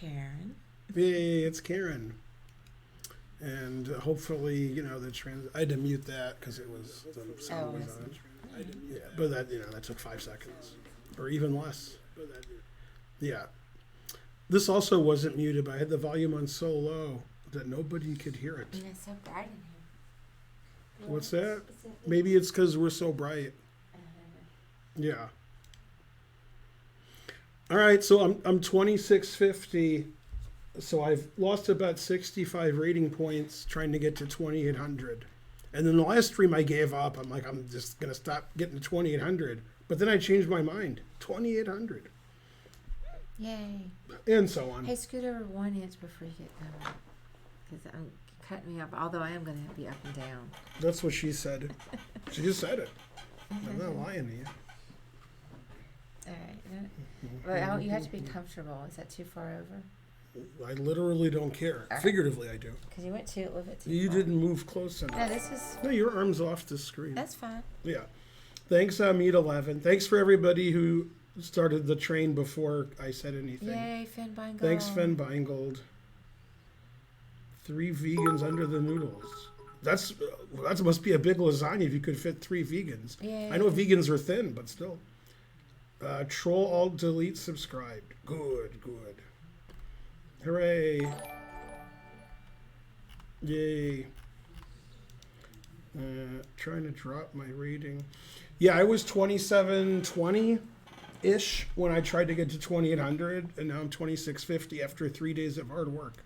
Karen. Hey, it's Karen. And hopefully, I had to mute that because the sound was on. Yeah, but that took 5 seconds. Or even less. Yeah. This also wasn't muted, but I had the volume on so low that nobody could hear it. And it's so bright in here. What's that? Maybe it's because we're so bright. Yeah. All right, so I'm 2650. So I've lost about 65 rating points trying to get to 2800. And then the last stream I gave up. I'm like, I'm just going to stop getting to 2800. But then I changed my mind. 2800. Yay. And so on. Hey, scoot over 1 inch before you get going. Because I'm cutting me off, although I am going to be up and down. That's what she said. She just said it. I'm not lying to you. All right. Well, you have to be comfortable. Is that too far over? I literally don't care. Right. Figuratively, I do. Because you went a little bit too You far. didn't move close enough. No, this is... No, your arm's off the screen. That's fine. Yeah. Thanks, Meet 11. Thanks for everybody who started the train before I said anything. Yay, Finn Beingold. Thanks, Finn Beingold. 3 vegans under the noodles. That must be a big lasagna if you could fit 3 vegans. Yay. I know vegans are thin, but still. Troll, alt, delete, subscribed. Good. Hooray. Yay. Trying to drop my rating. Yeah, I was 2720-ish when I tried to get to 2800, and now I'm 2650 after 3 days of hard work.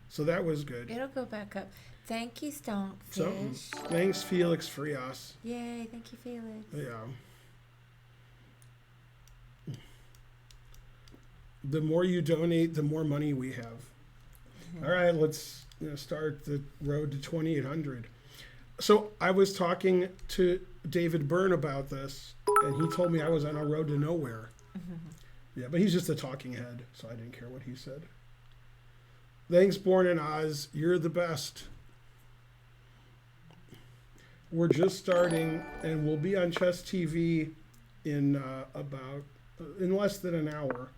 So that was good. It'll go back up. Thank you, Stonkfish. Thanks, Felix Frias. Yay, thank you, Felix. Yeah. The more you donate, the more money we have. All right, let's start the road to 2800. So I was talking to David Byrne about this, and he told me I was on a road to nowhere. Yeah, but he's just a talking head, so I didn't care what he said. Thanks, Born in Oz. You're the best. We're just starting, and we'll be on Chess TV in less than an hour.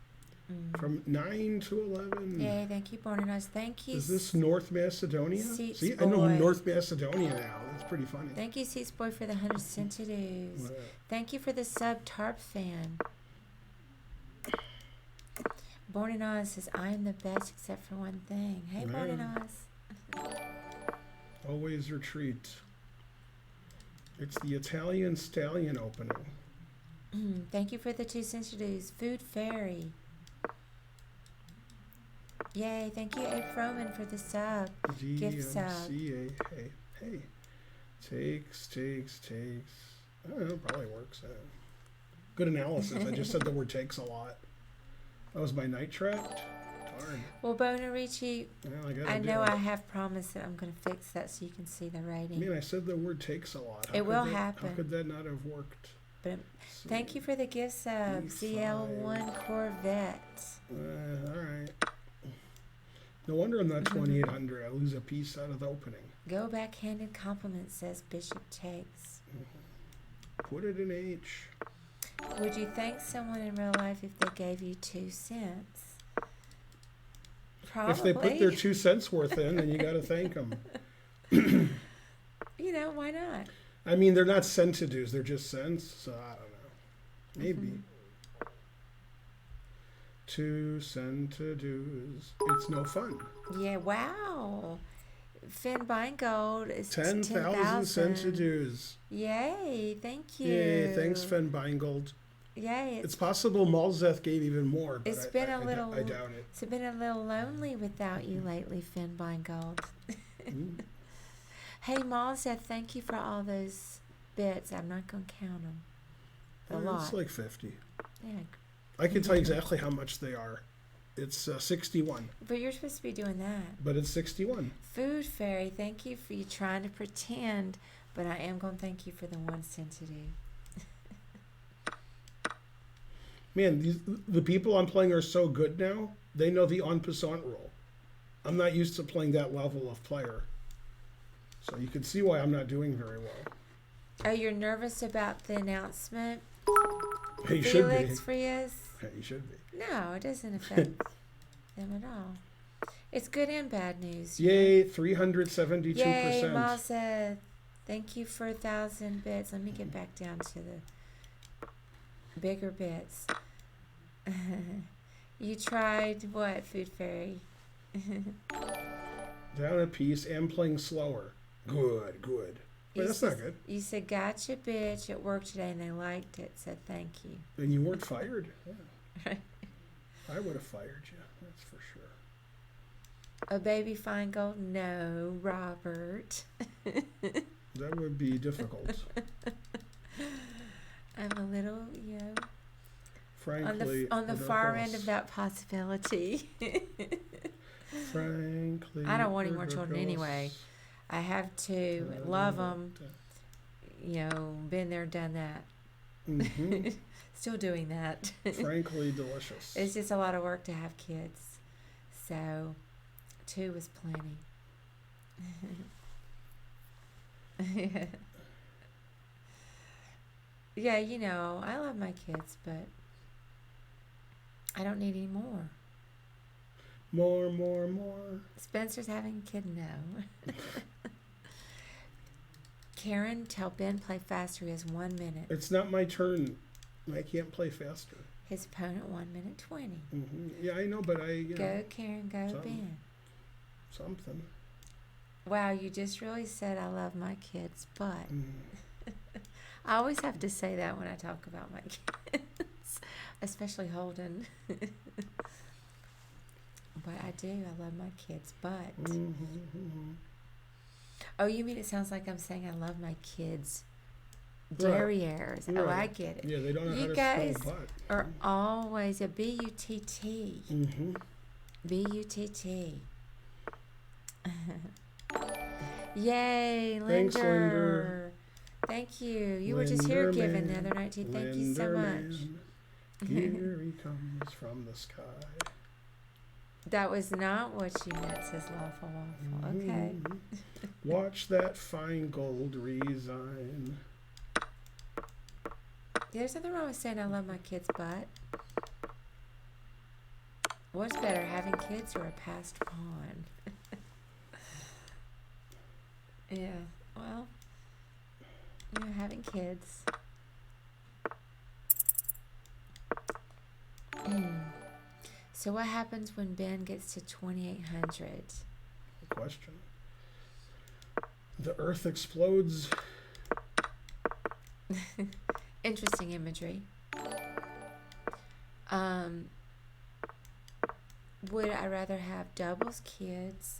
From 9 to 11. Yay, thank you, Born in Oz. Thank you. Is this North Macedonia? Seats See, Boy. I know North Macedonia now. That's pretty funny. Thank you, Seats Boy, for the 100 centidues. Thank you for the sub Tarp fan. Born in Oz says, I'm the best except for one thing. Hey, Born in Oz. Always retreat. It's the Italian Stallion opening. Thank you for the 2 centidues. Food Fairy. Yay, thank you, A. Froman, for the sub. Gift sub. Hey. Takes. I don't know, probably works. Good analysis. I just said the word takes a lot. That was my night trap. Darn. Well, Bonarici, Well, I know I have promised that I'm going to fix that so you can see the rating. Man, I said the word takes a lot. It will happen. How could that not have worked? But thank you for the gift sub, CL1 Corvette. All right. No wonder I'm not 2800. I lose a piece out of the opening. Go backhanded compliment, says Bishop Takes. Put it in H. Would you thank someone in real life if they gave you 2 cents? Probably. If they put their 2 cents worth in, then you got to thank them. Why not? I mean, they're not centidues. They're just cents. So I don't know. Maybe. 2 centidues. It's no fun. Yeah, wow. Finn Beingold is 10,000 centidues. Yay, thank you. Yay, thanks, Finn Beingold. Yay. It's possible Malzeth gave even more, but I doubt it. It's been a little lonely without you lately, Finn Beingold. Hey, Malzeth, thank you for all those bits. I'm not going to count them. A lot. It's like 50. Yeah. I can tell you exactly how much they are. It's 61. But you're supposed to be doing that. But it's 61. Food Fairy, thank you for you trying to pretend, but I am going to thank you for the 1 centidude. Man, the people I'm playing are so good now, they know the en passant rule. I'm not used to playing that level of player. So you can see why I'm not doing very well. Oh, you're nervous about the announcement? Hey, you should be. Felix Frias? Hey, you should be. No, it doesn't affect. them at all. It's good and bad news. Yay, 372%. Yay, Ma said, thank you for 1,000 bits. Let me get back down to the bigger bits. You tried what, Food Fairy? Down a piece and playing slower. Good. Wait, that's not good. You said, gotcha, bitch, at work today, and they liked it. Said thank you. And you weren't fired? Yeah. I would have fired you, that's for sure. A baby fine gold? No, Robert. That would be difficult. I'm a little, Frankly, on the far end of that possibility. Frankly, I don't want any more children anyway. I have two, love them. Been there, done that. Mm-hmm. Still doing that. Frankly, delicious. It's just a lot of work to have kids. So, 2 was plenty. Yeah, I love my kids, but I don't need any more. More. Spencer's having a kid? No. Karen, tell Ben play faster. He has 1 minute. It's not my turn. I can't play faster. His opponent 1:20. Mm-hmm. Yeah, I know, but Go, Karen, go, Ben. Something. Wow, you just really said I love my kids, but I always have to say that when I talk about my kids, especially Holden. But I do. I love my kids, but... Oh, you mean it sounds like I'm saying I love my kids? Derrieres. Right. Oh, I get it. Yeah, they don't know you how to guys spell butt. are always a B-U-T-T. Mm-hmm. B-U-T-T. Yay, Linder. Thanks, Linder. Thank you. You were just here giving the other night, too. Thank you so much. Here he comes from the sky. That was not what you meant, says Lawful Waffle. Okay. Watch that fine gold resign. There's nothing wrong with saying I love my kids, but what's better, having kids or a passed pawn? Yeah, well, having kids. So what happens when Ben gets to 2,800? Good question. The Earth explodes. Interesting imagery. Would I rather have doubles kids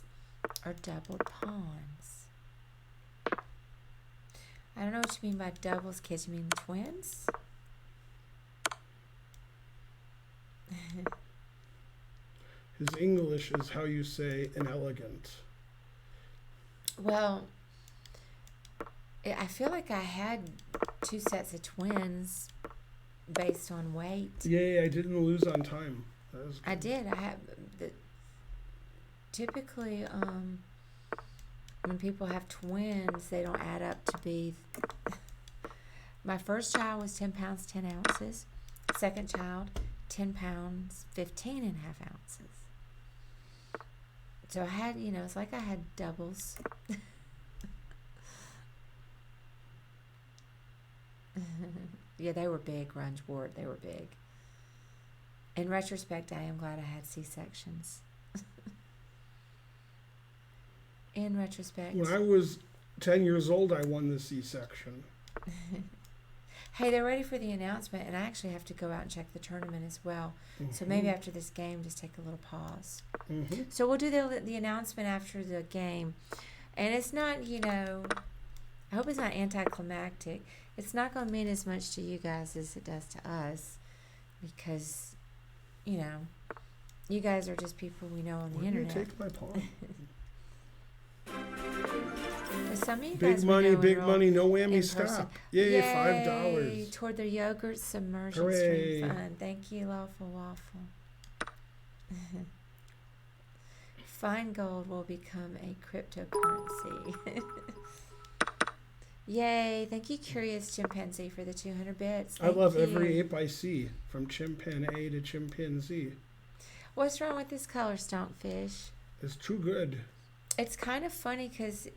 or doubled pawns? I don't know what you mean by doubles kids. You mean twins? His English is how you say inelegant. Well, I feel like I had 2 sets of twins based on weight. Yay, I didn't lose on time. I did. I have typically when people have twins, they don't add up to be. My first child was 10 pounds 10 ounces. Second child, 10 pounds 15.5 ounces. So I had, it's like I had doubles. Yeah, they were big, Runge Ward. They were big. In retrospect, I am glad I had C-sections. In retrospect. When I was 10 years old, I won the C-section. Hey, they're ready for the announcement, and I actually have to go out and check the tournament as well. Mm-hmm. So maybe after this game, just take a little pause. Mm-hmm. So we'll do the announcement after the game. And it's not, I hope it's not anticlimactic. It's not going to mean as much to you guys as it does to us because, you guys are just people we know on the internet. Why do you take my pawn? Some of you big guys money, no whammy, stop. Yay, $5. Toward their yogurt submersion Hooray. stream fund. Thank you, Lawful Waffle. Fine gold will become a cryptocurrency. Yay, thank you, Curious Chimpanzee, for the 200 bits. I love every ape I see, from chimpanzee to chimpanzee. What's wrong with this color, Stonkfish? It's too good. It's kind of funny because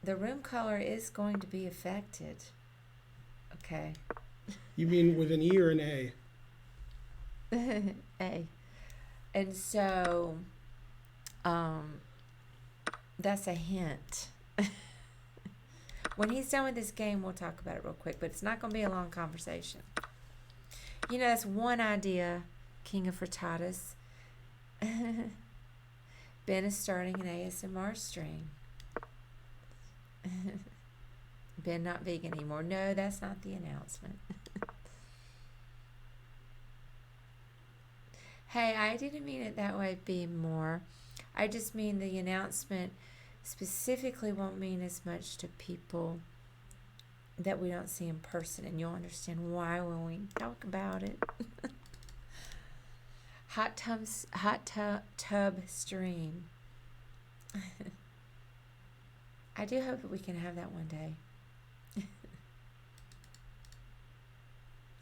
the room color is going to be affected. Okay. You mean with an E or an A? A. And so, that's a hint. When he's done with this game, we'll talk about it real quick, but it's not going to be a long conversation. You know, that's one idea, King of Frittatas. Ben is starting an ASMR stream. Ben not vegan anymore. No, that's not the announcement. Hey, I didn't mean it that way, Be More. I just mean the announcement specifically won't mean as much to people that we don't see in person, and you'll understand why when we talk about it. Hot tub stream. I do hope that we can have that one day.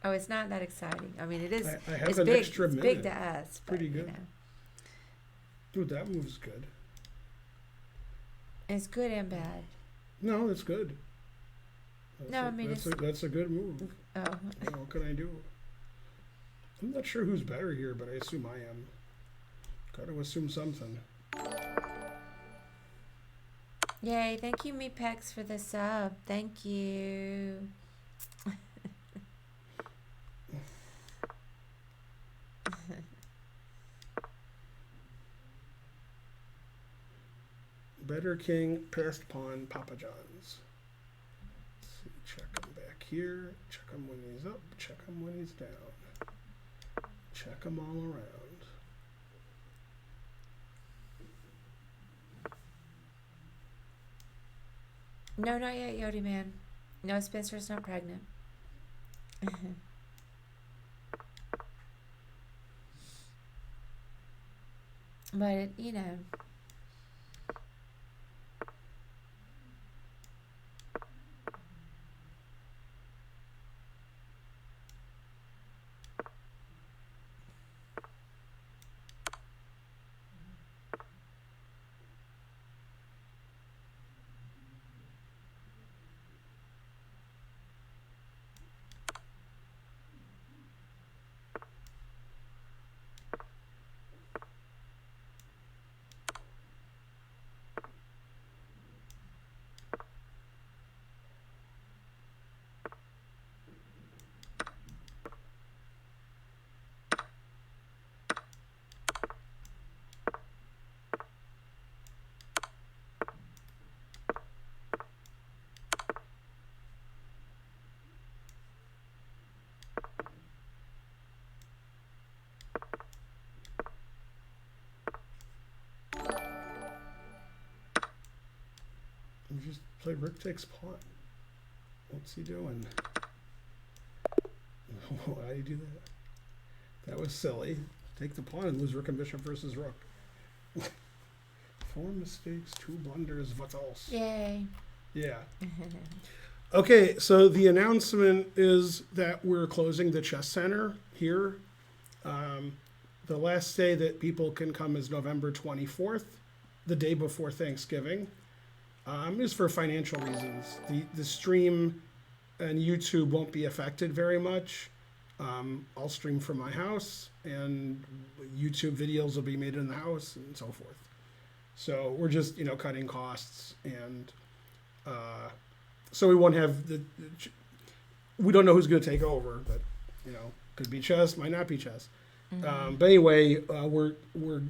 Oh, it's not that exciting. I mean, it is. I have it's an big. extra It's minute. big to us. But, Pretty good. You know, Dude, that move's good. it's good and bad. No, it's good. No, I mean, that's a good move. Oh. What can I do? I'm not sure who's better here, but I assume I am. Got to assume something. Yay, thank you, Mepex, for the sub. Thank you. Better king, passed pawn, Papa John's. Let's see, check him back here. Check him when he's up. Check him when he's down. Check him all around. No, not yet, Yodi Man. No, Spencer's not pregnant. But, you know. You just play rook takes pawn. What's he doing? Why do you do that? That was silly. Take the pawn and lose rook and bishop versus rook. 4 mistakes, 2 blunders, what else? Yay. Yeah. Okay, so the announcement is that we're closing the chess center here. The last day that people can come is November 24th, the day before Thanksgiving. Is for financial reasons. The stream and YouTube won't be affected very much. I'll stream from my house, and YouTube videos will be made in the house, and so forth. So we're just, cutting costs, and so we won't have we don't know who's going to take over, but could be chess, might not be chess. Mm-hmm. But anyway, we're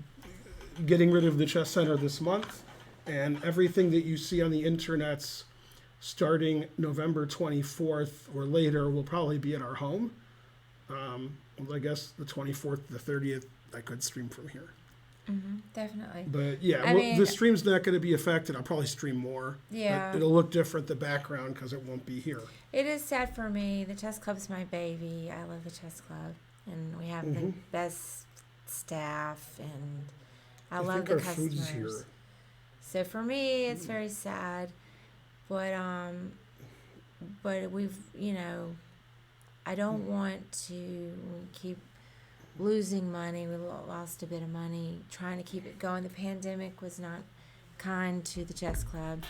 getting rid of the chess center this month. And everything that you see on the internets starting November 24th or later will probably be at our home. I guess the 24th, the 30th, I could stream from here. Mm-hmm, definitely. But yeah, the stream's not going to be affected. I'll probably stream more. Yeah. But it'll look different, the background, because it won't be here. It is sad for me. The chess club's my baby. I love the chess club. And we have the best staff. And I love the customers. Food's here. So for me, it's very sad, but we've, I don't want to keep losing money. We lost a bit of money trying to keep it going. The pandemic was not kind to the chess club,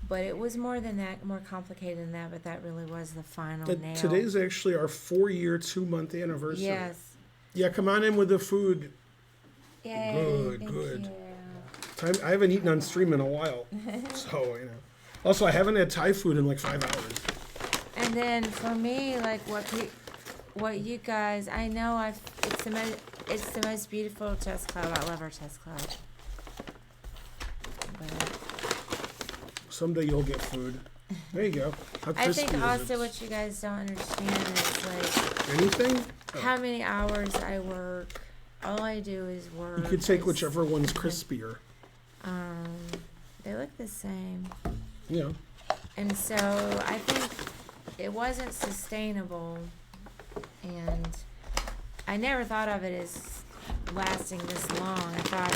but it was more than that, more complicated than that. But that really was the final nail. Today's actually our 4-year, 2-month anniversary. Yes. Yeah, come on in with the food. Yay, thank Good. you. I haven't eaten on stream in a while, so Also, I haven't had Thai food in like 5 hours. And then for me, like what you guys, I know it's the most beautiful chess club. I love our chess club. But Someday you'll get food. There you go. How I crispy think is also it? what you guys don't understand is like Anything? how many hours I work. All I do is work. You could take It's- whichever one's crispier. They look the same. Yeah. And so I think it wasn't sustainable, and I never thought of it as lasting this long. I thought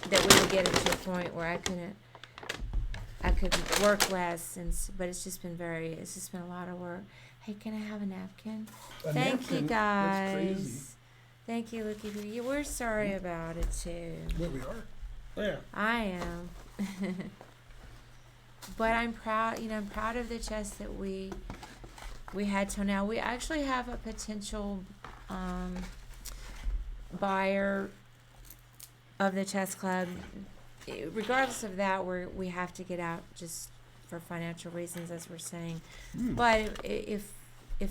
that we would get it to a point where I could work less, but it's just been a lot of work. Hey, can I have a napkin? Thank you napkin? guys. That's crazy. Thank you, Lucky. We're sorry about it too. There we are. Yeah. I am. But I'm proud, I'm proud of the chess that we had till now. We actually have a potential buyer of the chess club. Regardless of that, we have to get out just for financial reasons, as we're saying. But if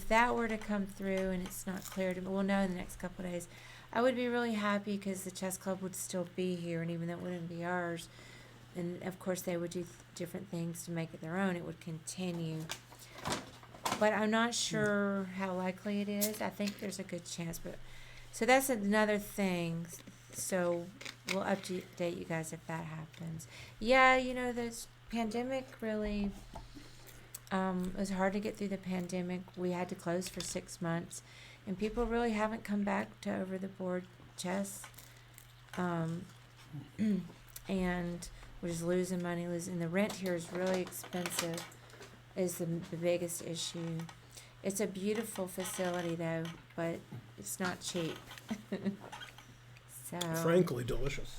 that were to come through and it's not clear to me, we'll know in the next couple of days. I would be really happy because the chess club would still be here, and even though it wouldn't be ours, and of course they would do different things to make it their own, it would continue. But I'm not sure how likely it is. I think there's a good chance, but so that's another thing. So we'll update you guys if that happens. Yeah, this pandemic really, it was hard to get through the pandemic. We had to close for 6 months, and people really haven't come back to over the board chess. And we're just losing money, the rent here is really expensive, is the biggest issue. It's a beautiful facility though, but it's not cheap. So Frankly, delicious.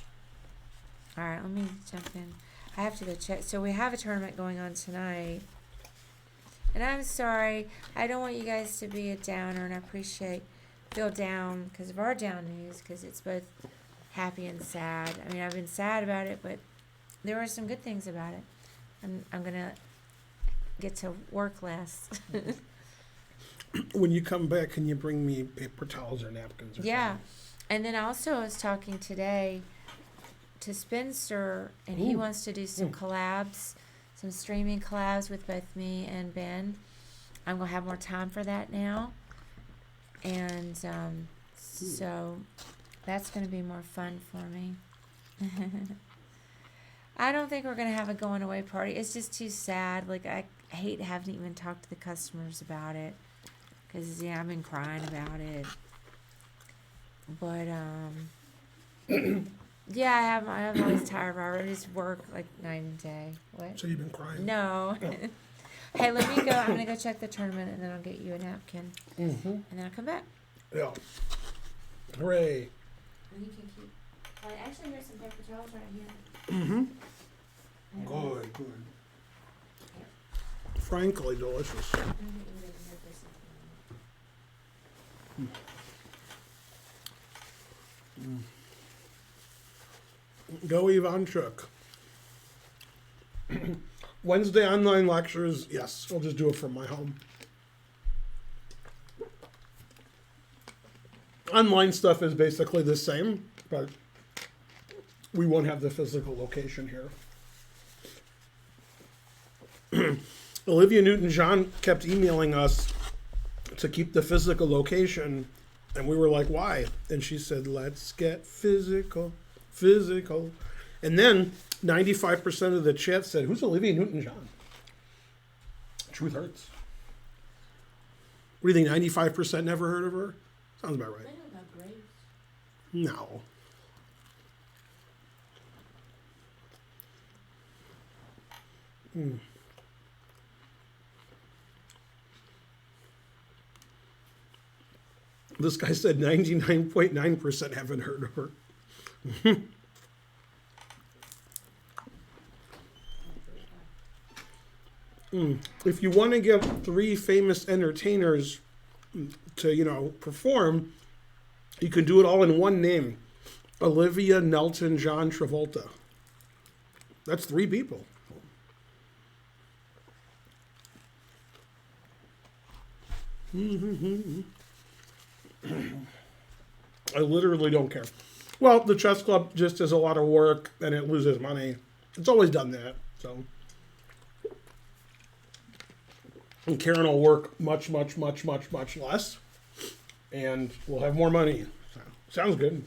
all right, let me jump in. I have to go check. So we have a tournament going on tonight, and I'm sorry, I don't want you guys to be a downer, and I feel down because of our down news, because it's both happy and sad. I mean, I've been sad about it, but there were some good things about it. I'm gonna get to work less. When you come back, can you bring me paper towels or napkins? Or Yeah. something? And then also I was talking today to Spencer, and he wants to do some collabs, some streaming collabs with both me and Ben. I'm gonna have more time for that now, and so that's gonna be more fun for me. I don't think we're gonna have a going away party. It's just too sad. Like, I hate having even talked to the customers about it, because I've been crying about it. But yeah, I'm always tired. I just work like night and day. What? So you've been crying? No. Hey, let me go. I'm gonna go check the tournament, and then I'll get you a napkin, and then I'll come back. Yeah. Hooray. And you can keep. Actually, here's some paper towels right here. Good. Frankly, delicious. Go Ivanchuk. Wednesday online lectures, yes, I'll just do it from my home. Online stuff is basically the same, but we won't have the physical location here. Olivia Newton-John kept emailing us to keep the physical location, and we were like, why? And she said, let's get physical. And then 95% of the chat said, who's Olivia Newton-John? Truth hurts. What do you think, 95% never heard of her? Sounds about right. I know about Grace. No. This guy said 99.9% haven't heard of her. If you want to get 3 famous entertainers to, perform, you can do it all in one name. Olivia, Nelton, John Travolta. That's 3 people. I literally don't care. Well, the chess club just does a lot of work and it loses money. It's always done that. So, and Karen will work much less, and we'll have more money. So, sounds good.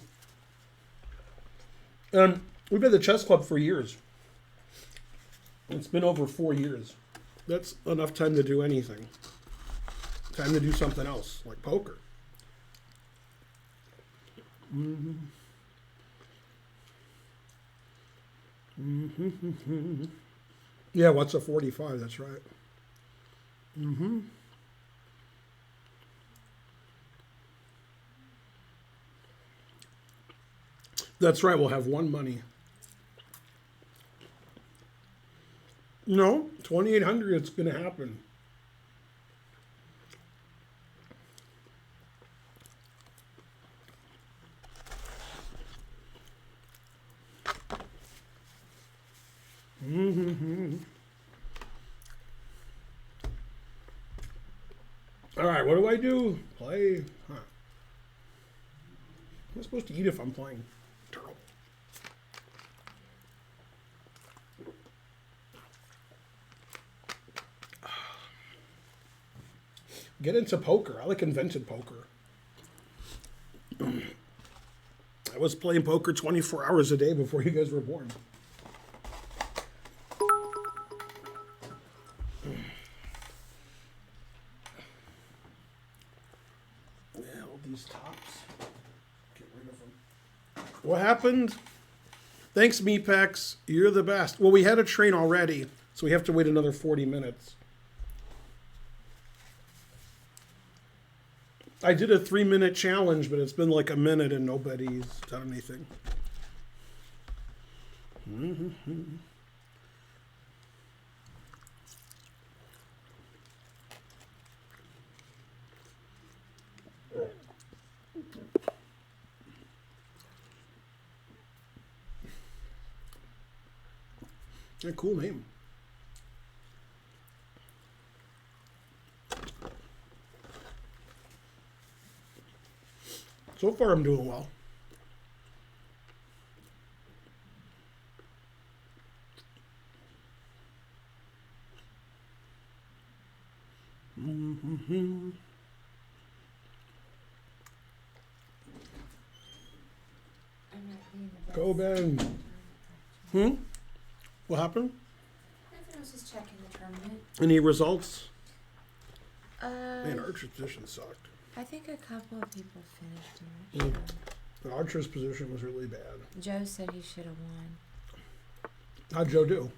We've been the chess club for years. It's been over 4 years. That's enough time to do anything. Time to do something else, like poker. Yeah, what's a 45? That's right. That's right, we'll have one money. No, 2,800, it's going to happen. All right, what do I do? Play? Huh. What am I supposed to eat if I'm playing? Terrible. Get into poker. I like invented poker. I was playing poker 24 hours a day before you guys were born. These tops. Get rid of them. What happened? Thanks, Meepex. You're the best. Well, we had a train already, so we have to wait another 40 minutes. I did a 3-minute challenge, but it's been like a minute and nobody's done anything. A cool name. So far, I'm doing well. Go, Ben. What happened? Nothing, I was just checking the tournament. Any results? Man, Archer's position sucked. I think a couple of people finished in it. The Archer's position was really bad. Joe said he should have won. How'd Joe do?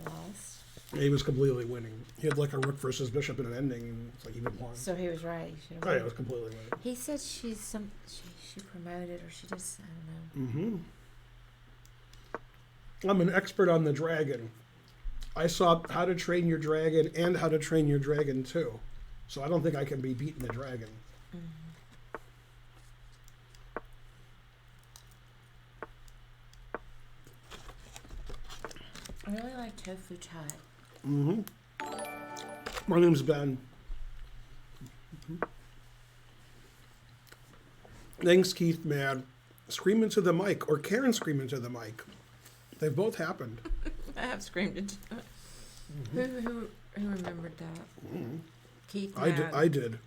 Lost. He was completely winning. He had like a rook versus bishop in an ending, and it's like he would won. So he was right. He should have Oh, won. yeah, it was completely winning. He said she promoted, or she just, I don't know. I'm an expert on the dragon. I saw How to Train Your Dragon and How to Train Your Dragon 2. So I don't think I can be beating the dragon. I really like tofu chaat. My name's Ben. Thanks, Keith, man. Scream into the mic, or Karen scream into the mic. They've both happened. I have screamed into it. Who remembered that? Keith. I did.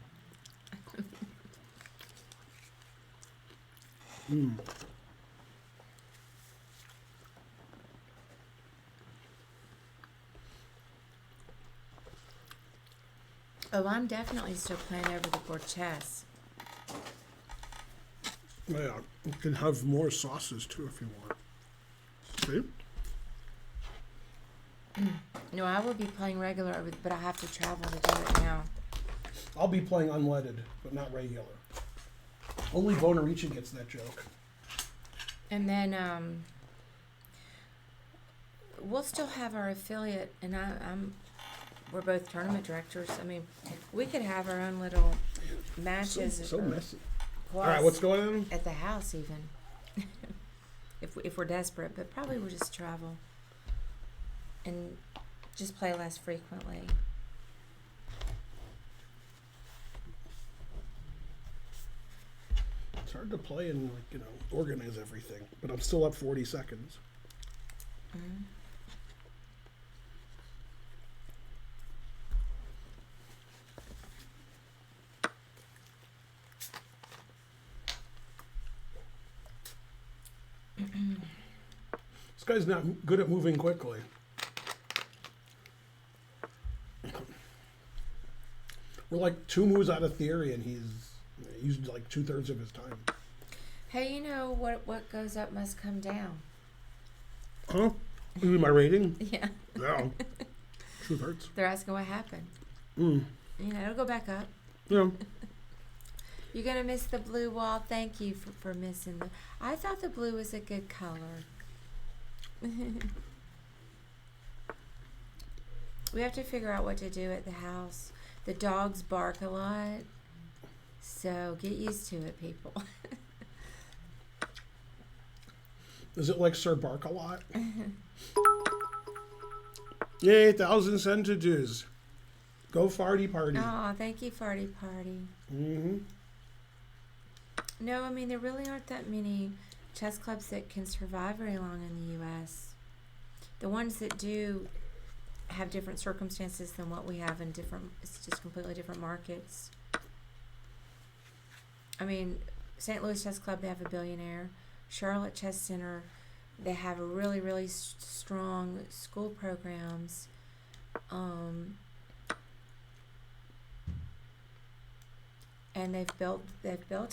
Oh, I'm definitely still playing over the board chess. Yeah, you can have more sauces too if you want. See? No, I will be playing regular, but I have to travel to do it now. I'll be playing unleaded, but not regular. Only Bonarici gets that joke. And then we'll still have our affiliate, and we're both tournament directors. I mean, we could have our own little matches. So messy. All right, what's going on? At the house, even. if we're desperate, but probably we'll just travel and just play less frequently. It's hard to play and organize everything, but I'm still up 40 seconds. Mm-hmm. This guy's not good at moving quickly. We're like 2 moves out of theory, and he's used like 2/3 of his time. Hey, you know what goes up must come down. Huh? You mean my rating? Yeah. No. Truth hurts. They're asking what happened. Mm. It'll go back up. Yeah. You're gonna miss the blue wall. Thank you for missing the. I thought the blue was a good color. We have to figure out what to do at the house. The dogs bark a lot, so get used to it, people. Is it like Sir Bark-a-Lot? Yay, 1,000 centiges. Go farty party. Oh, thank you, farty party. Mm-hmm. No, I mean, there really aren't that many chess clubs that can survive very long in the U.S. The ones that do have different circumstances than what we have in it's just completely different markets. I mean, St. Louis Chess Club, they have a billionaire. Charlotte Chess Center, they have a really, really strong school programs. And they've built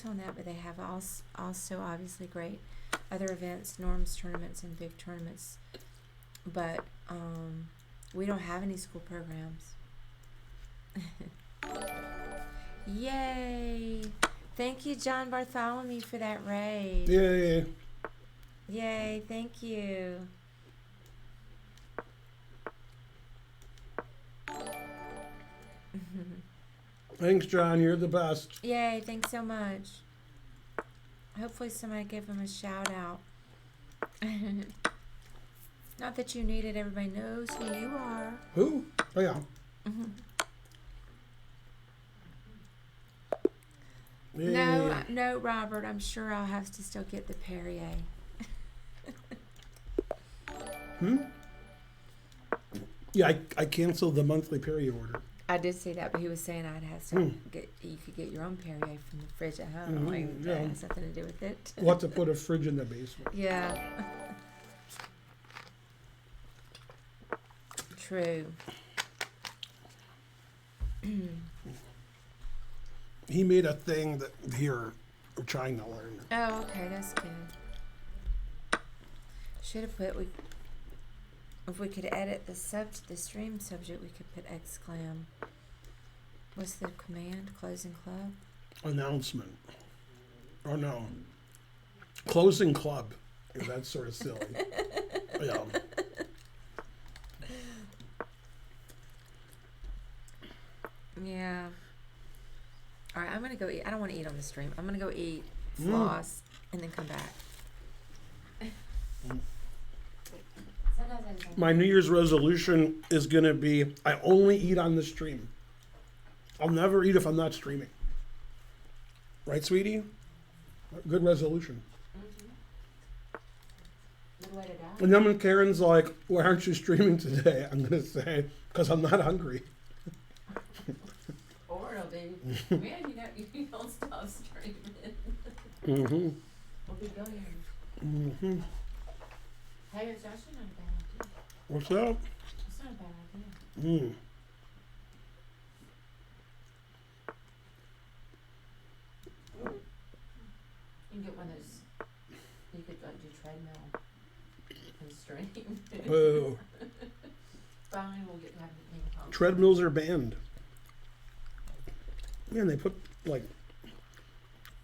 on that, but they have also obviously great other events, norms tournaments, and big tournaments. But we don't have any school programs. Yay! Thank you, John Bartholomew, for that raid. Yay! Yay! Thank you. Thanks, John. You're the best. Yay! Thanks so much. Hopefully somebody give him a shout out. Not that you need it. Everybody knows who you are. Who? Oh, yeah. Mm-hmm. Yeah. No, Robert. I'm sure I'll have to still get the Perrier. Yeah, I canceled the monthly Perrier order. I did see that, but he was saying I'd have to you could get your own Perrier from the fridge at home. That has something to do with it. We'll have to put a fridge in the basement. Yeah. True. He made a thing that here we're trying to learn. Oh, okay, that's good. Should have put if we could edit the stream subject, we could put exclam. What's the command? Closing club? Announcement. Oh no. Closing club. Yeah, that's sort of silly. Yeah. Yeah. All right, I'm going to go eat. I don't want to eat on the stream. I'm going to go eat, floss, and then come back. My New Year's resolution is going to be I only eat on the stream. I'll never eat if I'm not streaming. Right, sweetie? Good resolution. Good way to die. And then when Karen's like, why aren't you streaming today? I'm going to say, because I'm not hungry. Or it'll be, man, you don't stop streaming. Mm-hmm. We'll be billionaires. Mm-hmm. Hey, it's actually not a bad idea. What's up? It's not a bad idea. You can get one of those, you could like do treadmill and stream. Boo. Fine, we'll get to have the ping pong. Treadmills are banned. Yeah, and they put like.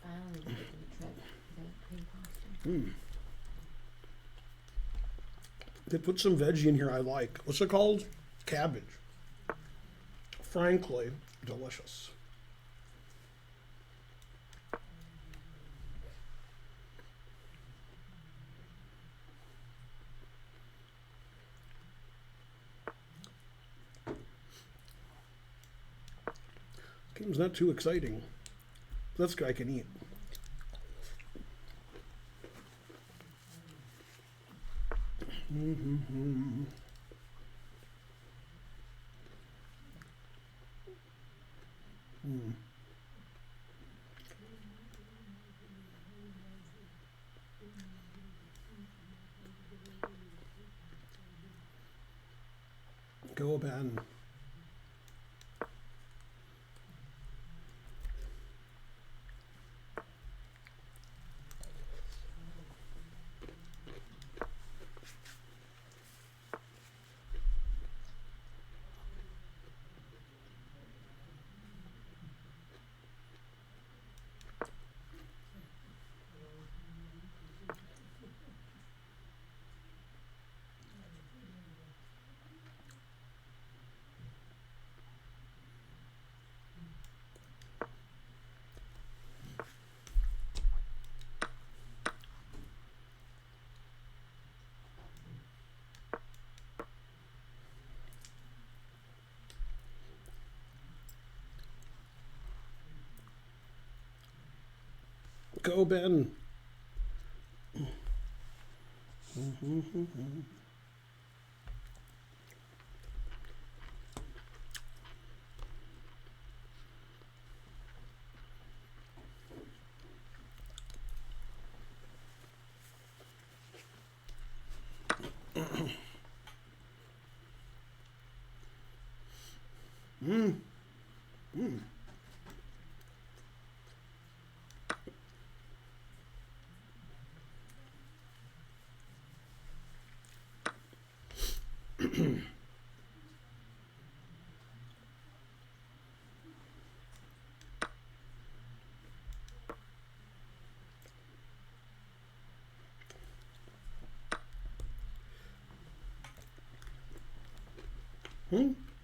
Finally, we get to the pink pasta. They put some veggie in here I like. What's it called? Cabbage. Frankly, delicious. Game's not too exciting. This guy can eat. Go, Ben. Go, Ben.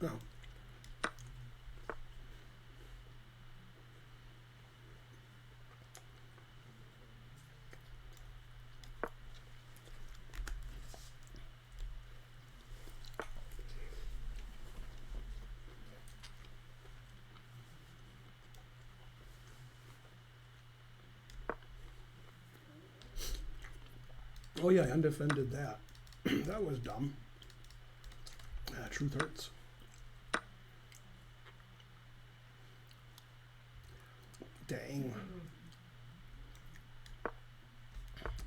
No. Oh yeah, I undefended that. That was dumb. Ah, truth hurts. Dang.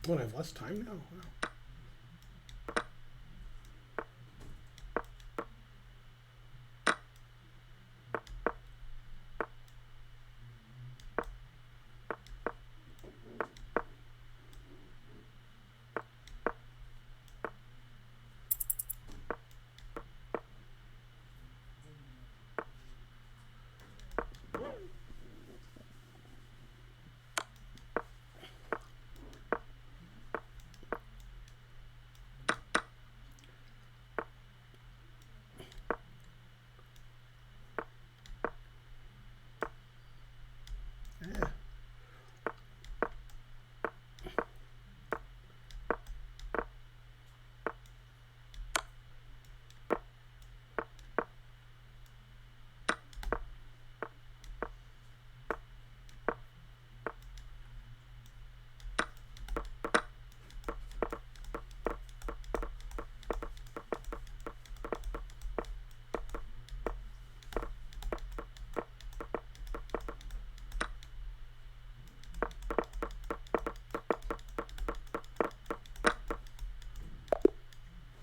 Oh, I have less time now? Wow.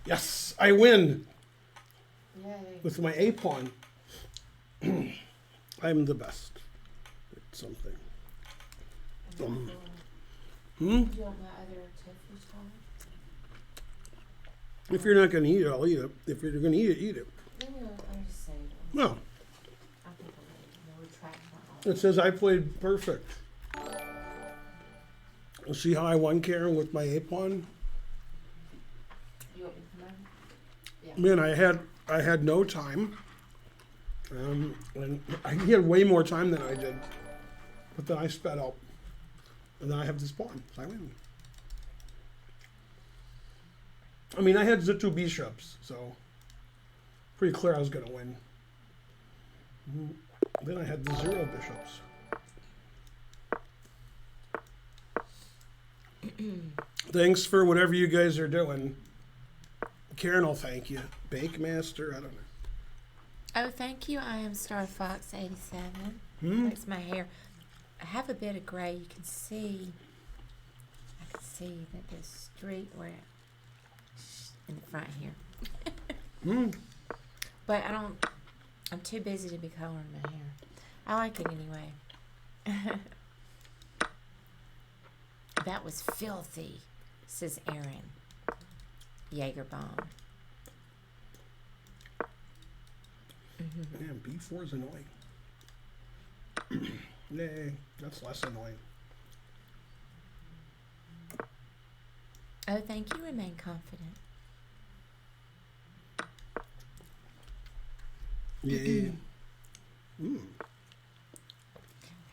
Yes, I win. Yay. With my A pawn. I'm the best at something. Do you want my other tofu sauce? If you're not going to eat it, I'll eat it. If you're going to eat it, eat it. Maybe I'll just save them. No. I think I'll retract my It says I played perfect. See how I won, Karen, with my ape pawn? You want me to come on? Man, I had no time. And he had way more time than I did. But then I sped up. And then I have this pawn. So I win. I mean, I had the two bishops, so pretty clear I was going to win. Then I had the 0 bishops. Thanks for whatever you guys are doing. Karen will thank you. Bake Master, I don't know. Oh, thank you. I am Star Fox 87. That's my hair. I have a bit of gray. You can see. I can see that the streak where in the front here. But I don't. I'm too busy to be coloring my hair. I like it anyway. That was filthy, says Aaron. Jaeger bomb. Man, B4 is annoying. Nay, that's less annoying. Oh, thank you. Remain confident. Yeah. I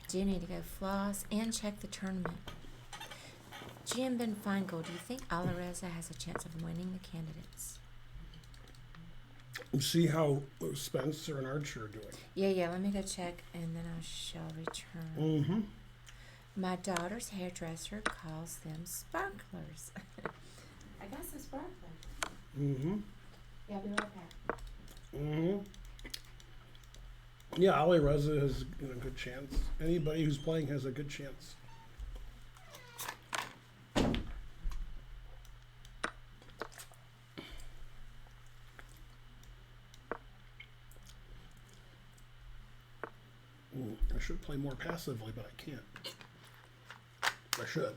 do need to go floss and check the tournament. Jim Ben Feingold, do you think Alareza has a chance of winning the candidates? See how Spencer and Archer are doing. Yeah, let me go check and then I shall return. My daughter's hairdresser calls them sparklers. I got some sparklers. Yeah, I'll be right back. Yeah, Ali Reza has a good chance. Anybody who's playing has a good chance. I should play more passively, but I can't. I should.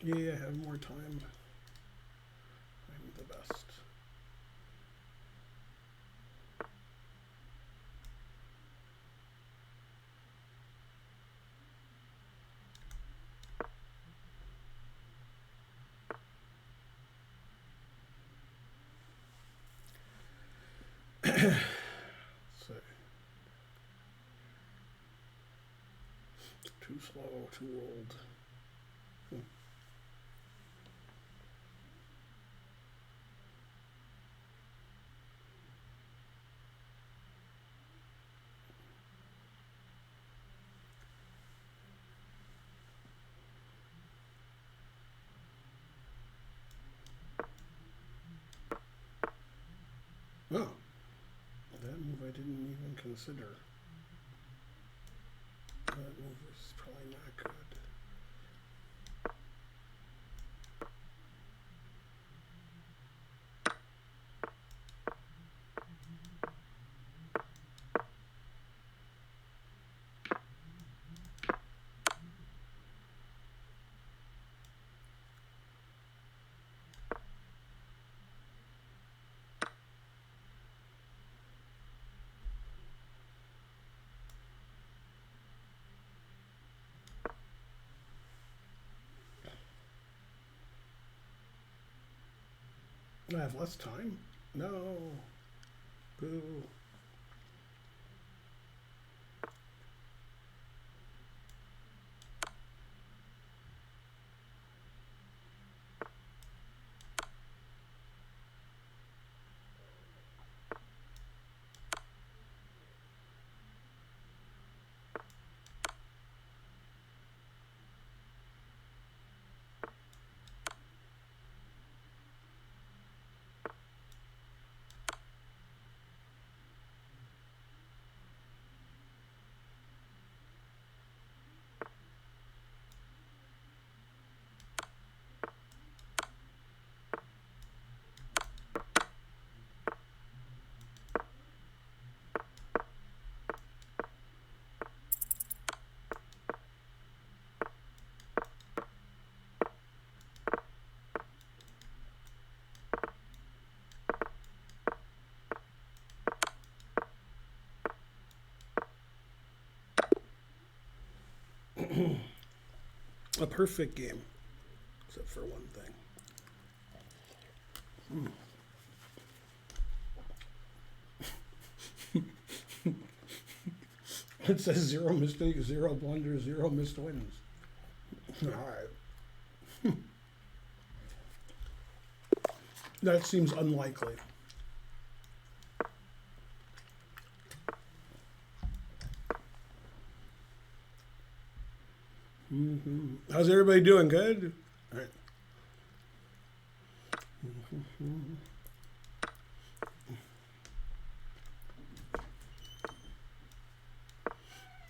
Yeah, have more time. I'm the best. So, too slow, too old. Oh, that move I didn't even consider. That move is probably not good. I have less time. No. Boo. A perfect game, except for one thing. It says 0 mistakes, 0 blunders, 0 missed wins. All right. That seems unlikely. How's everybody doing? Good? All right.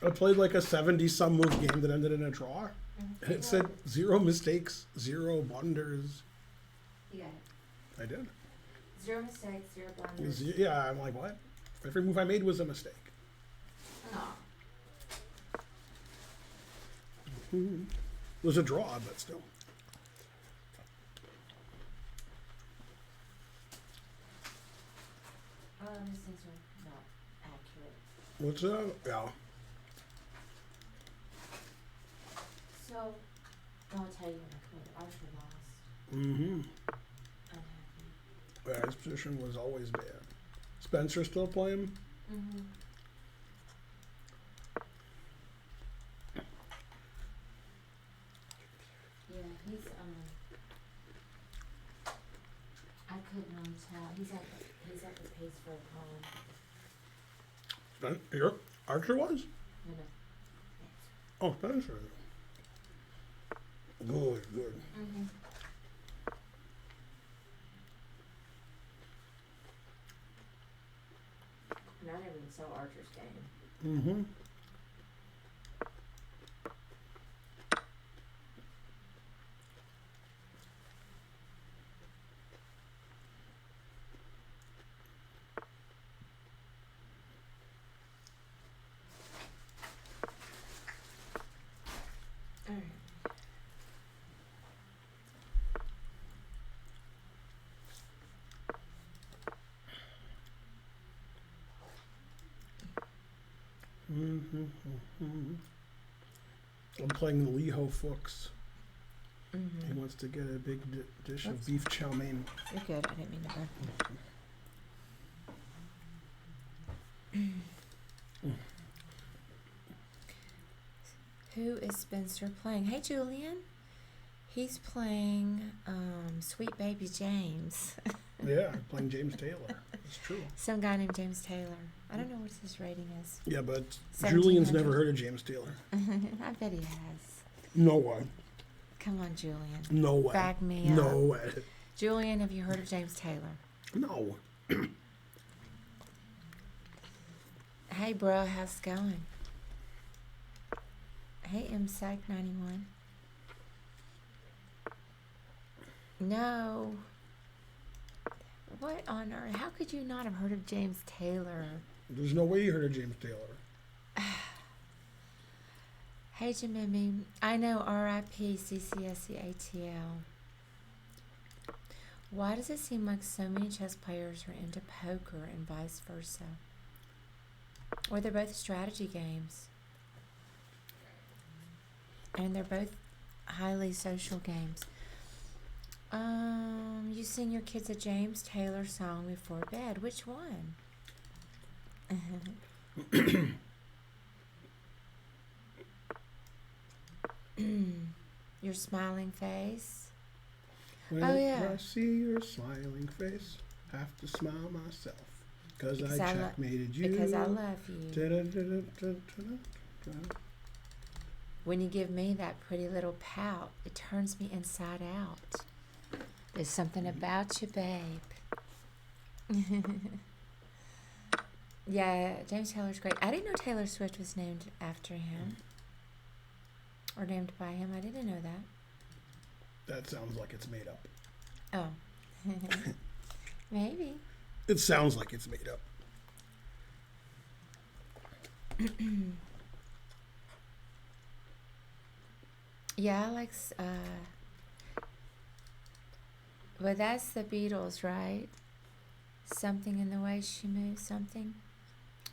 I played like a 70-some move game that ended in a draw. And it said 0 mistakes, 0 blunders. You got it. I did. 0 mistakes, 0 blunders. Yeah, I'm like, what? Every move I made was a mistake. Oh. It was a draw, but still. These things are not accurate. What's that? Yeah. So, I'll tell you what I played. Archer lost. Mm-hmm. Unhappy. Yeah, his position was always bad. Spencer still playing? Mm-hmm. Yeah, he's, I couldn't tell. He's at the pace for a home. Your Archer was? No. Oh, Spencer. Good. Mm-hmm. And I never even saw Archer's game. Mm-hmm. Alright. I'm playing Leho Fuchs. Mm-hmm. He wants to get a big dish of Oops. beef chow mein. You're good. I didn't mean to burn. Who is Spencer playing? Hey, Julian. He's playing Sweet Baby James. Yeah, playing James Taylor. It's true. Some guy named James Taylor. I don't know what his rating is. Yeah, but 1700. Julian's never heard of James Taylor. I bet he has. No way. Come on, Julian. No way. Back me up. No way. Julian, have you heard of James Taylor? No. Hey, bro, how's it going? Hey, MSAC91. No. What on earth? How could you not have heard of James Taylor? There's no way you heard of James Taylor. Hey, Jamimi. I know RIP CCSCATL. Why does it seem like so many chess players are into poker and vice versa? Or they're both strategy games. And they're both highly social games. You sing your kids a James Taylor song before bed. Which one? Your smiling face. When Oh, yeah. I see your smiling face, have to smile myself. Because I checkmated you. Because I love you. When you give me that pretty little pout, it turns me inside out. There's something about you, babe. Yeah, James Taylor's great. I didn't know Taylor Swift was named after him. Or named by him. I didn't know that. That sounds like it's made up. Oh. Maybe. It sounds like it's made up. Yeah, I like, but that's the Beatles, right? Something in the way she moves, something.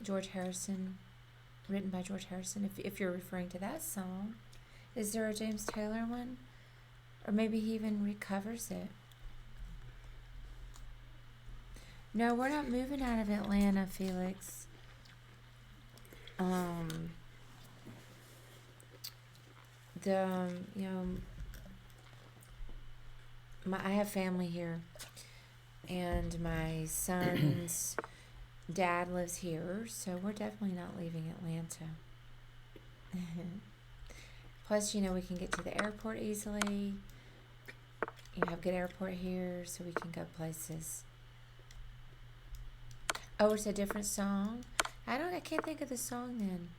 George Harrison, written by George Harrison, if you're referring to that song. Is there a James Taylor one? Or maybe he even recovers it. No, we're not moving out of Atlanta, Felix. I have family here, and my son's dad lives here, so we're definitely not leaving Atlanta. Plus, we can get to the airport easily. You have a good airport here, so we can go places. Oh, it's a different song? I can't think of the song then.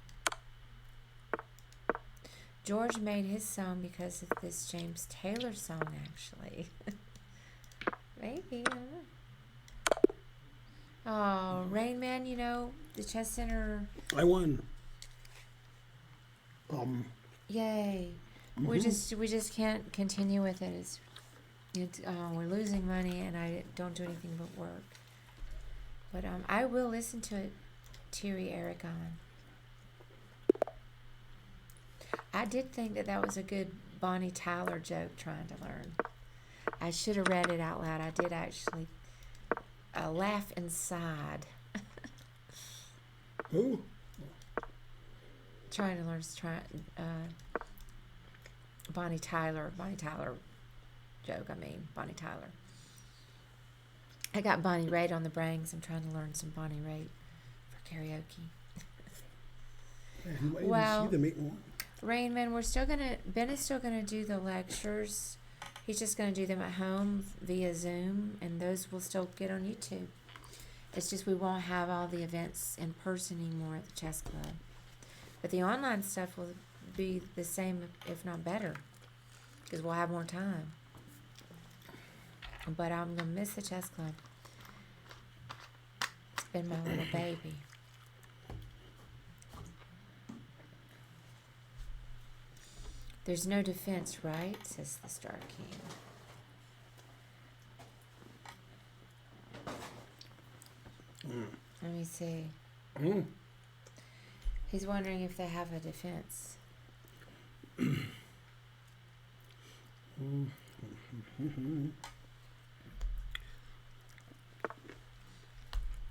George made his song because of this James Taylor song, actually. Maybe, I don't know. Oh, Rain Man, the chess center. I won. Yay. We just can't continue with it. We're losing money, and I don't do anything but work. But I will listen to it, Thierry Aragon. I did think that was a good Bonnie Tyler joke trying to learn. I should have read it out loud. I did actually laugh inside. Who? Trying to learn Bonnie Tyler joke. Bonnie Tyler. I got Bonnie Raitt on the brain, so I'm trying to learn some Bonnie Raitt for karaoke. And why did you see the meeting one? Rain Man, Ben is still gonna do the lectures. He's just gonna do them at home via Zoom, and those will still get on YouTube. It's just we won't have all the events in person anymore at the chess club. But the online stuff will be the same, if not better, because we'll have more time. But I'm gonna miss the chess club. It's been my little baby. There's no defense, right? Says the Star King. Let me see. He's wondering if they have a defense.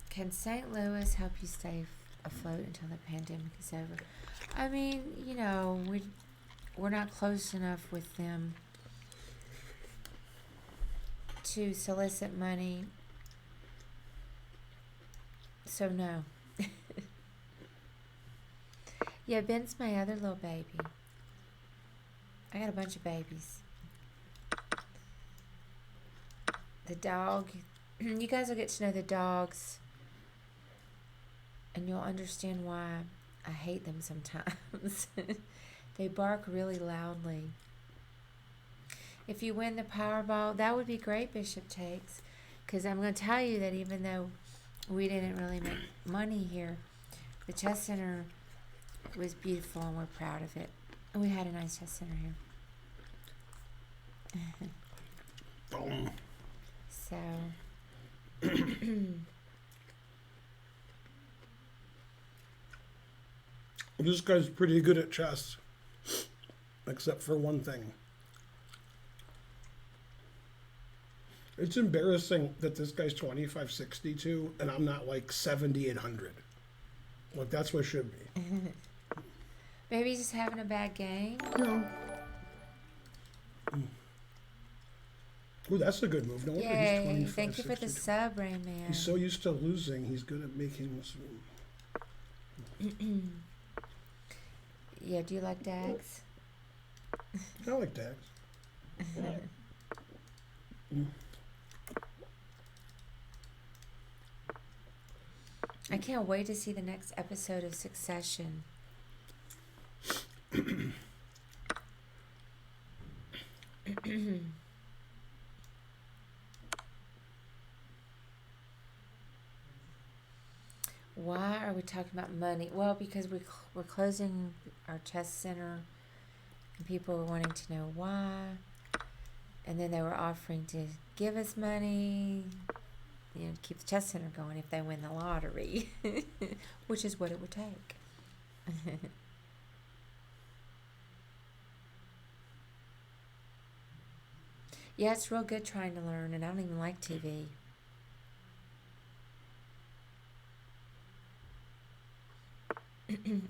Can St. Louis help you stay afloat until the pandemic is over? We're not close enough with them to solicit money. So no. Yeah, Ben's my other little baby. I got a bunch of babies. The dog, you guys will get to know the dogs, and you'll understand why I hate them sometimes. They bark really loudly. If you win the Powerball, that would be great, Bishop Takes, because I'm going to tell you that even though we didn't really make money here, the chess center was beautiful, and we're proud of it. And we had a nice chess center here. So, this guy's pretty good at chess, except for one thing. It's embarrassing that this guy's 2562 and I'm not like 7800. Like that's what it should be. Maybe he's just having a bad game. No. Ooh, that's a good move. No wonder he's Yay! 25. Thank you for the sub, Rain Man. He's so used to losing, he's good at making this move. Yeah, do you like Dags? I like Dags. I can't wait to see the next episode of Succession. Why are we talking about money? Well, because we're closing our chess center, and people were wanting to know why. And then they were offering to give us money, you know, to keep the chess center going if they win the lottery, which is what it would take. Yeah, it's real good trying to learn, and I don't even like TV.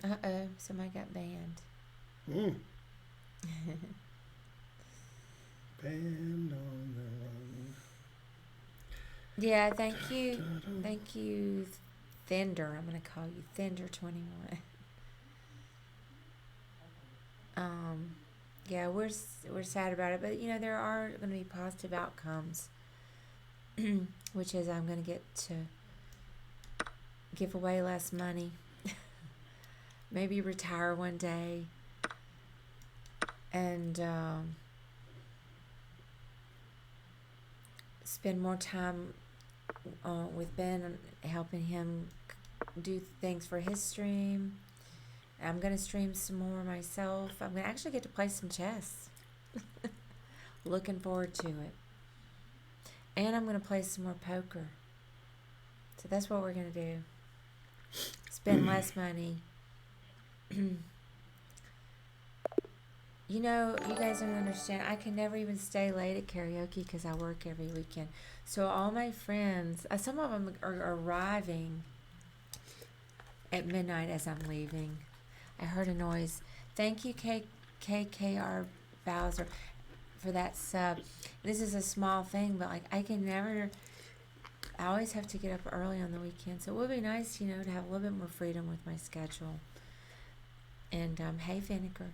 Uh-oh, somebody got banned. Mm. Band on the run. Yeah, thank you. Thank you, Fender. I'm going to call you Fender21. Yeah, we're sad about it, but, you know, there are going to be positive outcomes, which is I'm going to get to give away less money. Maybe retire one day and spend more time with Ben and helping him do things for his stream. I'm going to stream some more myself. I'm going to actually get to play some chess. Looking forward to it. And I'm going to play some more poker. So that's what we're going to do. Spend less money. You know, you guys don't understand. I can never even stay late at karaoke because I work every weekend. So all my friends, some of them are arriving at midnight as I'm leaving. I heard a noise. Thank you, KKR Bowser, for that sub. This is a small thing, but like I always have to get up early on the weekend. So it would be nice, you know, to have a little bit more freedom with my schedule. And hey, Vinegar.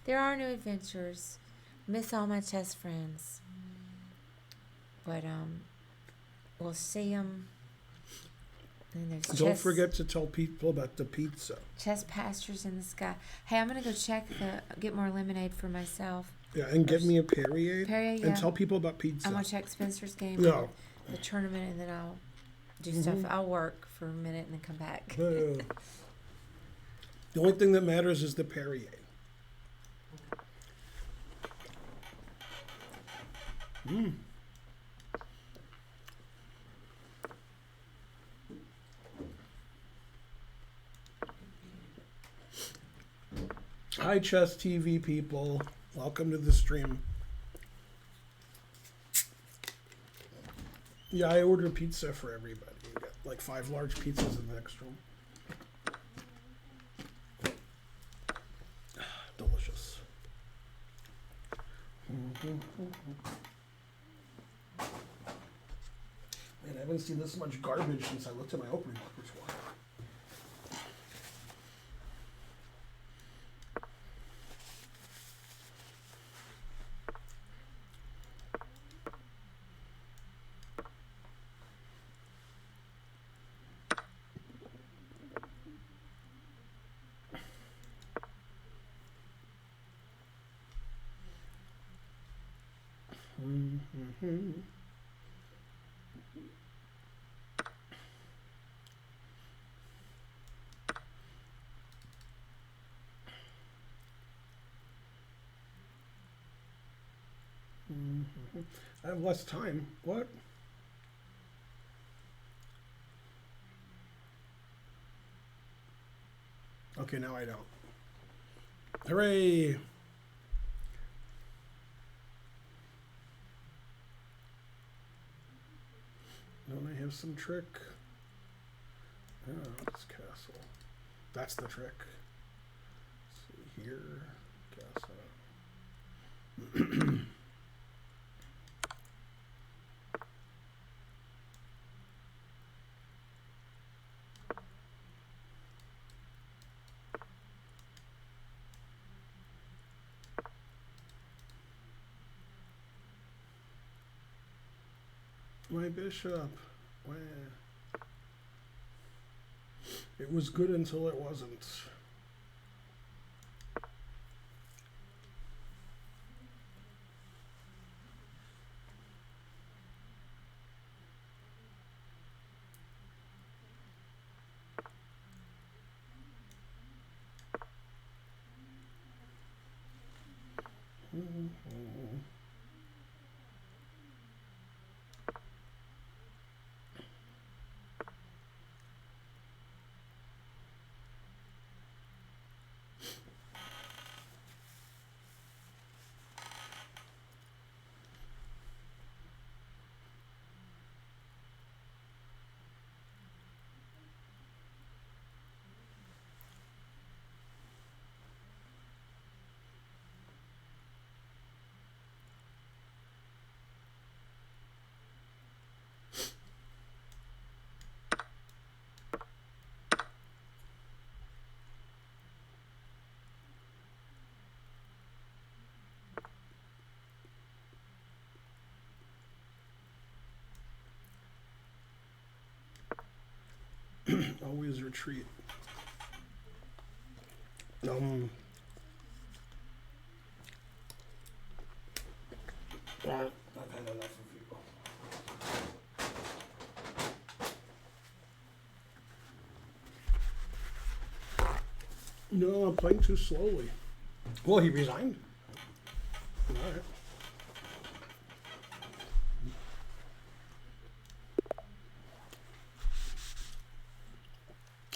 There are new adventures. Miss all my chess friends. But we'll see them. And there's Don't forget to tell people about the pizza. Chess pastures in the sky. Hey, I'm gonna go get more lemonade for myself. Yeah, and get me a Perrier. Perrier, yeah. And tell people about pizza. I'm gonna check Spencer's game. No. The tournament, and then I'll do stuff. I'll work for a minute and then come back. The only thing that matters is the Perrier. Hi, Chess TV people. Welcome to the stream. Yeah, I ordered pizza for everybody. We got like 5 large pizzas in the next room. Delicious. Man, I haven't seen this much garbage since I looked at my opening repertoire. I have less time. What? Okay, now I don't. Hooray! Don't I have some trick? Oh, it's castle. That's the trick. Let's see here. Castle. My bishop. Wah. It was good until it wasn't. Always retreat. I've had enough of you. No, I'm playing too slowly. Well, he resigned. All right.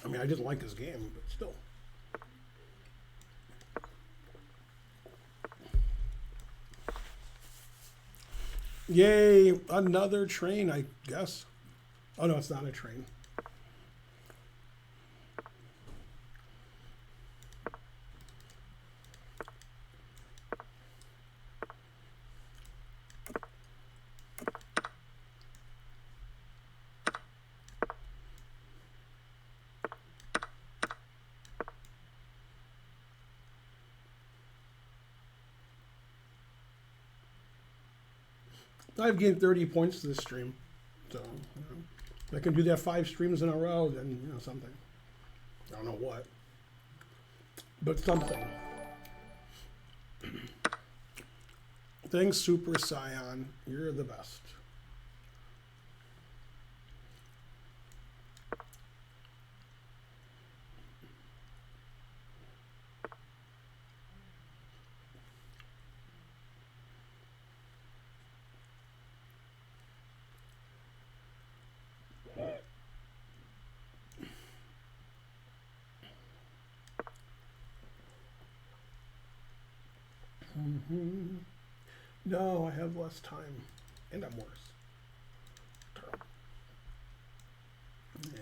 I mean, I didn't like his game, but still. Yay, another train, I guess. Oh, no, it's not a train. I've gained 30 points this stream. So, if I can do that 5 streams in a row, then, something. I don't know what. But something. Thanks, Super Scion. You're the best. No, I have less time. And I'm worse. Yeah.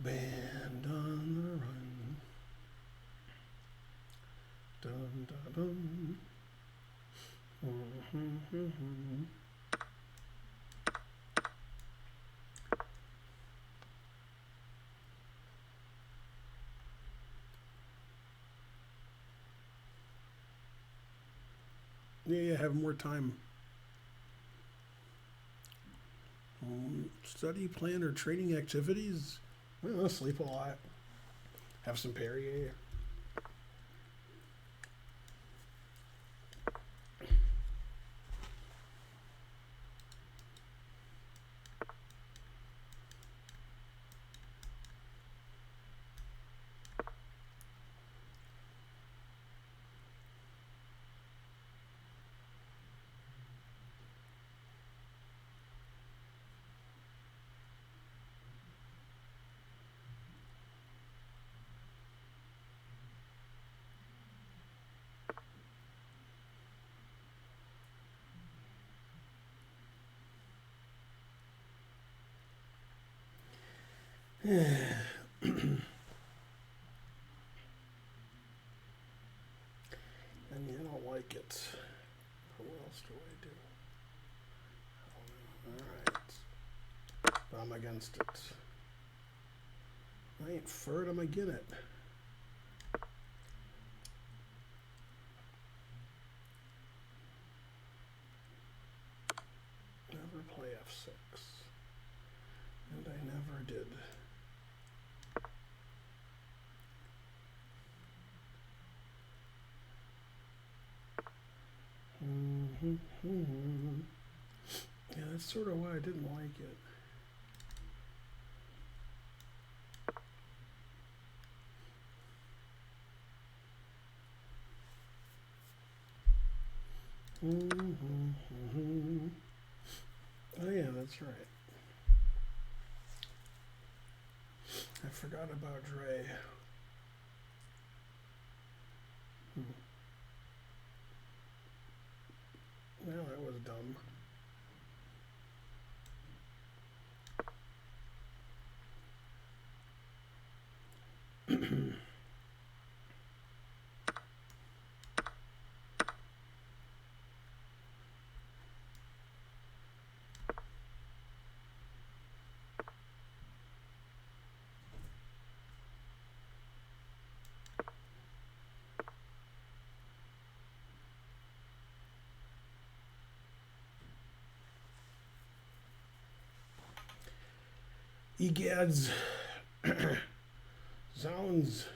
Band on the run. Dun, dun, dun. Yeah, have more time. Study plan or training activities. I don't know, sleep a lot. Have some Perrier. I mean, I don't like it. What else do I do? Alright. But I'm against it. I ain't for it, I'm against it. Never play F6. And I never did. Yeah, that's sort of why I didn't like it. Oh yeah, that's right. I forgot about Dre. Well, that was dumb. Egads. Zounds.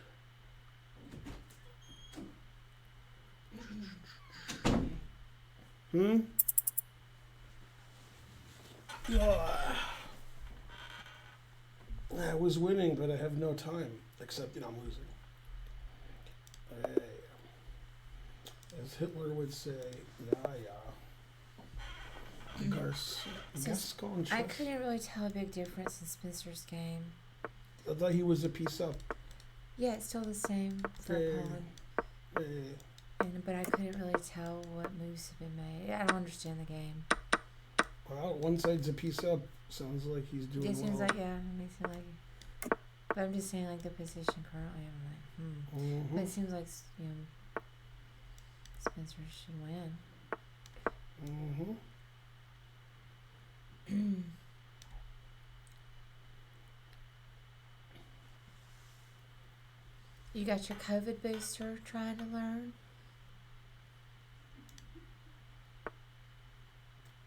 I was winning, but I have no time, except, I'm losing. Hey. As Hitler would say, I couldn't really tell a big difference in Spencer's game. I thought he was a piece up. Yeah, it's still the same for Poland. But I couldn't really tell what moves have been made. I don't understand the game. Well, one side's a piece up. Sounds like he's doing well. It seems like, it makes it like... But I'm just saying, like, the position currently, I'm like, But it seems like, Spencer should win. You got your COVID booster trying to learn?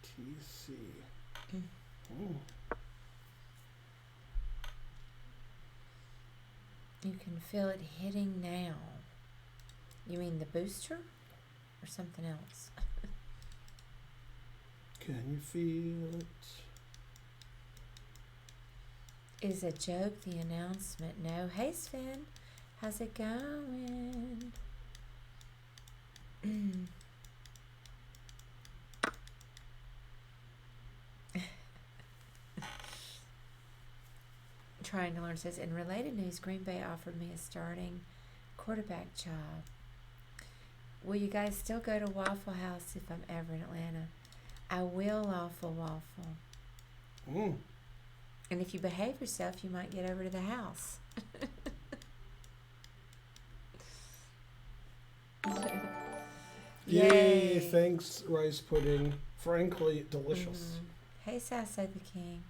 TC. You can feel it hitting now. You mean the booster? Or something else? Can you feel it? Is a joke the announcement? No. Hey Sven, how's it going? Trying to learn says, in related news, Green Bay offered me a starting quarterback job. Will you guys still go to Waffle House if I'm ever in Atlanta? I will waffle. And if you behave yourself, you might get over to the house. Yay! Thanks, rice pudding. Frankly, delicious. Hey, Sasso the King.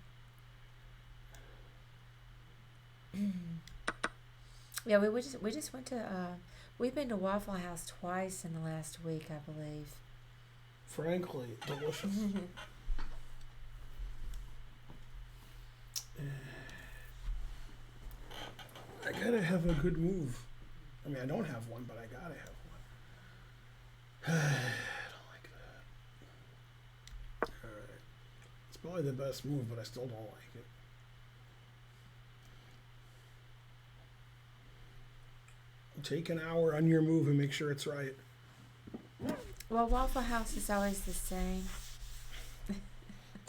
Yeah, we just went to. We've been to Waffle House twice in the last week, I believe. Frankly, delicious. I gotta have a good move. I mean, I don't have one, but I gotta have one. I don't like that. Alright. It's probably the best move, but I still don't like it. Take an hour on your move and make sure it's right. Well, Waffle House is always the same.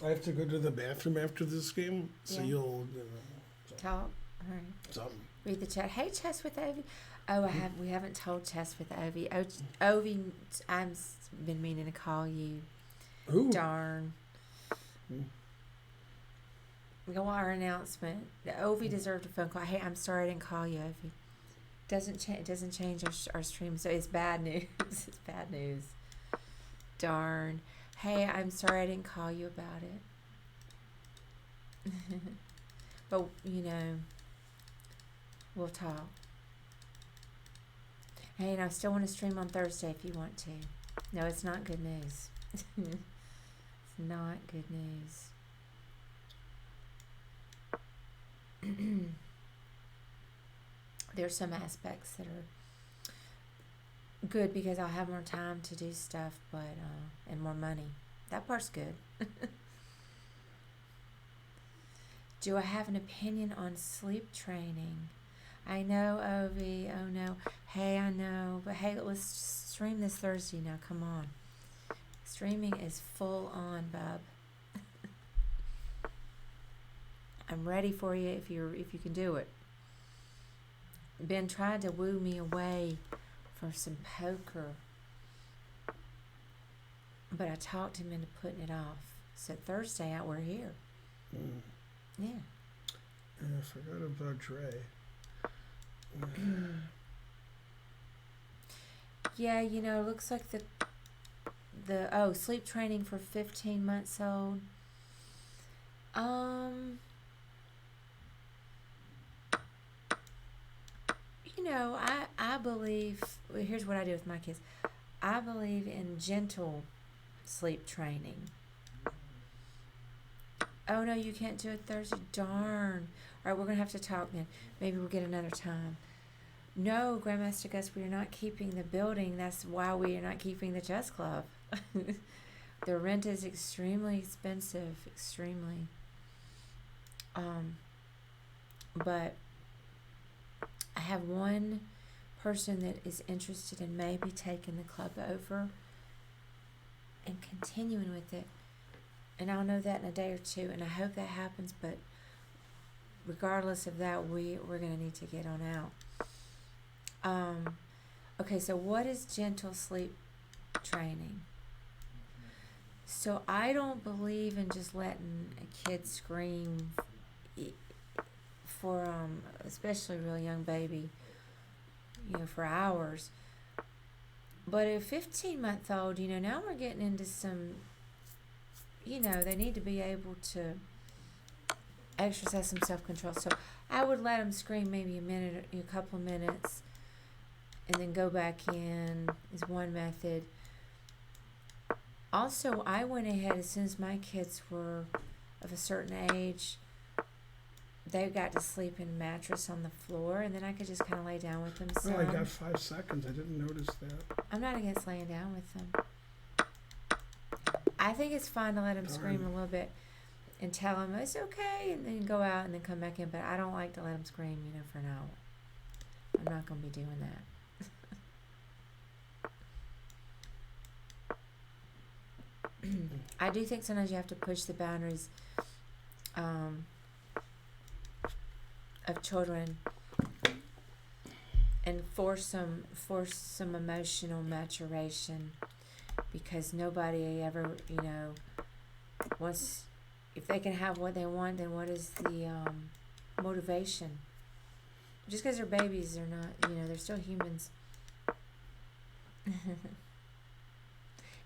I have to go to the bathroom after this game, so you'll talk. All right. Something. Read the chat. Hey, Chess with Ovi. Oh, we haven't told Chess with Ovi. Ovi, I've been meaning to call you. Ooh. Darn. Go our announcement. Ovi deserved a phone call. Hey, I'm sorry I didn't call you, Ovi. Doesn't change our stream, so it's bad news. It's bad news. Darn. Hey, I'm sorry I didn't call you about it. But we'll talk. Hey, and I still want to stream on Thursday if you want to. No, it's not good news. It's not good news. There's some aspects that are good because I'll have more time to do stuff, but and more money. That part's good. Do I have an opinion on sleep training? I know, Ovi. Oh no. Hey, I know, but hey, let's stream this Thursday now. Come on. Streaming is full on, bub. I'm ready for you if you can do it. Ben tried to woo me away for some poker, but I talked him into putting it off. So Thursday out, we're here. Yeah. I forgot about Dre. Yeah, it looks like the sleep training for 15 months old. I believe, here's what I do with my kids. I believe in gentle sleep training. Oh, no, you can't do it Thursday. Darn. All right, we're going to have to talk then. Maybe we'll get another time. No, Grandmaster Gus, we are not keeping the building. That's why we are not keeping the chess club. The rent is extremely expensive. Extremely. But I have one person that is interested in maybe taking the club over and continuing with it. And I'll know that in a day or two, and I hope that happens, but regardless of that, we're going to need to get on out. Okay, so what is gentle sleep training? So I don't believe in just letting a kid scream for, especially a real young baby, for hours. But a 15-month-old, now we're getting into some, they need to be able to exercise some self-control. So I would let them scream maybe a couple of minutes, and then go back in is one method. Also, I went ahead as soon as my kids were of a certain age, they got to sleep in a mattress on the floor, and then I could just kind of lay down with them some. Oh, I got 5 seconds. I didn't notice that. I'm not against laying down with them. I think it's fine to let them scream a little bit and tell them it's okay, and then go out and then come back in. But I don't like to let them scream, for an hour. I'm not going to be doing that. I do think sometimes you have to push the boundaries of children and force some emotional maturation, because nobody ever wants, if they can have what they want, then what is the motivation? Just because they're babies, they're not, they're still humans.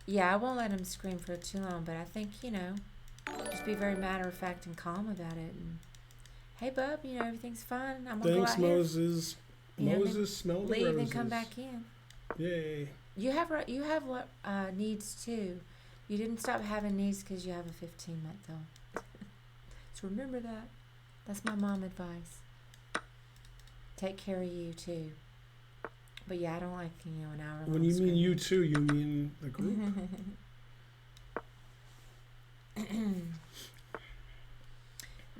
Yeah, I won't let them scream for too long, but I think, just be very matter of fact and calm about it. And, hey, bub, everything's fine. I'm gonna Thanks, go out Moses. here. Moses, smell the leave roses. and come back in. Yay. You have needs too. You didn't stop having needs because you have a 15-month-old. So remember that. That's my mom advice. Take care of you too. But yeah, I don't like an hour. When you mean you too, you mean the group.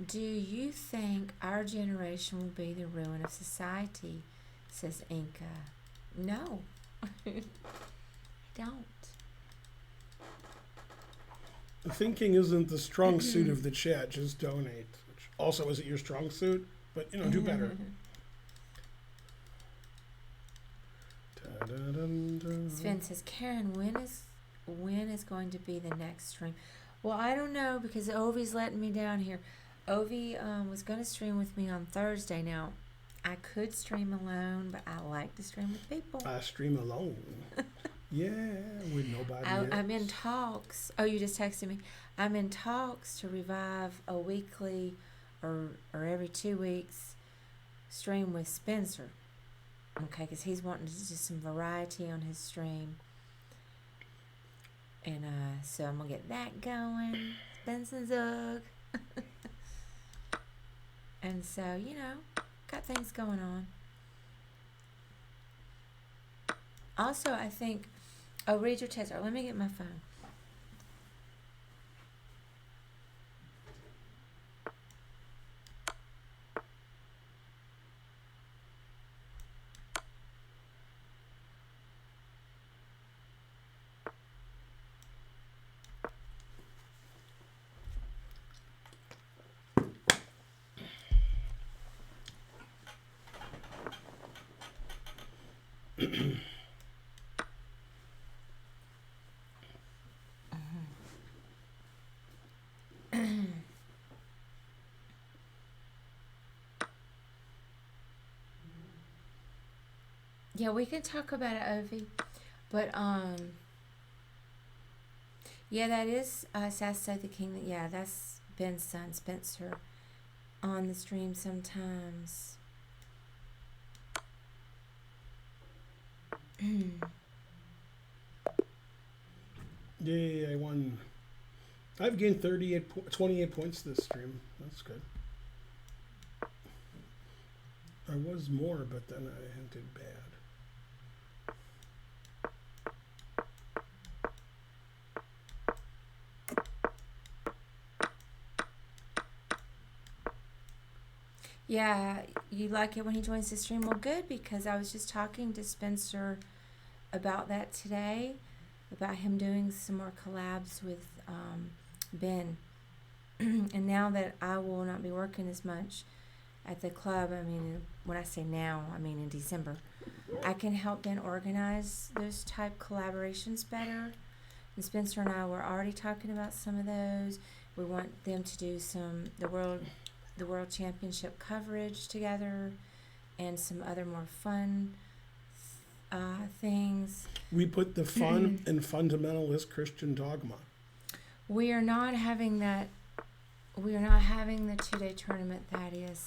Do you think our generation will be the ruin of society? Says Inca. No. I don't. Thinking isn't the strong suit of the chat. Just donate. Which also isn't your strong suit, but do better. Sven says, Karen, when is going to be the next stream? Well, I don't know, because Ovi's letting me down here. Ovi was going to stream with me on Thursday. Now, I could stream alone, but I like to stream with people. I stream alone. Yeah, with nobody I'm in else. talks. Oh, you just texted me. I'm in talks to revive a weekly or every 2 weeks stream with Spencer. Okay, because he's wanting to do some variety on his stream. And so I'm going to get that going. Spencer Zug. And so, got things going on. Also, I think, read your text. Let me get my phone. Yeah, we can talk about it, Ovi. But, yeah, that is Sasso the King. Yeah, that's Ben's son, Spencer, on the stream sometimes. Yay, I won. I've gained 28 points this stream. That's good. I was more, but then I did bad. Yeah, you like it when he joins the stream? Well, good, because I was just talking to Spencer about that today, about him doing some more collabs with Ben. And now that I will not be working as much at the club, I mean, when I say now, I mean in December, I can help Ben organize those type collaborations better. And Spencer and I were already talking about some of those. We want them to do the World Championship coverage together, and some other more fun things. We put the fun in fundamentalist Christian dogma. We are not having that. We are not having the 2-day tournament, Thaddeus,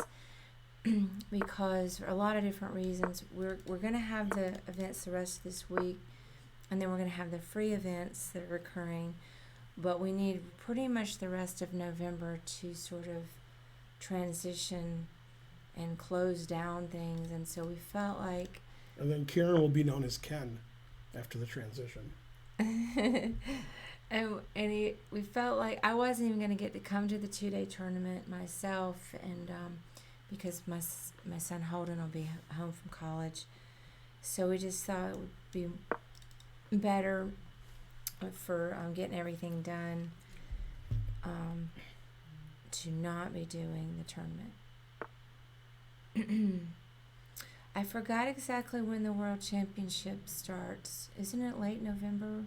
because for a lot of different reasons. We're going to have the events the rest of this week, and then we're going to have the free events that are recurring. But we need pretty much the rest of November to sort of transition and close down things, and so we felt like. And then Kieran will be known as Ken after the transition. We felt like I wasn't even going to get to come to the 2-day tournament myself, and because my son Holden will be home from college, so we just thought it would be better for getting everything done to not be doing the tournament. I forgot exactly when the World Championship starts. Isn't it late November?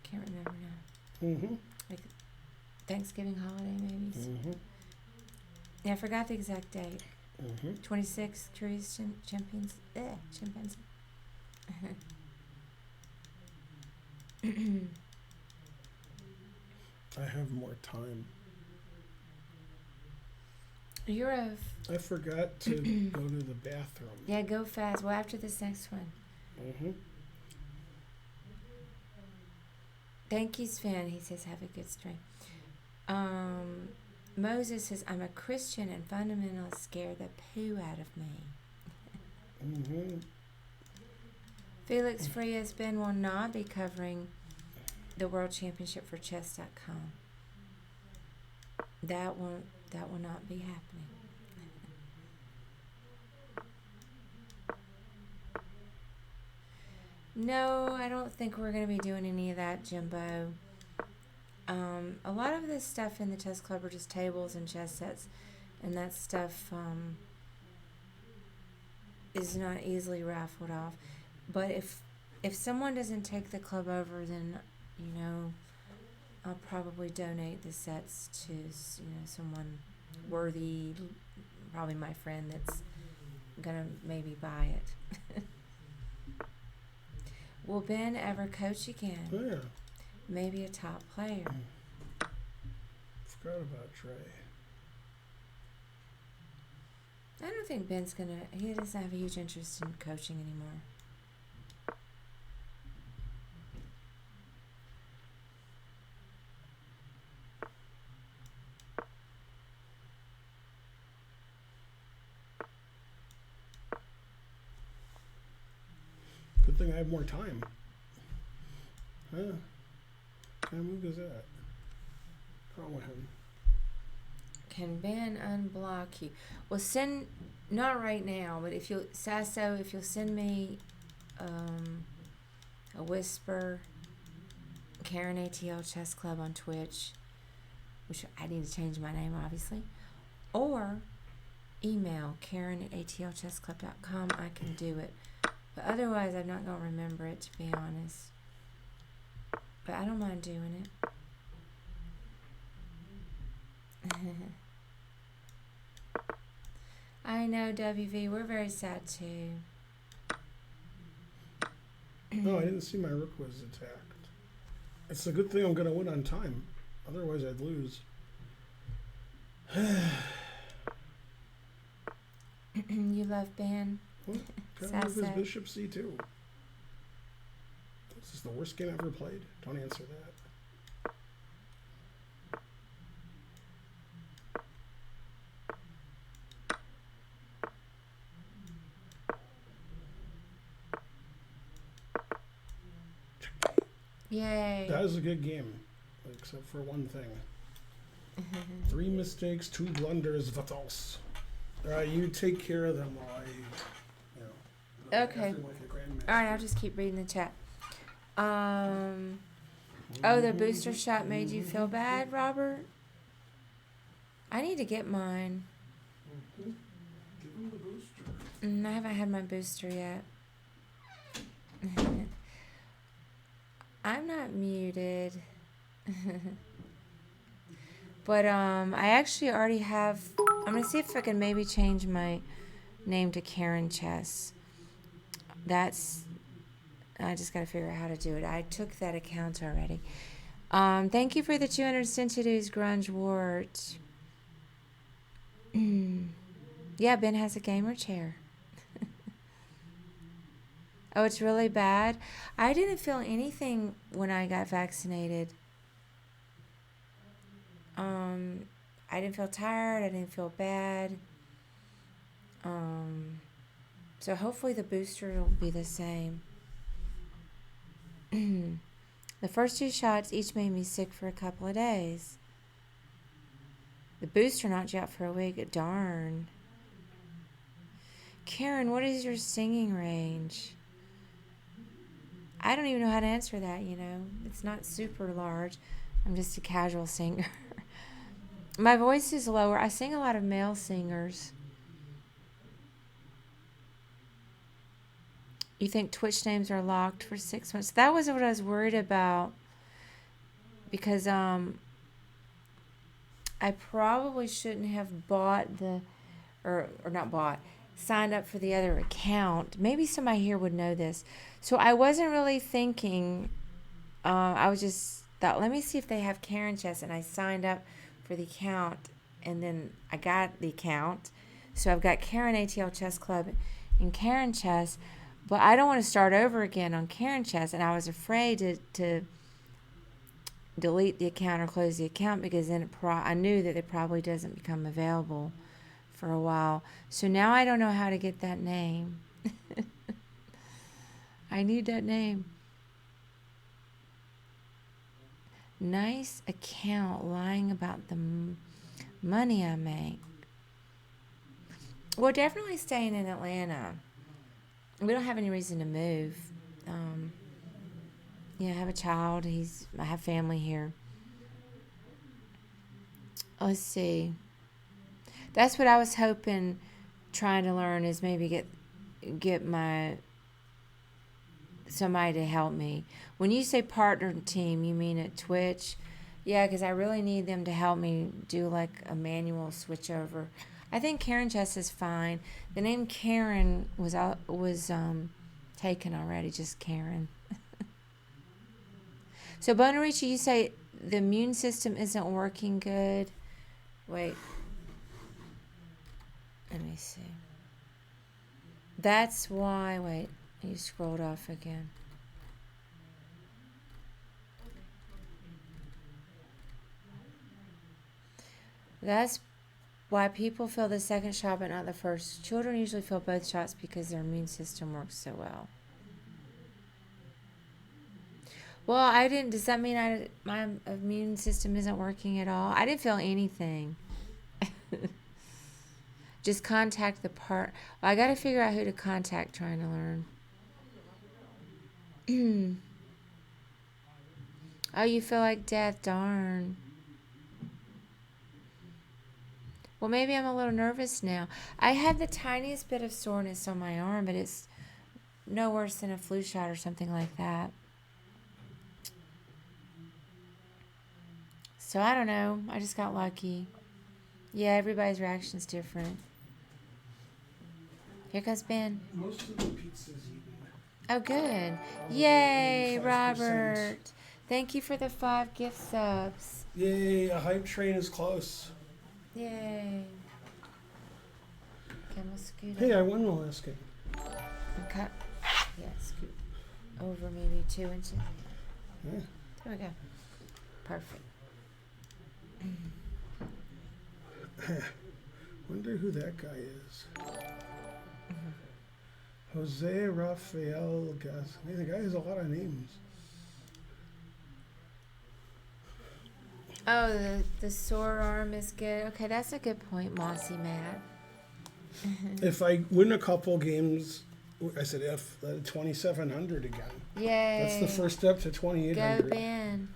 Can't remember now. Mm-hmm. Like Thanksgiving holiday, maybe. Mm-hmm. Yeah, I forgot the exact date. Mm-hmm. 26 Curious Champions. Chimpanzee. I have more time. I forgot to go to the bathroom. Yeah, go fast. Well, after this next one. Mm-hmm. Thank you, Sven. He says, have a good stream. Moses says, I'm a Christian and fundamentalists scare the poo out of me. Mm-hmm. Felix Frias, Ben will not be covering the World Championship for chess.com. That will not be happening. No, I don't think we're going to be doing any of that, Jimbo. A lot of this stuff in the chess club are just tables and chess sets, and that stuff is not easily raffled off. But if someone doesn't take the club over, then I'll probably donate the sets to someone worthy, probably my friend that's gonna maybe buy it. Will Ben ever coach again? Oh, yeah. Maybe a top player. Forgot about Trey. I don't think Ben's gonna. He doesn't have a huge interest in coaching anymore. Good thing I have more time. Huh? What kind of move is that? What's wrong with him? Can Ben unblock you? Well, send, not right now, but if you'll, Sasso, if you'll send me a whisper, Karen ATL Chess Club on Twitch, which I need to change my name, obviously, or email Karen@atlchessclub.com, I can do it. But otherwise, I'm not going to remember it, to be honest. But I don't mind doing it. I know, WV, we're very sad too. No, I didn't see my rook was attacked. It's a good thing I'm going to win on time. Otherwise, I'd lose. You love Ben? Well, can I move his bishop c2? This is the worst game I've ever played. Don't answer that. Yay. That was a good game, except for one thing. 3 mistakes, 2 blunders, what else? All right, you take care of them while I, Okay. All right, I'll just keep reading the chat. Oh, the booster shot made you feel bad, Robert? I need to get mine. Give him the booster. I haven't had my booster yet. I'm not muted. But I actually already have. I'm gonna see if I can maybe change my name to Karen Chess. I just gotta figure out how to do it. I took that account already. Thank you for the 200 centuries, Grunge Wart. Yeah, Ben has a gamer chair. Oh, it's really bad? I didn't feel anything when I got vaccinated. I didn't feel tired. I didn't feel bad. So hopefully the booster will be the same. The first 2 shots each made me sick for a couple of days. The booster knocked you out for a week. Darn. Karen, what is your singing range? I don't even know how to answer that, you know. It's not super large. I'm just a casual singer. My voice is lower. I sing a lot of male singers. You think Twitch names are locked for 6 months? That was what I was worried about. Because I probably shouldn't have bought the, or not bought, signed up for the other account. Maybe somebody here would know this. So I wasn't really thinking, I was just thought, let me see if they have Karen Chess, and I signed up for the account, and then I got the account. So I've got Karen ATL Chess Club and Karen Chess, but I don't want to start over again on Karen Chess, and I was afraid to delete the account or close the account, because then I knew that it probably doesn't become available for a while. So now I don't know how to get that name. I need that name. Nice account lying about the money I make. We're definitely staying in Atlanta. We don't have any reason to move. I have a child. I have family here. Let's see. That's what I was hoping, trying to learn, is maybe get somebody to help me. When you say partner team, you mean at Twitch? Yeah, because I really need them to help me do like a manual switch over. I think Karen Chess is fine. The name Karen was taken already, just Karen. So Bonarici, you say the immune system isn't working good. Wait. Let me see. That's why. Wait, you scrolled off again. That's why people feel the second shot but not the first. Children usually feel both shots because their immune system works so well. Well, I didn't. Does that mean my immune system isn't working at all? I didn't feel anything. Just contact the part. Well, I got to figure out who to contact trying to learn. Oh, you feel like death. Darn. Well, maybe I'm a little nervous now. I had the tiniest bit of soreness on my arm, but it's no worse than a flu shot or something like that. So I don't know. I just got lucky. Yeah, everybody's reaction's different. Here goes Ben. Most of the pizza's eaten. Oh, good. Yay, Robert. Thank you for the 5 gift subs. Yay, a hype train is close. Yay. Okay, we'll scoot Hey, I won the last game. Okay. Yeah, scoot over maybe 2 inches. Yeah. There we go. Perfect. Wonder who that guy is. Jose Rafael Gas. Hey, the guy has a lot of names. Oh, the sore arm is good. Okay, that's a good point, Mossy Matt. If I win a couple games, I said if 2,700 again. Yay. That's the first step to 2,800. Go, Ben.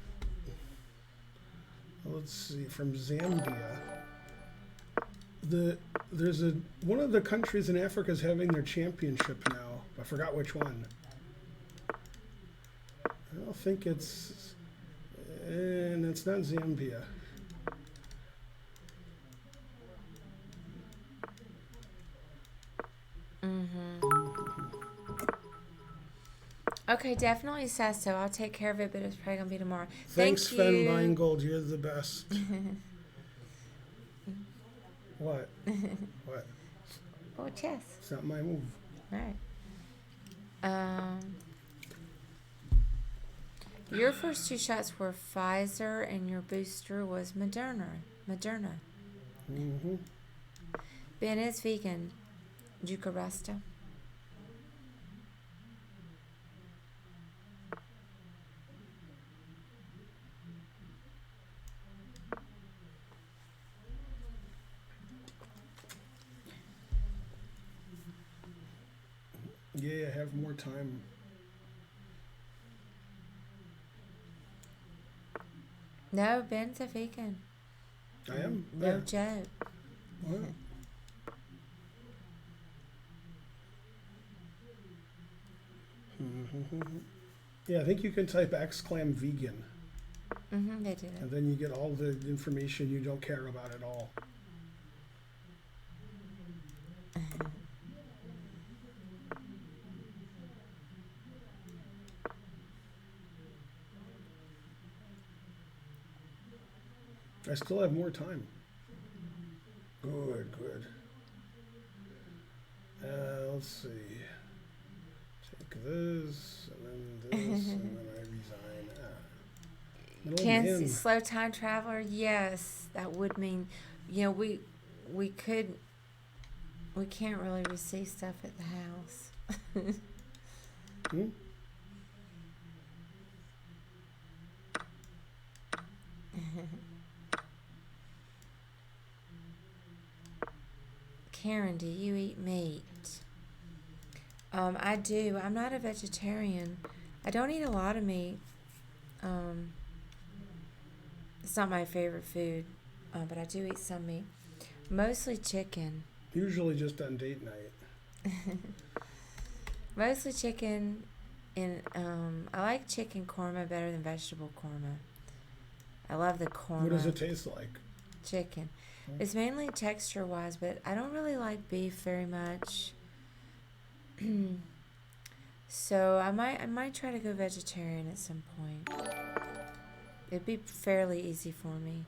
Let's see, from Zambia. There's one of the countries in Africa is having their championship now. I forgot which one. I don't think it's, and it's not Zambia. Okay, definitely Sesto. I'll take care of it, but it's probably going to be tomorrow. Thanks, Thank Sven you. Weingold. You're the best. What? What? Oh, chess. It's not my move. Right. Your first 2 shots were Pfizer, and your booster was Moderna. Mm-hmm. Ben is vegan. Jucarasta. Yeah, I have more time. No, Ben's a vegan. I am? No Yeah. joke. What? Yeah, I think you can type exclam vegan, They did and it. then you get all the information you don't care about at all. I still have more time. Good, good. Let's see. Take this, and then this, and then I resign. Little Kansas man. slow time traveler. Yes, that would mean, we can't really receive stuff at the house. Hmm? Karen, do you eat meat? I do. I'm not a vegetarian. I don't eat a lot of meat. It's not my favorite food, but I do eat some meat. Mostly chicken. Usually just on date night. Mostly chicken, and I like chicken korma better than vegetable korma. I love the korma. What does it taste like? Chicken. It's mainly texture wise, but I don't really like beef very much. So I might try to go vegetarian at some point. It'd be fairly easy for me.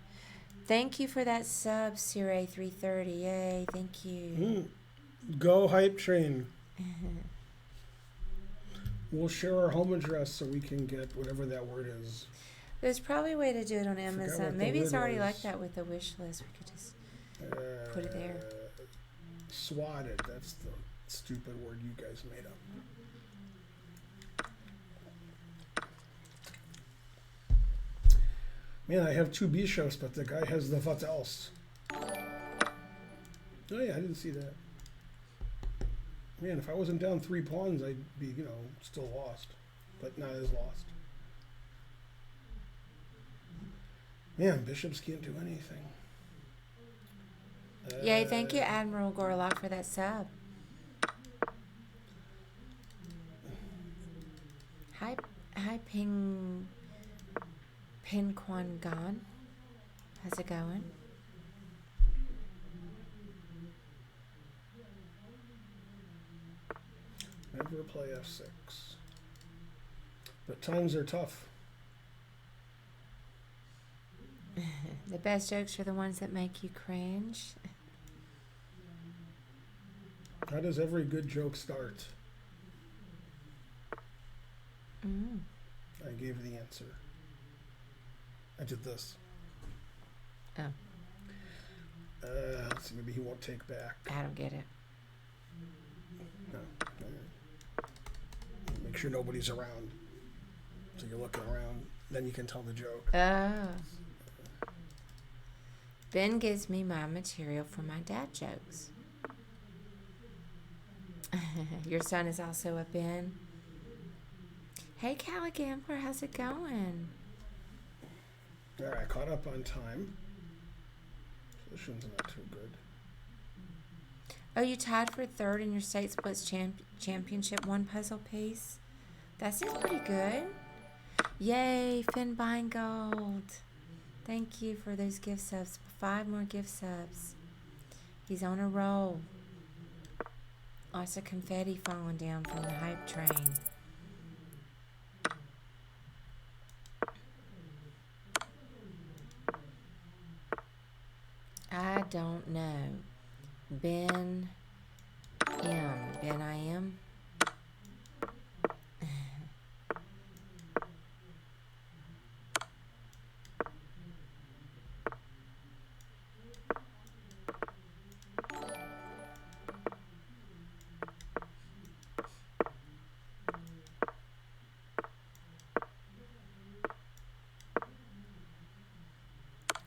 Thank you for that sub, Sire 330. Yay, thank you. Go Hype Train. We'll share our home address so we can get whatever that word is. There's probably a way to do it on Amazon. Maybe it's already was. like that with the wish list. We could just put it there. Swatted. That's the stupid word you guys made up. Man, I have 2 bishops, but the guy has the what else? Oh yeah, I didn't see that. Man, if I wasn't down 3 pawns, I'd be, still lost. But not as lost. Man, bishops can't do anything. Yay, thank you, Admiral Gorlock, for that sub. Hi, Ping Quan Gan. How's it going? Never play F6. But times are tough. The best jokes are the ones that make you cringe. How does every good joke start? I gave the answer. I did this. Oh. Let's see, maybe he won't take back. I don't get it. No. Make sure nobody's around. So you're looking around, then you can tell the joke. Oh. Ben gives me my material for my dad jokes. Your son is also a Ben. Hey, Cali Gambler, how's it going? All right, caught up on time. Position's not too good. Oh, you tied for third in your state splits championship, 1 puzzle piece. That seems pretty good. Yay, Finn buying gold. Thank you for those gift subs. 5 more gift subs. He's on a roll. Lots of confetti falling down from the hype train. I don't know. Ben I am.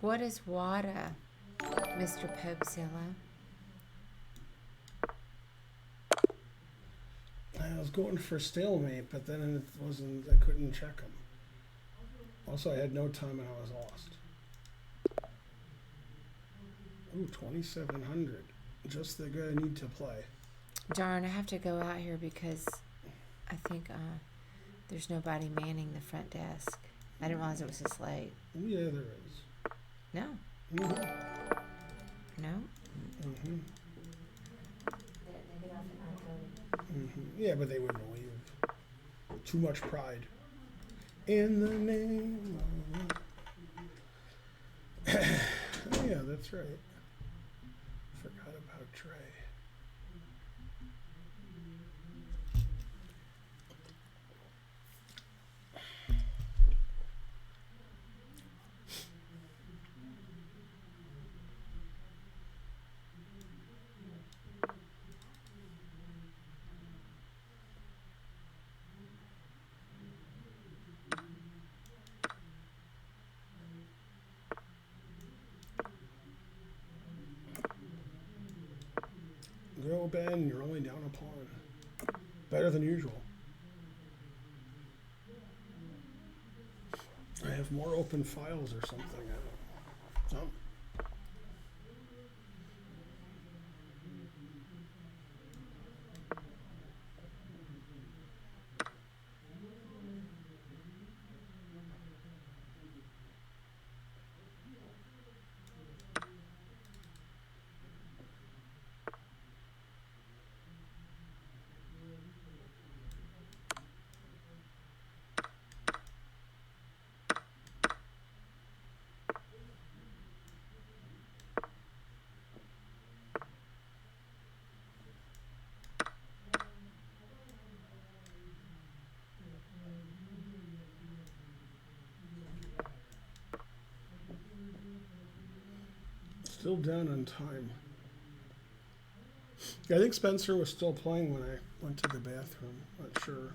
What is water, Mr. Popezilla? I was going for stalemate, but then it wasn't. I couldn't check them. Also, I had no time and I was lost. Ooh, 2,700. Just the guy I need to play. Darn, I have to go out here because I think there's nobody manning the front desk. I didn't realize it was this late. Yeah, there is. No. Mm-hmm. No? Mm-hmm. Mm-hmm. Yeah, but they wouldn't leave. Too much pride. In the name of... Oh, yeah, that's right. Forgot about Trey. Go, Ben, you're only down a pawn. Better than usual. I have more open files or something. I don't know. Still down on time. I think Spencer was still playing when I went to the bathroom. Not sure.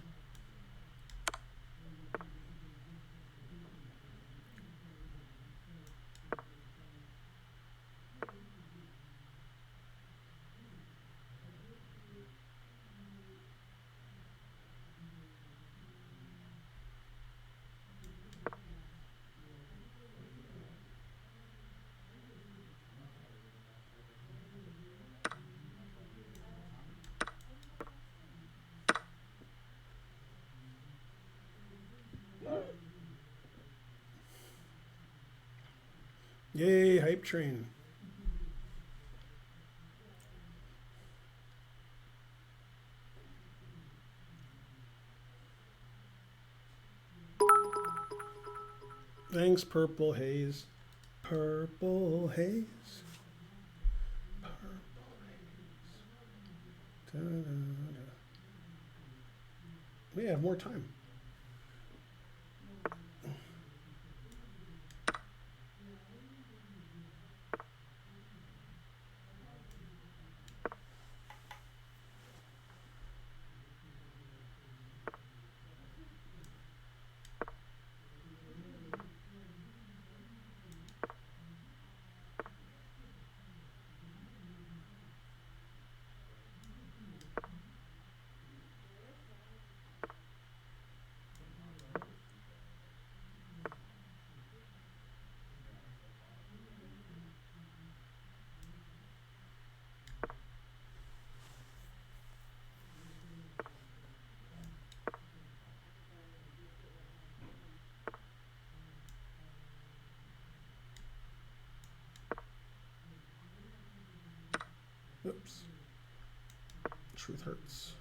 Yay, hype train. Thanks, Purple Haze. Purple Haze. Purple Haze. Da-da-da. We have more time. Oops. Truth hurts.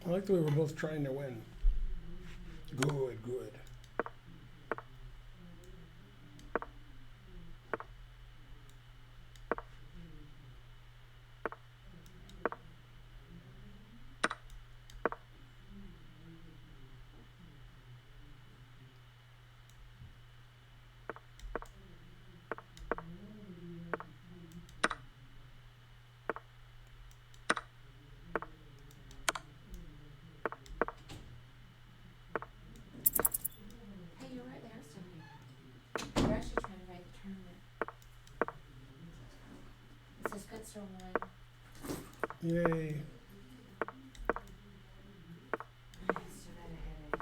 I like the way we're both trying to win. Good, good. Hey, you're right there, Stephanie. We're actually trying to write the tournament. It says Spencer won. Yay. I still got a headache.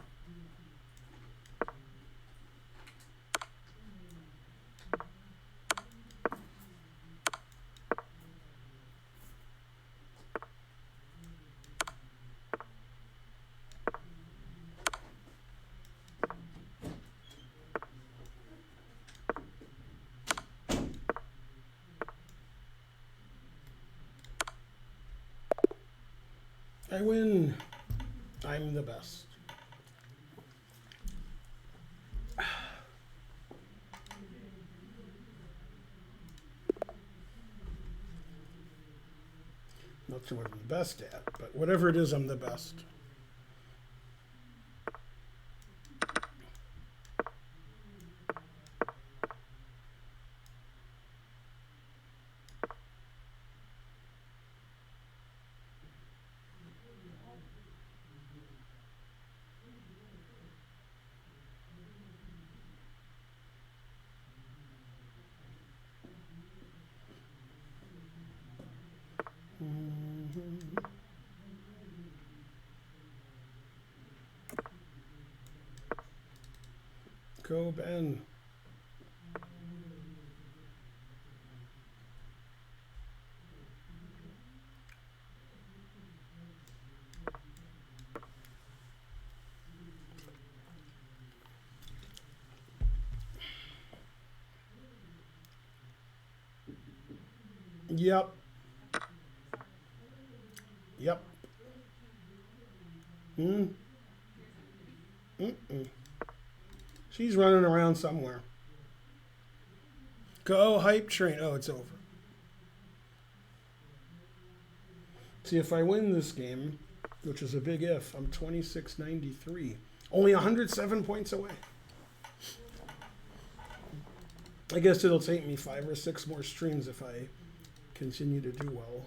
I win. I'm the best. Not sure what I'm the best at, but whatever it is, I'm the best. Go, Ben. Yep. Yep. She's running around somewhere. Go, hype train. Oh, it's over. See, if I win this game, which is a big if, I'm 2693. Only 107 points away. I guess it'll take me 5 or 6 more streams if I continue to do well.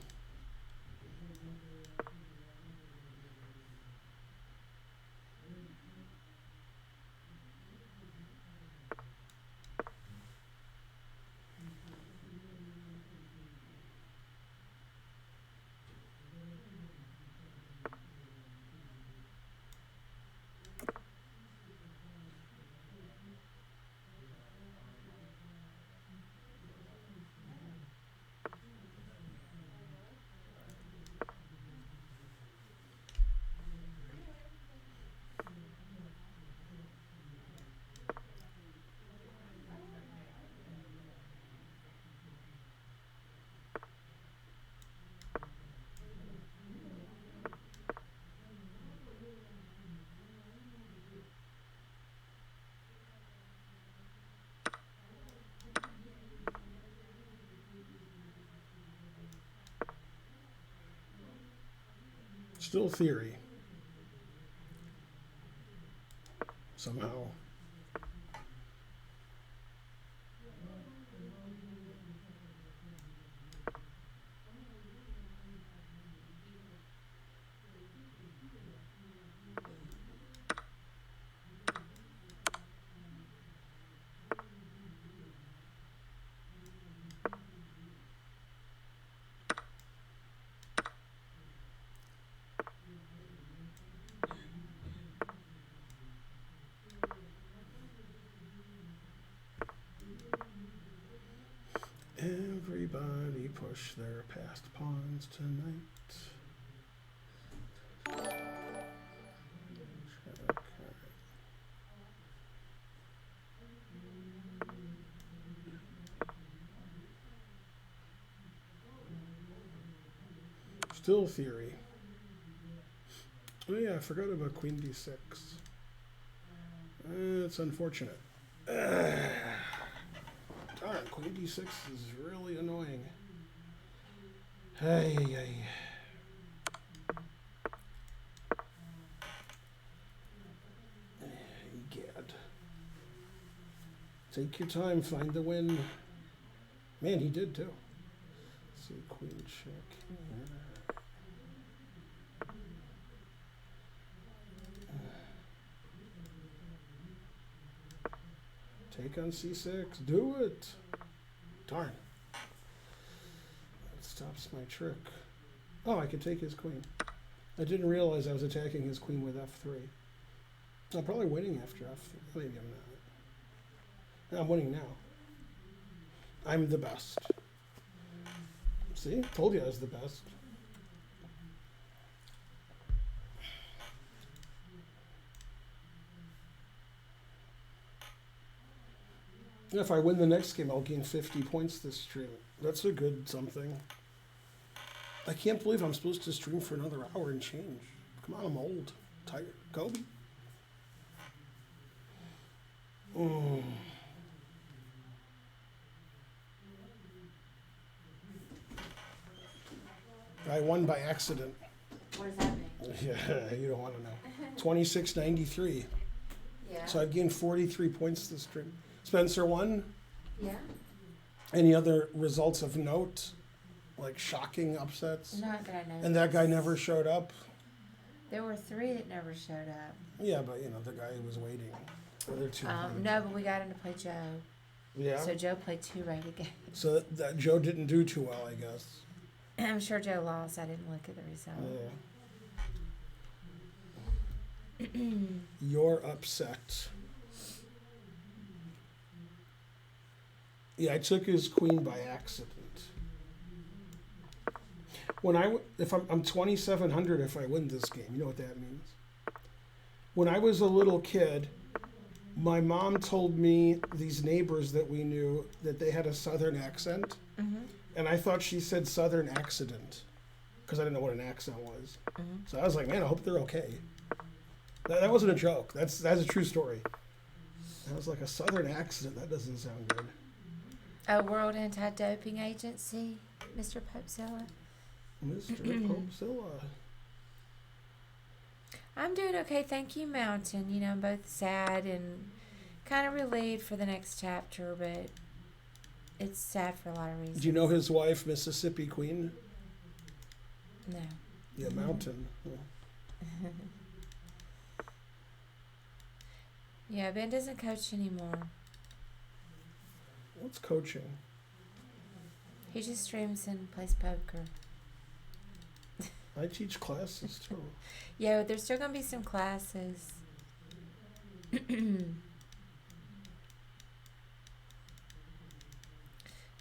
Still theory. Somehow. Everybody push their past pawns tonight. Okay. Still theory. Oh yeah, I forgot about Queen D6. It's unfortunate. Darn, Queen D6 is really annoying. Hey, hey. Gad. Take your time, find the win. Man, he did too. Let's see, Queen check here. Take on C6. Do it. Darn. That stops my trick. Oh, I could take his queen. I didn't realize I was attacking his queen with F3. I'm probably winning after F3. Maybe I'm not. No, I'm winning now. I'm the best. See? Told you I was the best. If I win the next game, I'll gain 50 points this stream. That's a good something. I can't believe I'm supposed to stream for another hour and change. Come on, I'm old. Tired. Kobe. I won by accident. What does that mean? Yeah, you don't want to know. 2693. Yeah. So I've gained 43 points this stream. Spencer won. Yeah. Any other results of note? Like shocking upsets? Not that I know. And that guy never showed up? There were 3 that never showed up. Yeah, but you know, the guy who was waiting. Other 2. No, but we got him to play Joe. Yeah. So Joe played 2 rated games. So that Joe didn't do too well, I guess. I'm sure Joe lost. I didn't look at the result. You're upset. Yeah, I took his queen by accident. If I'm 2,700 if I win this game, you know what that means. When I was a little kid, my mom told me these neighbors that we knew that they had a southern accent, and I thought she said southern accident because I didn't know what an accent was. So I was like, man, I hope they're okay. That wasn't a joke. That's a true story. I was like, a southern accent. That doesn't sound good. A World Anti-Doping Agency, Mr. Popezilla. Mr. Popezilla. I'm doing okay, thank you, Mountain. You know, I'm both sad and kind of relieved for the next chapter, but it's sad for a lot of reasons. Do you know his wife, Mississippi Queen? No. Yeah, Mountain. Yeah, Ben doesn't coach anymore. What's coaching? He just streams and plays poker. I teach classes too. Yeah, there's still going to be some classes.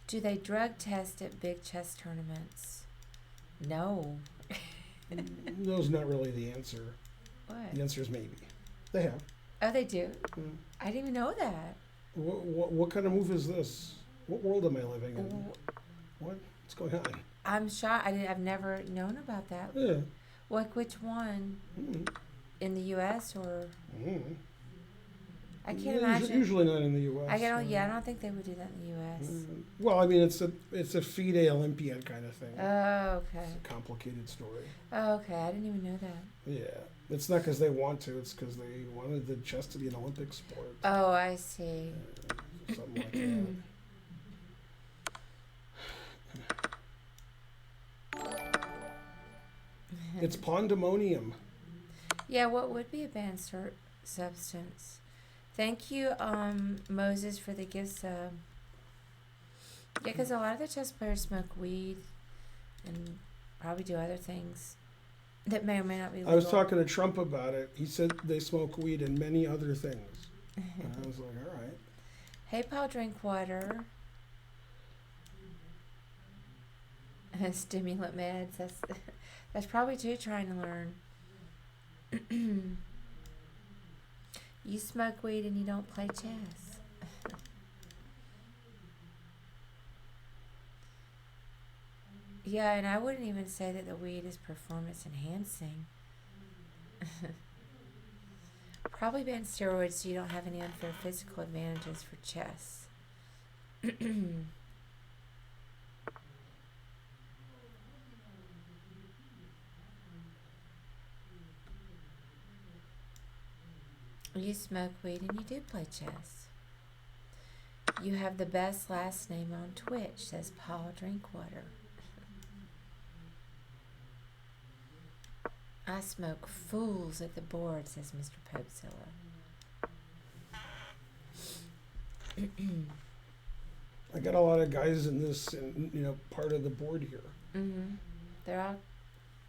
Do they drug test at big chess tournaments? No. No's not really the answer. What? The answer is maybe. They have. Oh, they do? I didn't even know that. What kind of move is this? What world am I living in? What's going on? I'm shocked. I've never known about that. Yeah. Like which one? In the U.S. or? I can't imagine. Usually not in the U.S. I don't think they would do that in the U.S. Well, I mean, it's a FIDE Olympiad kind of thing. Oh, okay. It's a complicated story. Oh, okay. I didn't even know that. Yeah. It's not because they want to. It's because they wanted the chess to be an Olympic sport. Oh, I see. Something like that. It's pandemonium. Yeah, what would be a banned substance? Thank you, Moses, for the gift sub. Yeah, because a lot of the chess players smoke weed and probably do other things that may or may not be legal. I was talking to Trump about it. He said they smoke weed and many other things. And I was like, all right. Hey, Paul, drink water. Stimulant meds. That's probably too trying to learn. You smoke weed and you don't play chess. Yeah, and I wouldn't even say that the weed is performance enhancing. Probably ban steroids so you don't have any unfair physical advantages for chess. You smoke weed and you do play chess. You have the best last name on Twitch, says Paul Drinkwater. I smoke fools at the board, says Mr. Popezilla. I got a lot of guys in this, part of the board here. They're all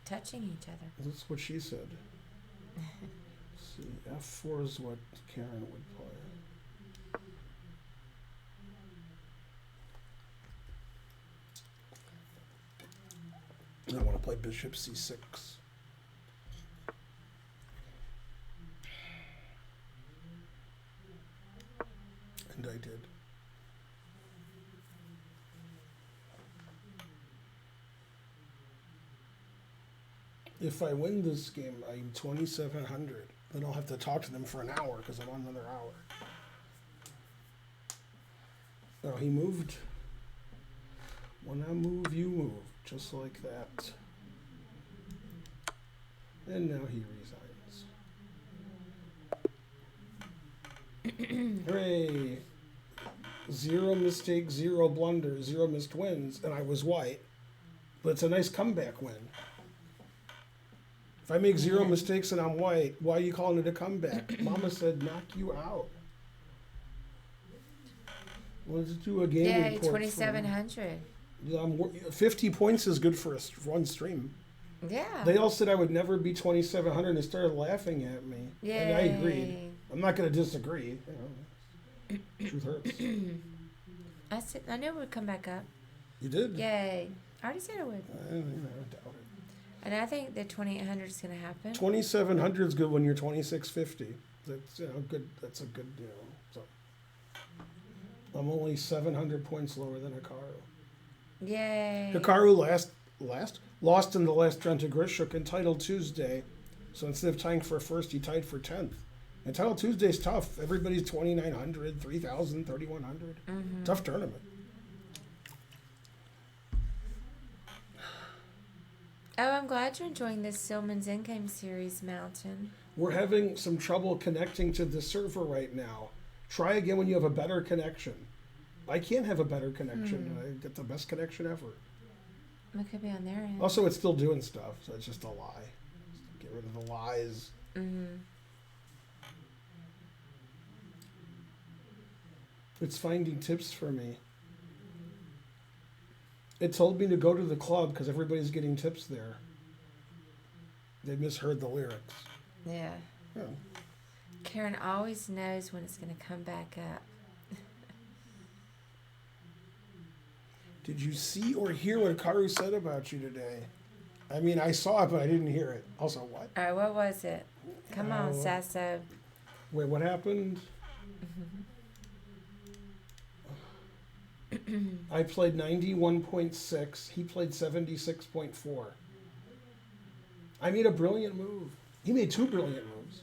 touching each other. That's what she said. See, F4 is what Karen would play. I want to play bishop c6. And I did. If I win this game, I'm 2,700. Then I'll have to talk to them for an hour because I'm on another hour. Oh, he moved. When I move, you move. Just like that. And now he resigns. Hooray! 0 mistake, 0 blunder, 0 missed wins, and I was white. But it's a nice comeback win. If I make 0 mistakes and I'm white, why are you calling it a comeback? Mama said knock you out. Let's do a game report. Yeah, 2,700. 50 points is good for one stream. Yeah. They all said I would never be 2,700 and they started laughing at me. Yay. And I agreed. I'm not going to disagree. Truth hurts. I knew it would come back up. You did? Yay. I already said it would. I doubt it. And I think the 2,800 is going to happen. 2,700 is good when you're 2,650. That's good. That's a good So I'm only 700 points lower than Hikaru. Yay. Hikaru lost in the last Trent to Grishuk in Title Tuesday. So instead of tying for first, he tied for 10th. And Title Tuesday's tough. Everybody's 2,900, 3,000, 3,100. Mm-hmm. Tough tournament. Oh, I'm glad you're enjoying this Silman's Endgame series, Mountain. We're having some trouble connecting to the server right now. Try again when you have a better connection. I can't have a better connection. I get the best connection ever. It could be on their end. Also, it's still doing stuff, so it's just a lie. Get rid of the lies. Mm-hmm. It's finding tips for me. It told me to go to the club because everybody's getting tips there. They misheard the lyrics. Yeah. Karen always knows when it's going to come back up. Did you see or hear what Hikaru said about you today? I mean, I saw it, but I didn't hear it. Also, what? All right, what was it? Come on, Sasso. Wait, what happened? I played 91.6. He played 76.4. I made a brilliant move. He made 2 brilliant moves.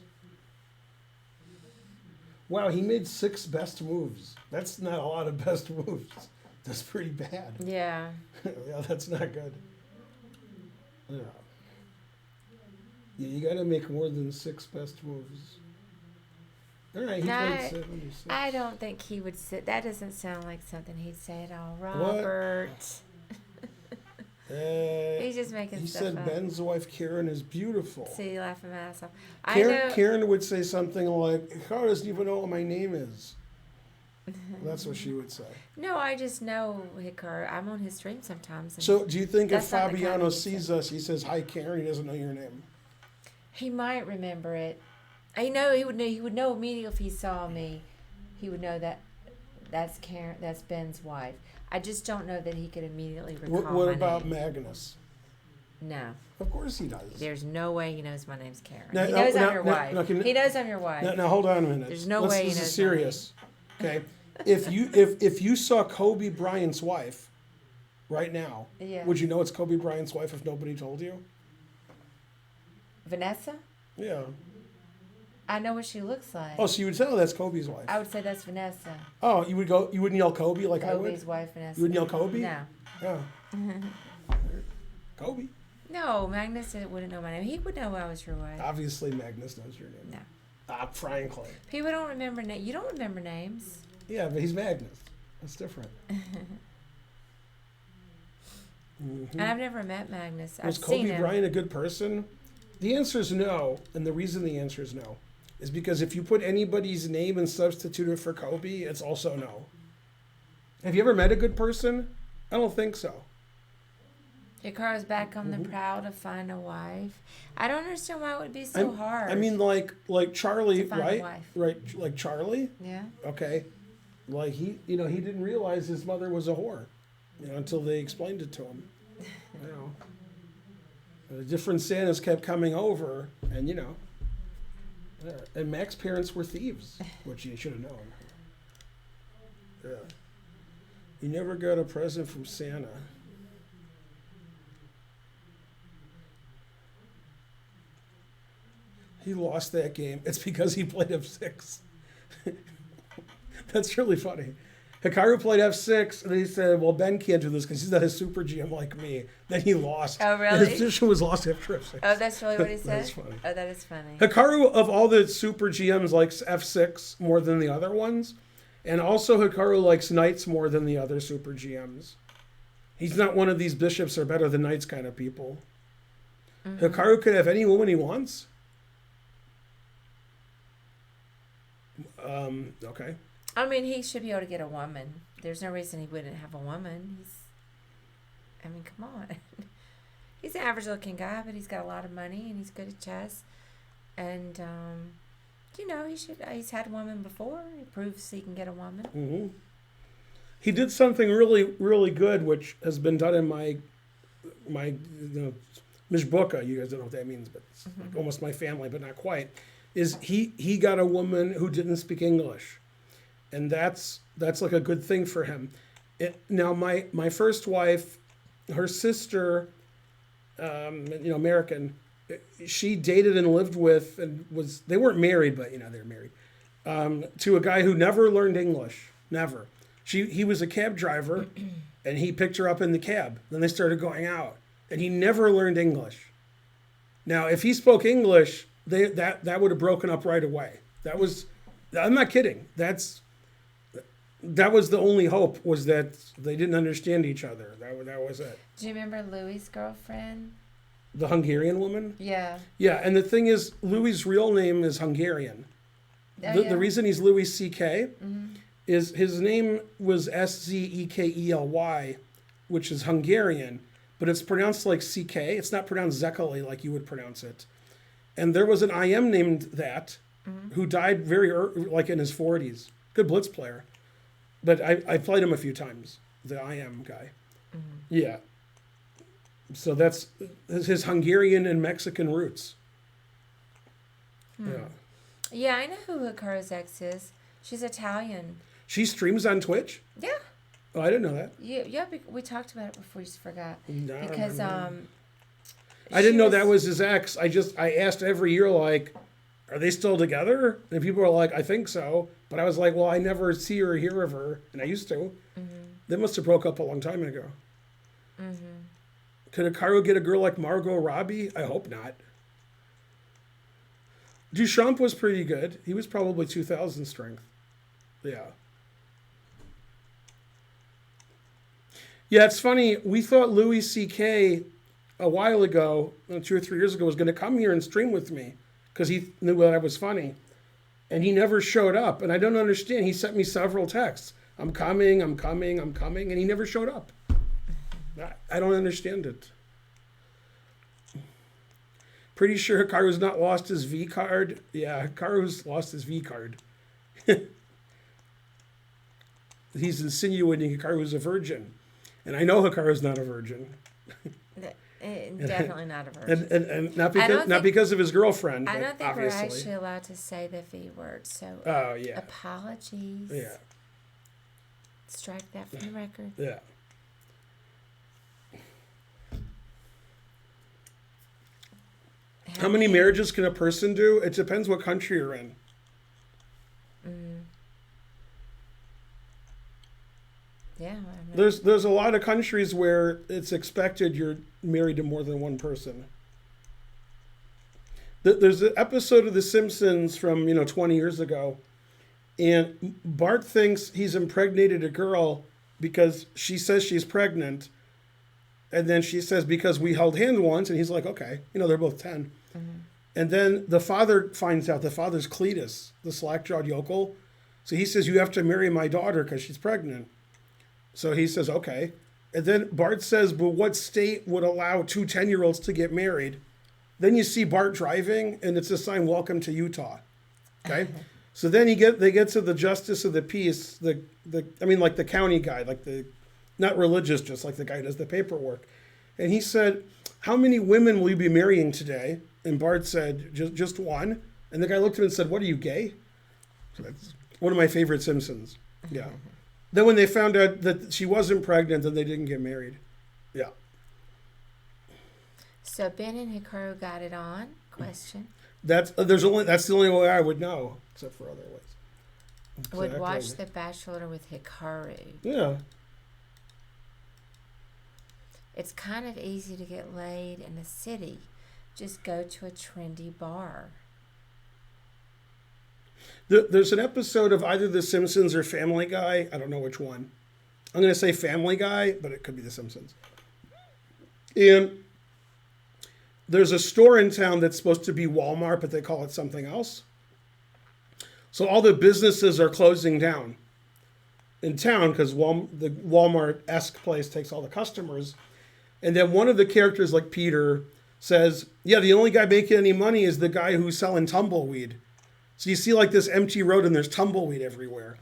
Wow, he made 6 best moves. That's not a lot of best moves. That's pretty bad. Yeah. Yeah, that's not good. Yeah. Yeah, you got to make more than 6 best moves. All right, he played 76. I don't think he would sit. That doesn't sound like something he'd say at all. Robert. He's just making he stuff said up. Ben's wife, Karen, is beautiful. See, laughing my ass off. Karen would say something like, Hikaru doesn't even know what my name is. That's what she would say. No, I just know Hikaru. I'm on his stream sometimes. So do you think if that's not the kind Fabiano of sees us, he says, hi, Karen, he doesn't know your name? He might remember it. I know he would know. He would know immediately if he saw me. He would know that that's Karen. That's Ben's wife. I just don't know that he could immediately recall What my about name. Magnus? No. Of course he does. There's no way he knows my name's Karen. Now- He knows now- I'm your now- wife. now can- He knows I'm your wife. Now hold on a minute. There's no way he This knows is serious. Okay, if you saw Kobe Bryant's wife right now, Yeah. would you know it's Kobe Bryant's wife if nobody told you? Vanessa? Yeah. I know what she looks like. Oh, so you would tell that's Kobe's wife. I would say that's Vanessa. Oh, you wouldn't yell Kobe like I would? Kobe's wife, Vanessa. You wouldn't yell Kobe? No. Oh. Kobe. No, Magnus wouldn't know my name. He would know I was your wife. Obviously, Magnus knows your name. No. Frankly. People don't remember names. You don't remember names. Yeah, but he's Magnus. That's different. And I've never met Magnus. Was I've seen Kobe him. Bryant a good person? The answer is no, and the reason the answer is no is because if you put anybody's name and substitute it for Kobe, it's also no. Have you ever met a good person? I don't think so. Hikaru's back on the prowl to find a wife. I don't understand why it would be so hard. I mean, like Charlie, to find a right? wife. Right, like Charlie. Yeah. Okay, like he didn't realize his mother was a whore, until they explained it to him. The different Santas kept coming over, and and Mac's parents were thieves, which you should have known. Yeah. You never got a present from Santa. He lost that game. It's because he played F6. That's really funny. Hikaru played F6, and then he said, well, Ben can't do this because he's not a super GM like me. Then he lost. Oh, really? And his position was lost after F6. Oh, that's really what he said? That's funny. Oh, that is funny. Hikaru, of all the super GMs, likes F6 more than the other ones. And also Hikaru likes knights more than the other super GMs. He's not one of these bishops are better than knights kind of people. Mm-hmm. Hikaru could have any woman he wants. Okay. I mean, he should be able to get a woman. There's no reason he wouldn't have a woman. I mean, come on. He's an average-looking guy, but he's got a lot of money and he's good at chess. And he's had a woman before. He proves he can get a woman. Mm-hmm. He did something really, really good, which has been done in my mishbucha. You guys don't know what that means, but it's like almost my family, but not quite. Is he got a woman who didn't speak English, and that's like a good thing for him. Now my first wife, her sister, American, she dated and lived with and they weren't married, but they were married to a guy who never learned English, never. He was a cab driver, and he picked her up in the cab. Then they started going out, and he never learned English. Now, if he spoke English, that would have broken up right away. I'm not kidding. That was the only hope, was that they didn't understand each other. That was it. Do you remember Louis' girlfriend? The Hungarian woman? Yeah. Yeah, and the thing is, Louis' real name is Hungarian. The reason he's Louis C.K. is his name was Szekely, which is Hungarian, but it's pronounced like C.K. It's not pronounced Zekely like you would pronounce it. And there was an IM named that who died very early, like in his 40s. Good Blitz player. But I played him a few times, the IM guy. Yeah. So that's his Hungarian and Mexican roots. Yeah. Yeah, I know who Hikaru's ex is. She's Italian. She streams on Twitch? Yeah. Oh, I didn't know that. Yeah, we talked about it before. You just forgot. No, because I didn't know that was his ex. I asked every year, like, are they still together? And people were like, I think so. But I was like, well, I never see or hear of her, and I used to. They must have broke up a long time ago. Could Hikaru get a girl like Margot Robbie? I hope not. Duchamp was pretty good. He was probably 2,000 strength. Yeah. Yeah, it's funny. We thought Louis C.K. a while ago, 2 or 3 years ago, was going to come here and stream with me because he knew that I was funny. And he never showed up. And I don't understand. He sent me several texts. I'm coming. And he never showed up. I don't understand it. Pretty sure Hikaru's not lost his V card. Yeah, Hikaru's lost his V card. He's insinuating Hikaru's a virgin. And I know Hikaru's not a virgin. Definitely not a virgin. And not because of his girlfriend. I don't think obviously. we're actually allowed to say the V word. So apologies. Yeah. Strike that from the record. Yeah. How many marriages can a person do? It depends what country you're in. Yeah. There's a lot of countries where it's expected you're married to more than one person. There's an episode of The Simpsons from 20 years ago, and Bart thinks he's impregnated a girl because she says she's pregnant, and then she says because we held hands once, and he's like, okay, they're both 10. And then the father finds out. The father's Cletus, the slack-jawed yokel. So he says, you have to marry my daughter because she's pregnant. So he says, okay. And then Bart says, but what state would allow 2 10-year-olds to get married? Then you see Bart driving, and it's a sign, welcome to Utah. Okay? So then they get to the justice of the peace, like the county guy, like not religious, just like the guy who does the paperwork. And he said, how many women will you be marrying today? And Bart said, just one. And the guy looked at him and said, what, are you gay? So that's one of my favorite Simpsons. Yeah. Then when they found out that she wasn't pregnant, then they didn't get married. Yeah. So Ben and Hikaru got it on? Question. That's the only way I would know, except for other ways. Exactly. Would watch The Bachelor with Hikaru. Yeah. It's kind of easy to get laid in a city. Just go to a trendy bar. There's an episode of either The Simpsons or Family Guy. I don't know which one. I'm going to say Family Guy, but it could be The Simpsons. And there's a store in town that's supposed to be Walmart, but they call it something else. So all the businesses are closing down in town because the Walmart-esque place takes all the customers. And then one of the characters, like Peter, says, yeah, the only guy making any money is the guy who's selling tumbleweed. So you see like this empty road and there's tumbleweed everywhere.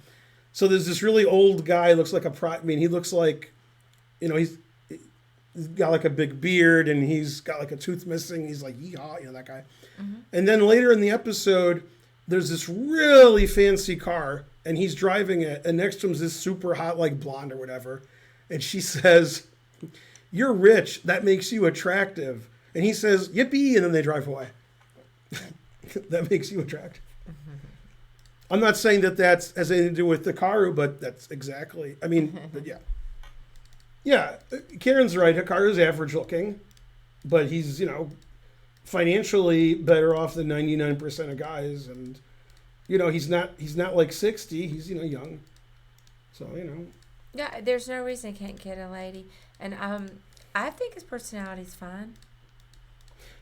So there's this really old guy, looks like he looks like, he's got like a big beard and he's got like a tooth missing. He's like, yeehaw, that guy. Mm-hmm. And then later in the episode, there's this really fancy car and he's driving it. And next to him is this super hot, like blonde or whatever. And she says, you're rich. That makes you attractive. And he says, yippee. And then they drive away. That makes you attractive. Mm-hmm. I'm not saying that has anything to do with Hikaru, but that's exactly, but yeah. Yeah, Karen's right. Hikaru's average looking, but he's, financially better off than 99% of guys. And, he's not like 60. He's, young. So, Yeah, there's no reason he can't get a lady. And I think his personality's fine.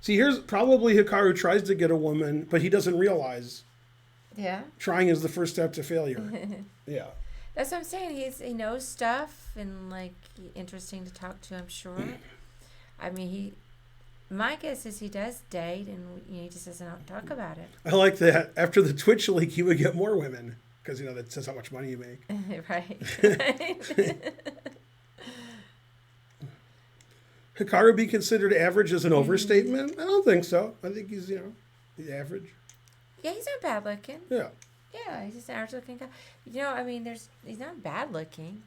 See, here's probably Hikaru tries to get a woman, but he doesn't realize. Yeah. Trying is the first step to failure. Yeah. That's what I'm saying. He knows stuff and like interesting to talk to, I'm sure. My guess is he does date and he just doesn't talk about it. I like that. After the Twitch leak, he would get more women because that says how much money you make. Right. Hikaru be considered average as an overstatement? I don't think so. I think he's he's average. Yeah, he's not bad looking. Yeah. Yeah, he's just an average looking guy. He's not bad looking.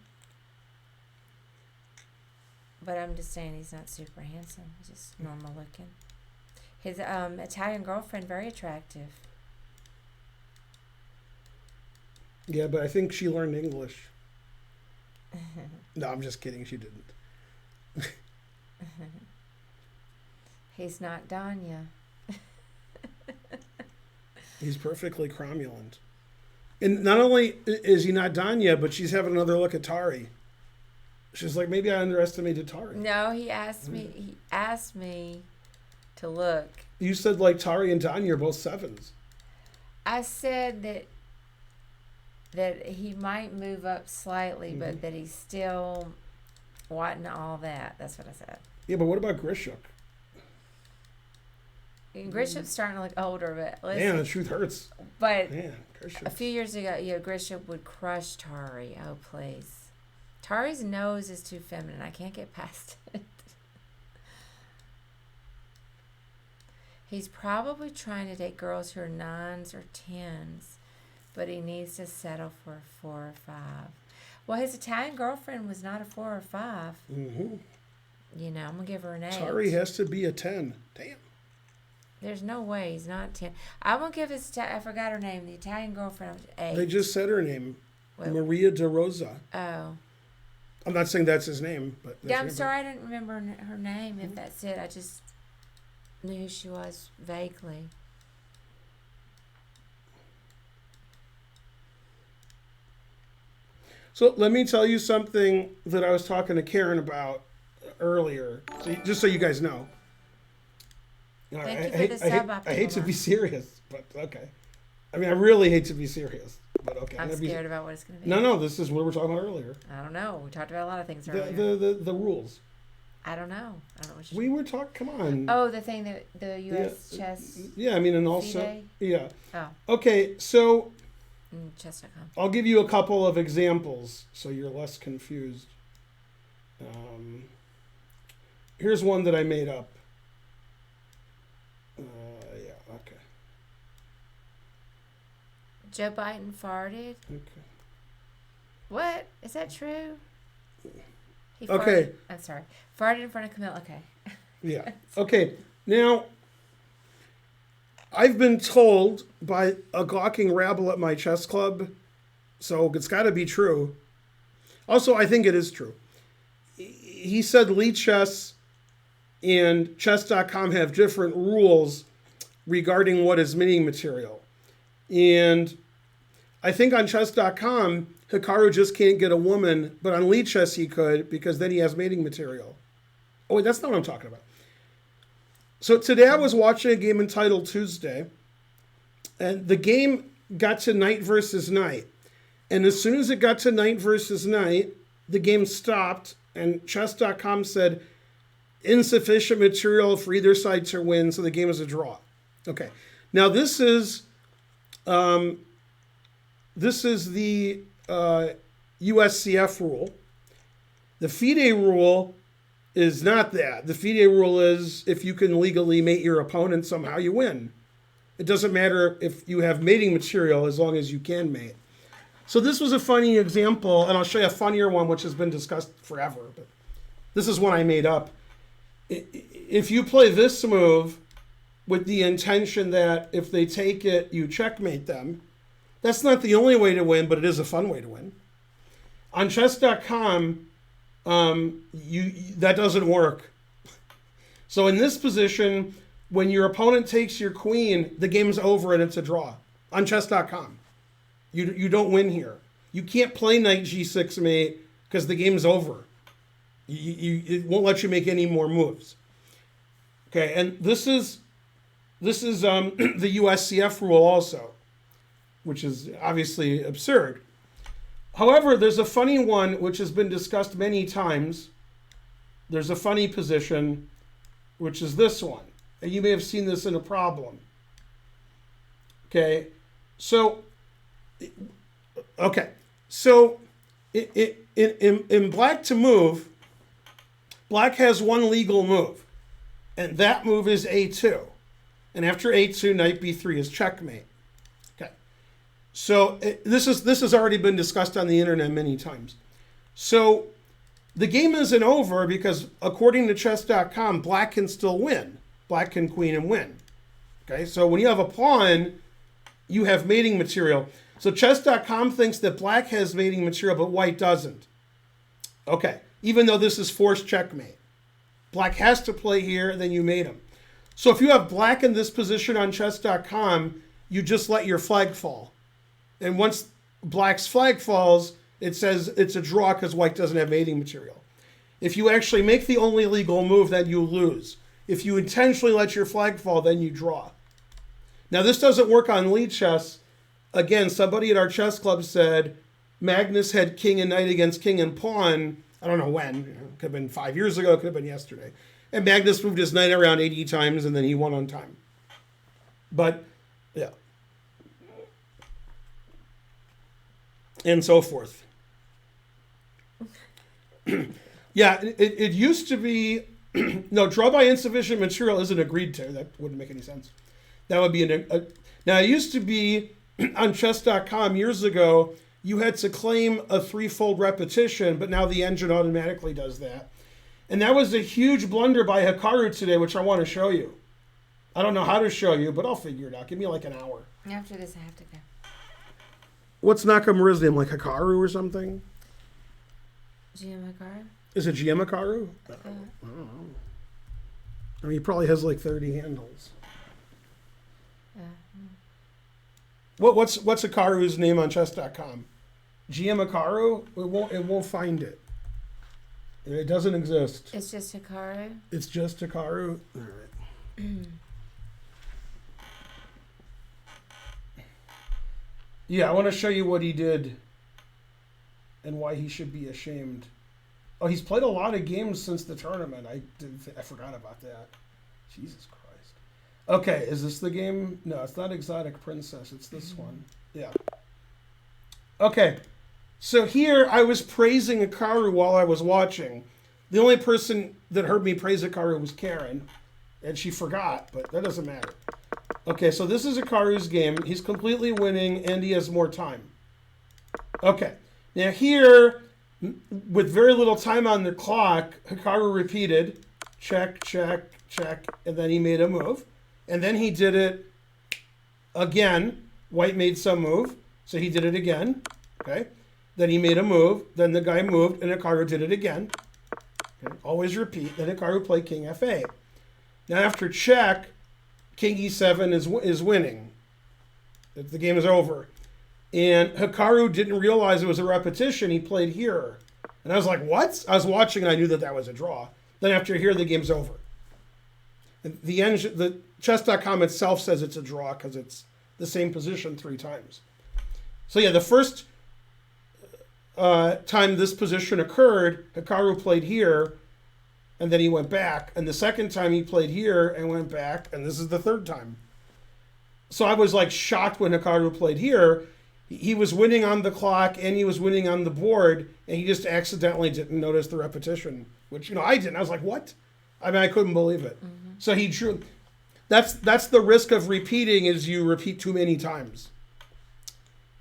But I'm just saying he's not super handsome. He's just normal looking. His Italian girlfriend, very attractive. Yeah, but I think she learned English. No, I'm just kidding. She didn't. He's not Danya. He's perfectly cromulent. And not only is he not Danya, but she's having another look at Tari. She's like, maybe I underestimated Tari. No, he asked me to look. You said like Tari and Danya are both 7s. I said that he might move up slightly, but that he's still wasn't all that. That's what I said. Yeah, but what about Grishuk? Grishup's starting to look older, but listen, man, the truth hurts. But a few years ago, Grishup would crush Tari. Oh, please. Tari's nose is too feminine. I can't get past it. He's probably trying to date girls who are 9s or 10s, but he needs to settle for a 4 or 5. Well, his Italian girlfriend was not a 4 or 5. Mm-hmm. I'm going to give her an 8. Tari has to be a 10. Damn. There's no way he's not 10. I won't give I forgot her name. The Italian girlfriend was 8. They just said her name. Maria De Rosa. Oh. I'm not saying that's his name, but yeah, I'm sorry I didn't remember her name. If that's it, I just knew who she was vaguely. So let me tell you something that I was talking to Karen about earlier, just so you guys know. Thank you for the sub. I hate to be serious, but okay. I really hate to be serious, but okay. I'm scared about what it's going to be. No, this is what we were talking about earlier. I don't know. We talked about a lot of things earlier. The rules. I don't know what we were talking. Come on. Oh, the thing that the U.S. chess. Yeah, and also C-Day? Yeah. Oh. Okay, so chess.com. I'll give you a couple of examples so you're less confused. Here's one that I made up. Okay. Joe Biden farted. Okay. What? Is that true? He okay. Farted. I'm sorry. Farted in front of Camille. Okay. Yeah. Okay. Now, I've been told by a gawking rabble at my chess club, so it's got to be true. Also, I think it is true. He said Lee Chess and chess.com have different rules regarding what is mating material. And I think on chess.com, Hikaru just can't get a woman, but on Lee Chess he could, because then he has mating material. Oh, wait, that's not what I'm talking about. So today I was watching a game entitled Tuesday, and the game got to knight versus knight. And as soon as it got to knight versus knight, the game stopped, and chess.com said, insufficient material for either side to win, so the game is a draw. Okay. Now this is the USCF rule. The FIDE rule is not that. The FIDE rule is if you can legally mate your opponent somehow, you win. It doesn't matter if you have mating material as long as you can mate. So this was a funny example, and I'll show you a funnier one which has been discussed forever. But this is one I made up. If you play this move with the intention that if they take it, you checkmate them, that's not the only way to win, but it is a fun way to win. On chess.com, that doesn't work. So in this position, when your opponent takes your queen, the game's over and it's a draw. On chess.com. You don't win here. You can't play knight g6 mate because the game's over. It won't let you make any more moves. Okay, and this is the USCF rule also, which is obviously absurd. However, there's a funny one which has been discussed many times. There's a funny position, which is this one. And you may have seen this in a problem. Okay, so in black to move, black has one legal move, and that move is a2. And after a2, knight b3 is checkmate. Okay, so this has already been discussed on the internet many times. So the game isn't over because according to chess.com, black can still win. Black can queen and win. Okay, so when you have a pawn, you have mating material. So chess.com thinks that black has mating material, but white doesn't. Okay, even though this is forced checkmate. Black has to play here, then you mate him. So if you have black in this position on chess.com, you just let your flag fall. And once black's flag falls, it says it's a draw because white doesn't have mating material. If you actually make the only legal move, then you lose. If you intentionally let your flag fall, then you draw. Now this doesn't work on lead chess. Again, somebody at our chess club said Magnus had king and knight against king and pawn. I don't know when. It could have been 5 years ago. It could have been yesterday. And Magnus moved his knight around 80 times, and then he won on time. But, yeah. And so forth. Yeah, it used to be... no, draw by insufficient material isn't agreed to. That wouldn't make any sense. That would be... Now, it used to be on chess.com years ago, you had to claim a threefold repetition, but now the engine automatically does that. And that was a huge blunder by Hikaru today, which I want to show you. I don't know how to show you, but I'll figure it out. Give me like an hour. After this, I have to go. What's Nakamura's name? Like Hikaru or something? GM Hikaru? Is it GM Hikaru? I don't know. I mean, he probably has like 30 handles. What's Hikaru's name on chess.com? GM Hikaru? It won't find it. It doesn't exist. It's just Hikaru? It's just Hikaru? All right. Yeah, I want to show you what he did and why he should be ashamed. Oh, he's played a lot of games since the tournament. I forgot about that. Jesus Christ. Okay, is this the game? No, it's not Exotic Princess. It's this one. Yeah. Okay. So here I was praising Hikaru while I was watching. The only person that heard me praise Hikaru was Karen, and she forgot, but that doesn't matter. Okay, so this is Hikaru's game. He's completely winning, and he has more time. Okay. Now here, with very little time on the clock, Hikaru repeated, check, check, check, and then he made a move. And then he did it again. White made some move, so he did it again. Okay. Then he made a move. Then the guy moved, and Hikaru did it again. Okay. Always repeat. Then Hikaru played King F8. Now after check, King E7 is winning. The game is over. And Hikaru didn't realize it was a repetition. He played here. And I was like, what? I was watching, and I knew that was a draw. Then after here, the game's over. And the chess.com itself says it's a draw because it's the same position 3 times. So yeah, the first time this position occurred, Hikaru played here, and then he went back. And the second time he played here and went back, and this is the third time. So I was like shocked when Hikaru played here. He was winning on the clock and he was winning on the board, and he just accidentally didn't notice the repetition, which I didn't. I was like, what? I mean, I couldn't believe it. Mm-hmm. So he drew. That's the risk of repeating, is you repeat too many times.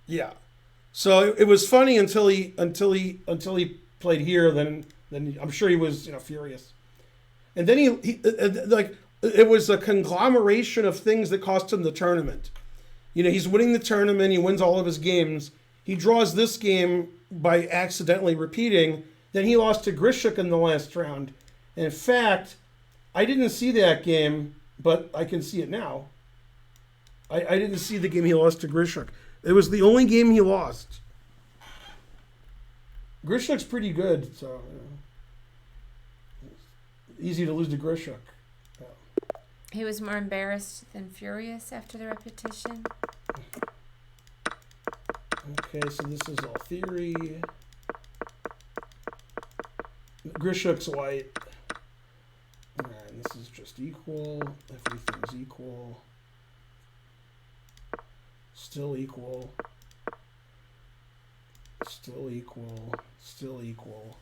Yeah. So it was funny until he played here. Then I'm sure he was furious. And then he like it was a conglomeration of things that cost him the tournament. He's winning the tournament. He wins all of his games. He draws this game by accidentally repeating. Then he lost to Grishuk in the last round. And in fact, I didn't see that game, but I can see it now. I didn't see the game he lost to Grishuk. It was the only game he lost. Grishuk's pretty good, so easy to lose to Grishuk. He was more embarrassed than furious after the repetition. Okay, so this is all theory. Grishuk's white. And this is just equal. Everything's equal. Still equal. Still equal. Still equal.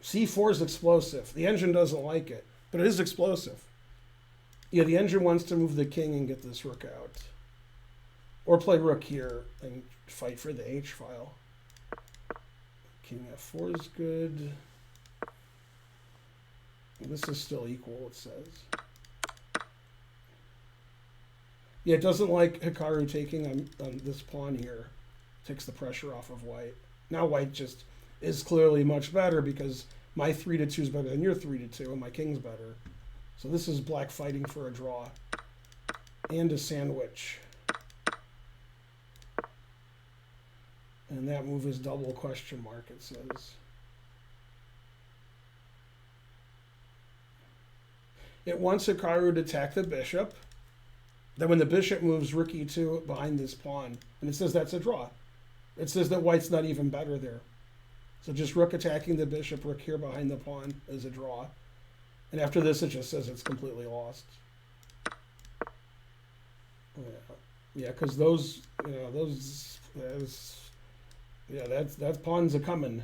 C4 is explosive. The engine doesn't like it, but it is explosive. Yeah, the engine wants to move the king and get this rook out. Or play rook here and fight for the H file. King F4 is good. This is still equal, it says. Yeah, it doesn't like Hikaru taking on this pawn here. Takes the pressure off of white. Now white just is clearly much better because my 3-2 is better than your 3-2 and my king's better. So this is black fighting for a draw and a sandwich. And that move is double question mark, it says. It wants Hikaru to attack the bishop. Then when the bishop moves, rook e2 behind this pawn. And it says that's a draw. It says that white's not even better there. So just rook attacking the bishop, rook here behind the pawn is a draw. And after this, it just says it's completely lost. Yeah, because that pawn's a coming.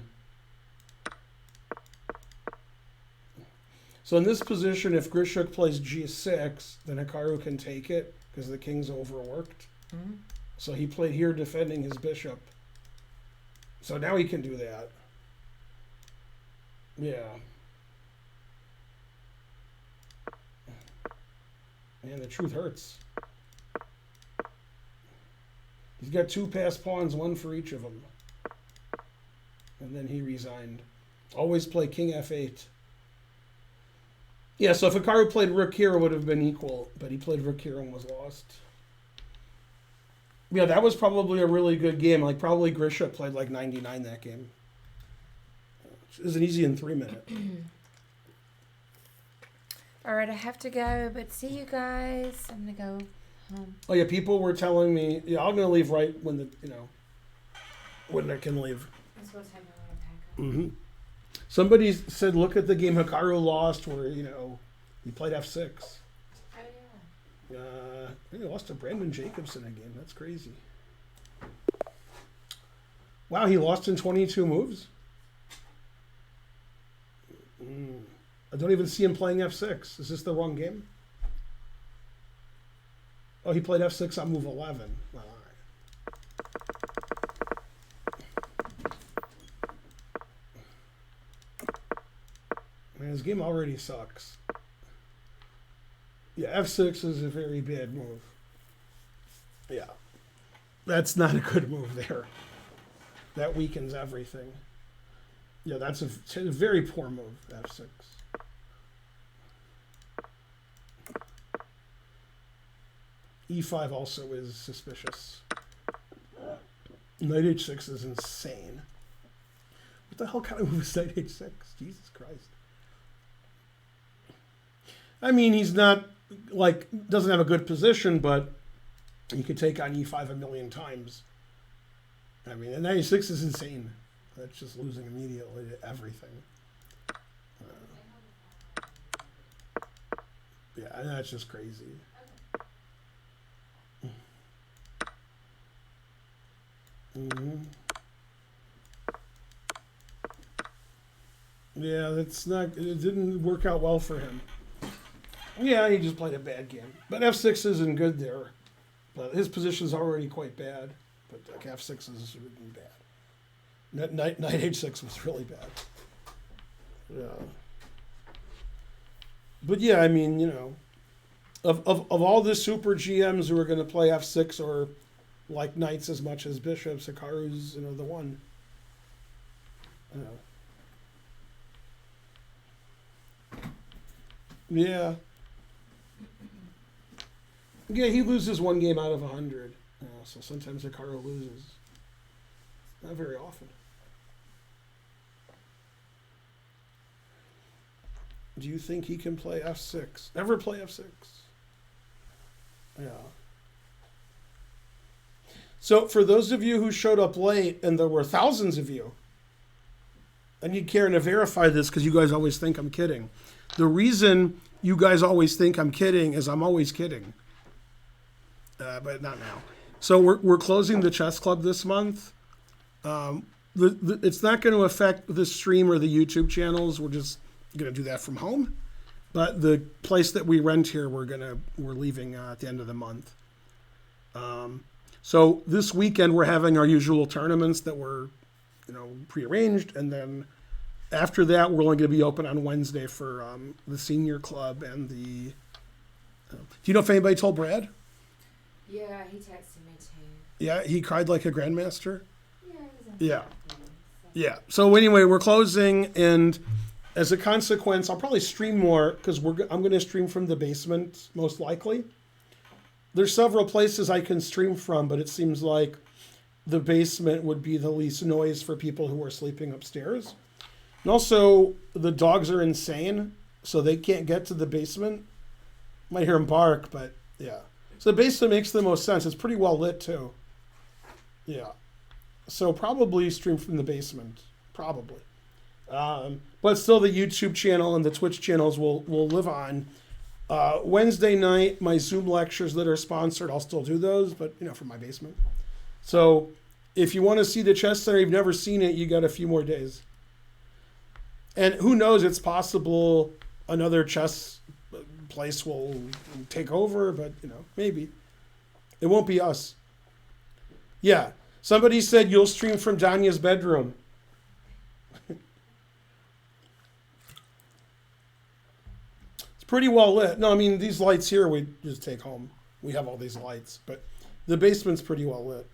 So in this position, if Grishuk plays g6, then Hikaru can take it because the king's overworked. Mm-hmm. So he played here defending his bishop. So now he can do that. Yeah. Man, the truth hurts. He's got 2 passed pawns, 1 for each of them. And then he resigned. Always play king f8. Yeah, so if Hikaru played rook here, it would have been equal. But he played rook here and was lost. Yeah, that was probably a really good game. Like, probably Grishuk played like 99 that game. It was an easy in 3 minutes. All right, I have to go, but see you guys. I'm going to go home. Oh, yeah, people were telling me, yeah, I'm going to leave right when when I can leave. That's what time I want to pack up. Mm-hmm. Somebody said, look at the game Hikaru lost where, he played f6. Oh, yeah. He lost to Brandon Jacobson again. That's crazy. Wow, he lost in 22 moves? I don't even see him playing f6. Is this the wrong game? Oh, he played f6 on move 11. Well, all right. Man, his game already sucks. Yeah, f6 is a very bad move. Yeah. That's not a good move there. That weakens everything. Yeah, that's a very poor move, f6. e5 also is suspicious. Knight h6 is insane. What the hell kind of move is knight h6? Jesus Christ. I mean, he's not, doesn't have a good position, but he could take on e5 a million times. I mean, and knight h6 is insane. That's just losing immediately to everything. Yeah, that's just crazy. Mm-hmm. Yeah, that's not. It didn't work out well for him. Yeah, he just played a bad game. But F6 isn't good there. But his position's already quite bad. But like F6 is really bad. Knight H6 was really bad. Yeah. But yeah, I mean, you know, of all the super GMs who are going to play F6 or like knights as much as bishops, Hikaru's, you know, the one. Yeah. Yeah, he loses one game out of 100. So sometimes Hikaru loses. Not very often. Do you think he can play F6? Never play F6. Yeah. So for those of you who showed up late, and there were thousands of you, I need Karen to verify this because you guys always think I'm kidding. The reason you guys always think I'm kidding is I'm always kidding. But not now. So we're closing the chess club this month. It's not going to affect the stream or the YouTube channels. We're just going to do that from home. But the place that we rent here, we're leaving at the end of the month. So this weekend we're having our usual tournaments that were, prearranged, and then after that we're only going to be open on Wednesday for the senior club and the. Do you know if anybody told Brad? Yeah, he texted me too. Yeah, he cried like a grandmaster. Yeah. Yeah. So anyway, we're closing, and as a consequence, I'll probably stream more because I'm going to stream from the basement most likely. There's several places I can stream from, but it seems like the basement would be the least noise for people who are sleeping upstairs. And also, the dogs are insane, so they can't get to the basement. Might hear them bark, but yeah. So the basement makes the most sense. It's pretty well lit too. Yeah. So probably stream from the basement. Probably. But still the YouTube channel and the Twitch channels will live on. Wednesday night, my Zoom lectures that are sponsored, I'll still do those, but from my basement. So if you want to see the chess center, you've never seen it, you got a few more days. And who knows, it's possible another chess place will take over, but maybe. It won't be us. Yeah. Somebody said you'll stream from Danya's bedroom. It's pretty well lit. No, I mean, these lights here we just take home. We have all these lights, but the basement's pretty well lit.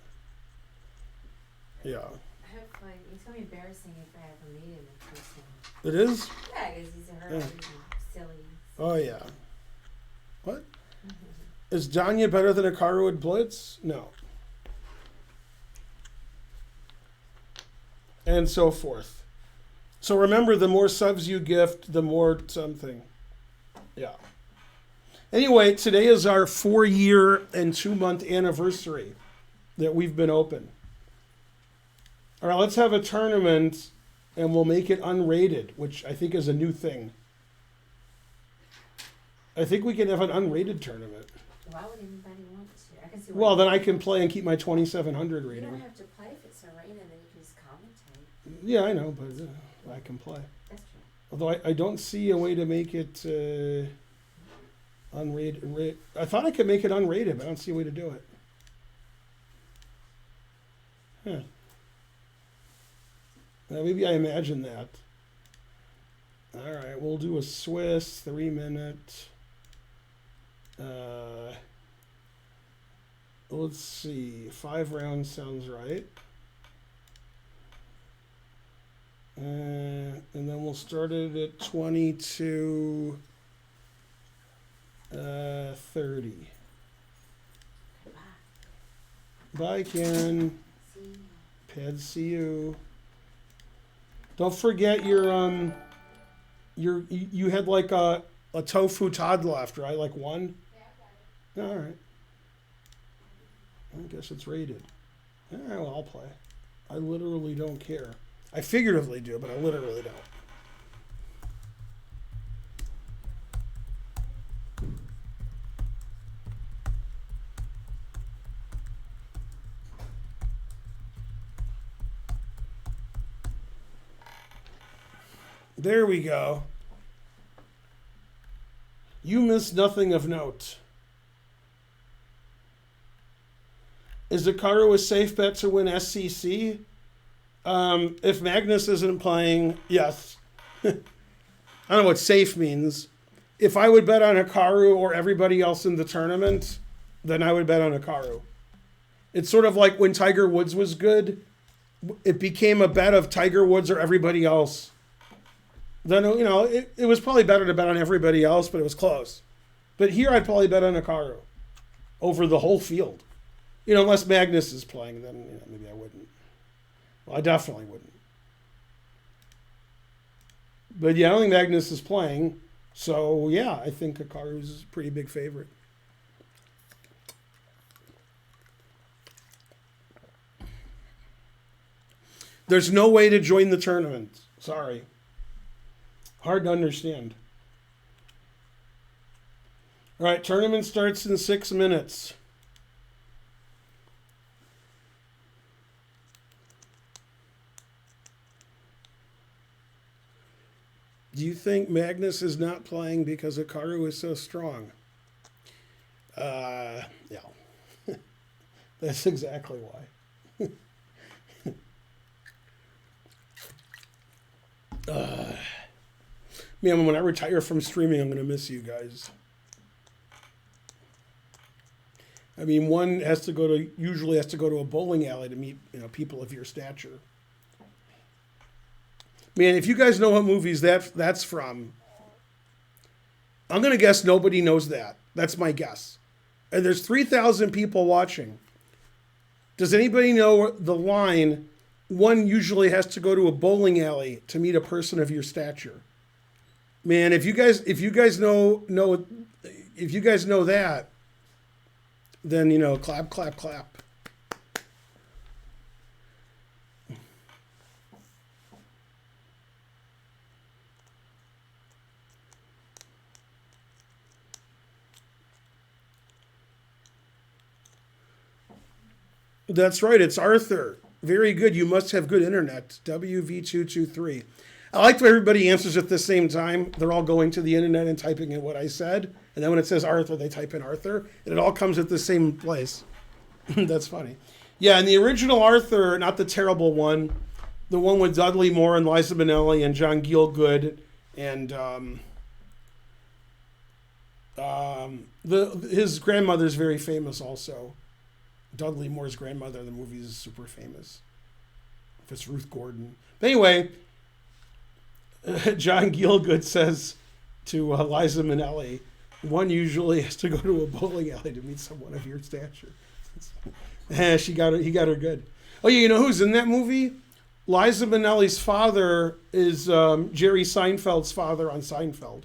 Yeah. Hopefully, it's going to be embarrassing if I ever meet him in person. It is? Yeah, because he's a herd, he's silly. Oh, yeah. What? Is Danya better than Hikaru at Blitz? No. And so forth. So remember, the more subs you gift, the more something. Yeah. Anyway, today is our 4-year and 2-month anniversary that we've been open. All right, let's have a tournament, and we'll make it unrated, which I think is a new thing. I think we can have an unrated tournament. Why would anybody want to? I can see. Well, then I can play and keep my 2,700 rating. You don't have to play if it's a rating, then you can just commentate. Yeah, I know, but I can play. That's true. Although I don't see a way to make it unrated. I thought I could make it unrated, but I don't see a way to do it. Huh. Now, maybe I imagined that. All right, we'll do a Swiss 3-minute. Let's see, 5 rounds sounds right. And then we'll start it at 22, 30. Bye, Karen. See you. Ped, see you. Don't forget you had like a tofu Todd left, right? Like one? Yeah, all right. I guess it's rated. All right, well, I'll play. I literally don't care. I figuratively do, but I literally don't. There we go. You missed nothing of note. Is Hikaru a safe bet to win SCC? If Magnus isn't playing, yes. I don't know what safe means. If I would bet on Hikaru or everybody else in the tournament, then I would bet on Hikaru. It's sort of like when Tiger Woods was good. It became a bet of Tiger Woods or everybody else. Then, you know, it was probably better to bet on everybody else, but it was close. But here I'd probably bet on Hikaru over the whole field. You know, unless Magnus is playing, then you know, maybe I wouldn't. Well, I definitely wouldn't. But yeah, I don't think Magnus is playing. So yeah, I think Hikaru's a pretty big favorite. There's no way to join the tournament. Sorry. Hard to understand. All right, tournament starts in 6 minutes. Do you think Magnus is not playing because Hikaru is so strong? Yeah. That's exactly why. Man, when I retire from streaming, I'm going to miss you guys. I mean, one usually has to go to a bowling alley to meet, you know, people of your stature. Man, if you guys know what movies that's from, I'm going to guess nobody knows that. That's my guess. And there's 3,000 people watching. Does anybody know the line, one usually has to go to a bowling alley to meet a person of your stature? Man, if you guys know that, then, you know, clap, clap, clap. That's right. It's Arthur. Very good. You must have good internet. WV223. I like the way everybody answers at the same time. They're all going to the internet and typing in what I said. And then when it says Arthur, they type in Arthur. And it all comes at the same place. That's funny. Yeah, and the original Arthur, not the terrible one, the one with Dudley Moore and Liza Minnelli and John Gielgud and his grandmother's very famous also. Dudley Moore's grandmother in the movie is super famous. If it's Ruth Gordon. But anyway, John Gielgud says to Liza Minnelli, one usually has to go to a bowling alley to meet someone of your stature. He got her good. Oh, yeah, you know who's in that movie? Liza Minnelli's father is Jerry Seinfeld's father on Seinfeld.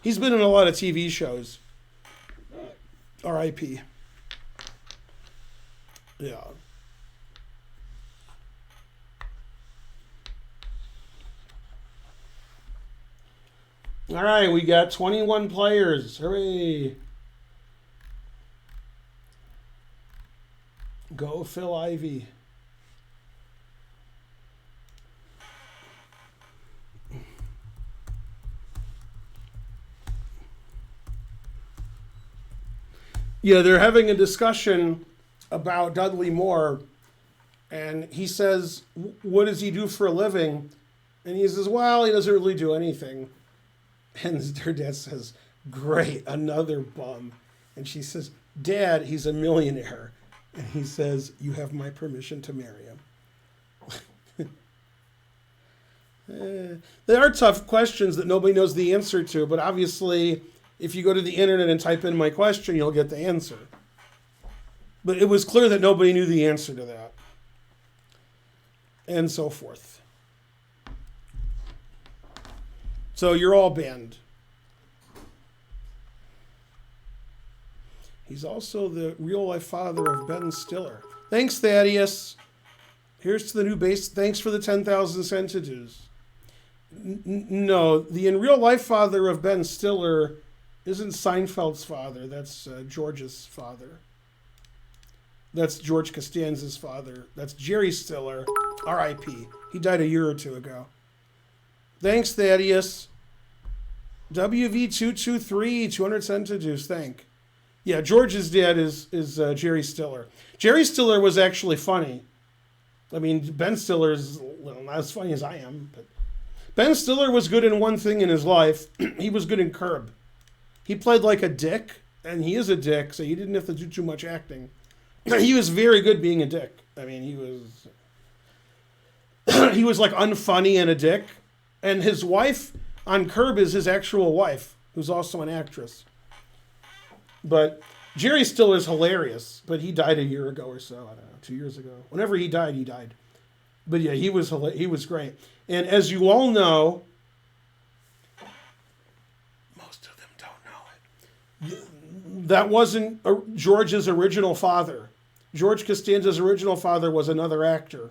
He's been in a lot of TV shows. R.I.P. Yeah. All right, we got 21 players. Hooray. Go Phil Ivey. Yeah, they're having a discussion about Dudley Moore, and he says, what does he do for a living? And he says, well, he doesn't really do anything. And her dad says, great, another bum. And she says, Dad, he's a millionaire. And he says, you have my permission to marry him. They are tough questions that nobody knows the answer to, but obviously, if you go to the internet and type in my question, you'll get the answer. But it was clear that nobody knew the answer to that. And so forth. So you're all banned. He's also the real-life father of Ben Stiller. Thanks, Thaddeus. Here's to the new base. Thanks for the 10,000 centidues. No, the in real-life father of Ben Stiller isn't Seinfeld's father. That's George's father. That's George Costanza's father. That's Jerry Stiller, R.I.P. He died a year or two ago. Thanks, Thaddeus. WV223, 200 centijuice, thank. Yeah, George's dad is Jerry Stiller. Jerry Stiller was actually funny. I mean, Ben Stiller is not as funny as I am, but Ben Stiller was good in one thing in his life. He was good in Curb. He played like a dick, and he is a dick, so he didn't have to do too much acting. He was very good being a dick. I mean, he was like unfunny and a dick. And his wife on Curb is his actual wife, who's also an actress. But Jerry Stiller is hilarious, but he died a year ago or so. I don't know, 2 years ago. Whenever he died, he died. But yeah, he was great. And as you all know, most of them don't know it. That wasn't George's original father. George Costanza's original father was another actor.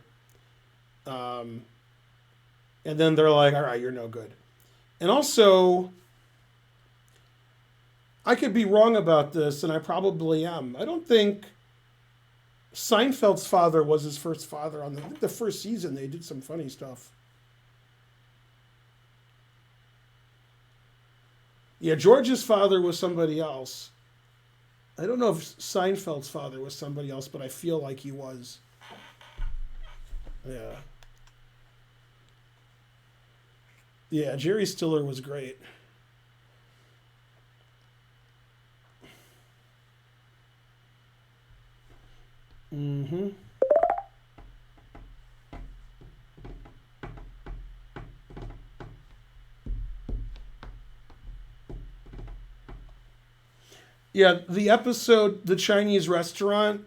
And then they're like, all right, you're no good. And also, I could be wrong about this, and I probably am. I don't think Seinfeld's father was his first father. I think the first season they did some funny stuff. Yeah, George's father was somebody else. I don't know if Seinfeld's father was somebody else, but I feel like he was. Yeah. Yeah, Jerry Stiller was great. Mm-hmm. Yeah, the episode, The Chinese Restaurant,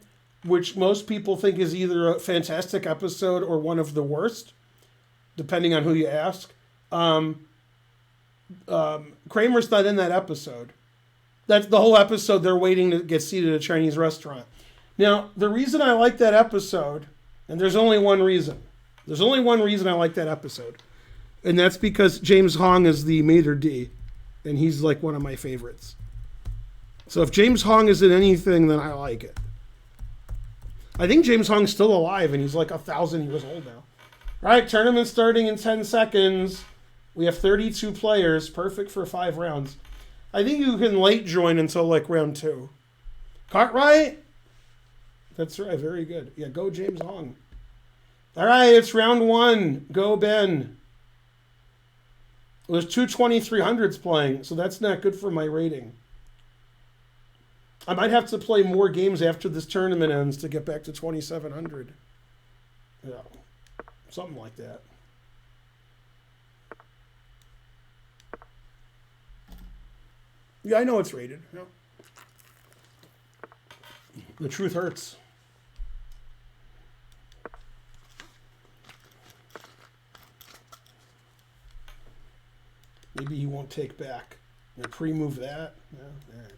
which most people think is either a fantastic episode or one of the worst, depending on who you ask. Kramer's not in that episode. That's the whole episode. They're waiting to get seated at a Chinese restaurant. Now, the reason I like that episode, and there's only one reason. There's only one reason I like that episode. And that's because James Hong is the maitre d', and he's like one of my favorites. So if James Hong is in anything, then I like it. I think James Hong's still alive, and he's like 1,000 years old now. All right, tournament starting in 10 seconds. We have 32 players, perfect for 5 rounds. I think you can late join until like round 2. Cartwright? That's right, very good. Yeah, go James Hong. All right, it's round 1. Go Ben. There's 2 2300s playing, so that's not good for my rating. I might have to play more games after this tournament ends to get back to 2700. Yeah, something like that. Yeah, I know it's rated. Yeah. The truth hurts. Maybe he won't take back. Pre-move that. Yeah, all right.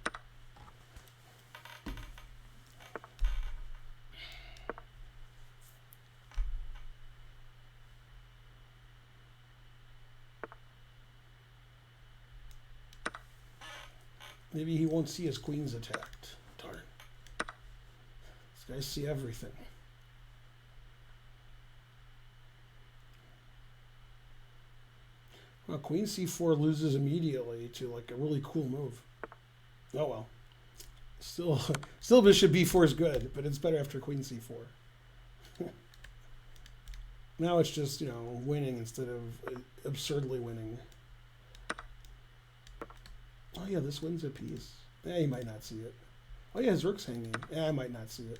Maybe he won't see his queens attacked. Darn. These guys see everything. Well, queen c4 loses immediately to like a really cool move. Oh well. Still bishop b4 is good, but it's better after queen c4. Now it's just, winning instead of absurdly winning. Oh yeah, this wins a piece. Yeah, he might not see it. Oh yeah, his rook's hanging. Yeah, I might not see it.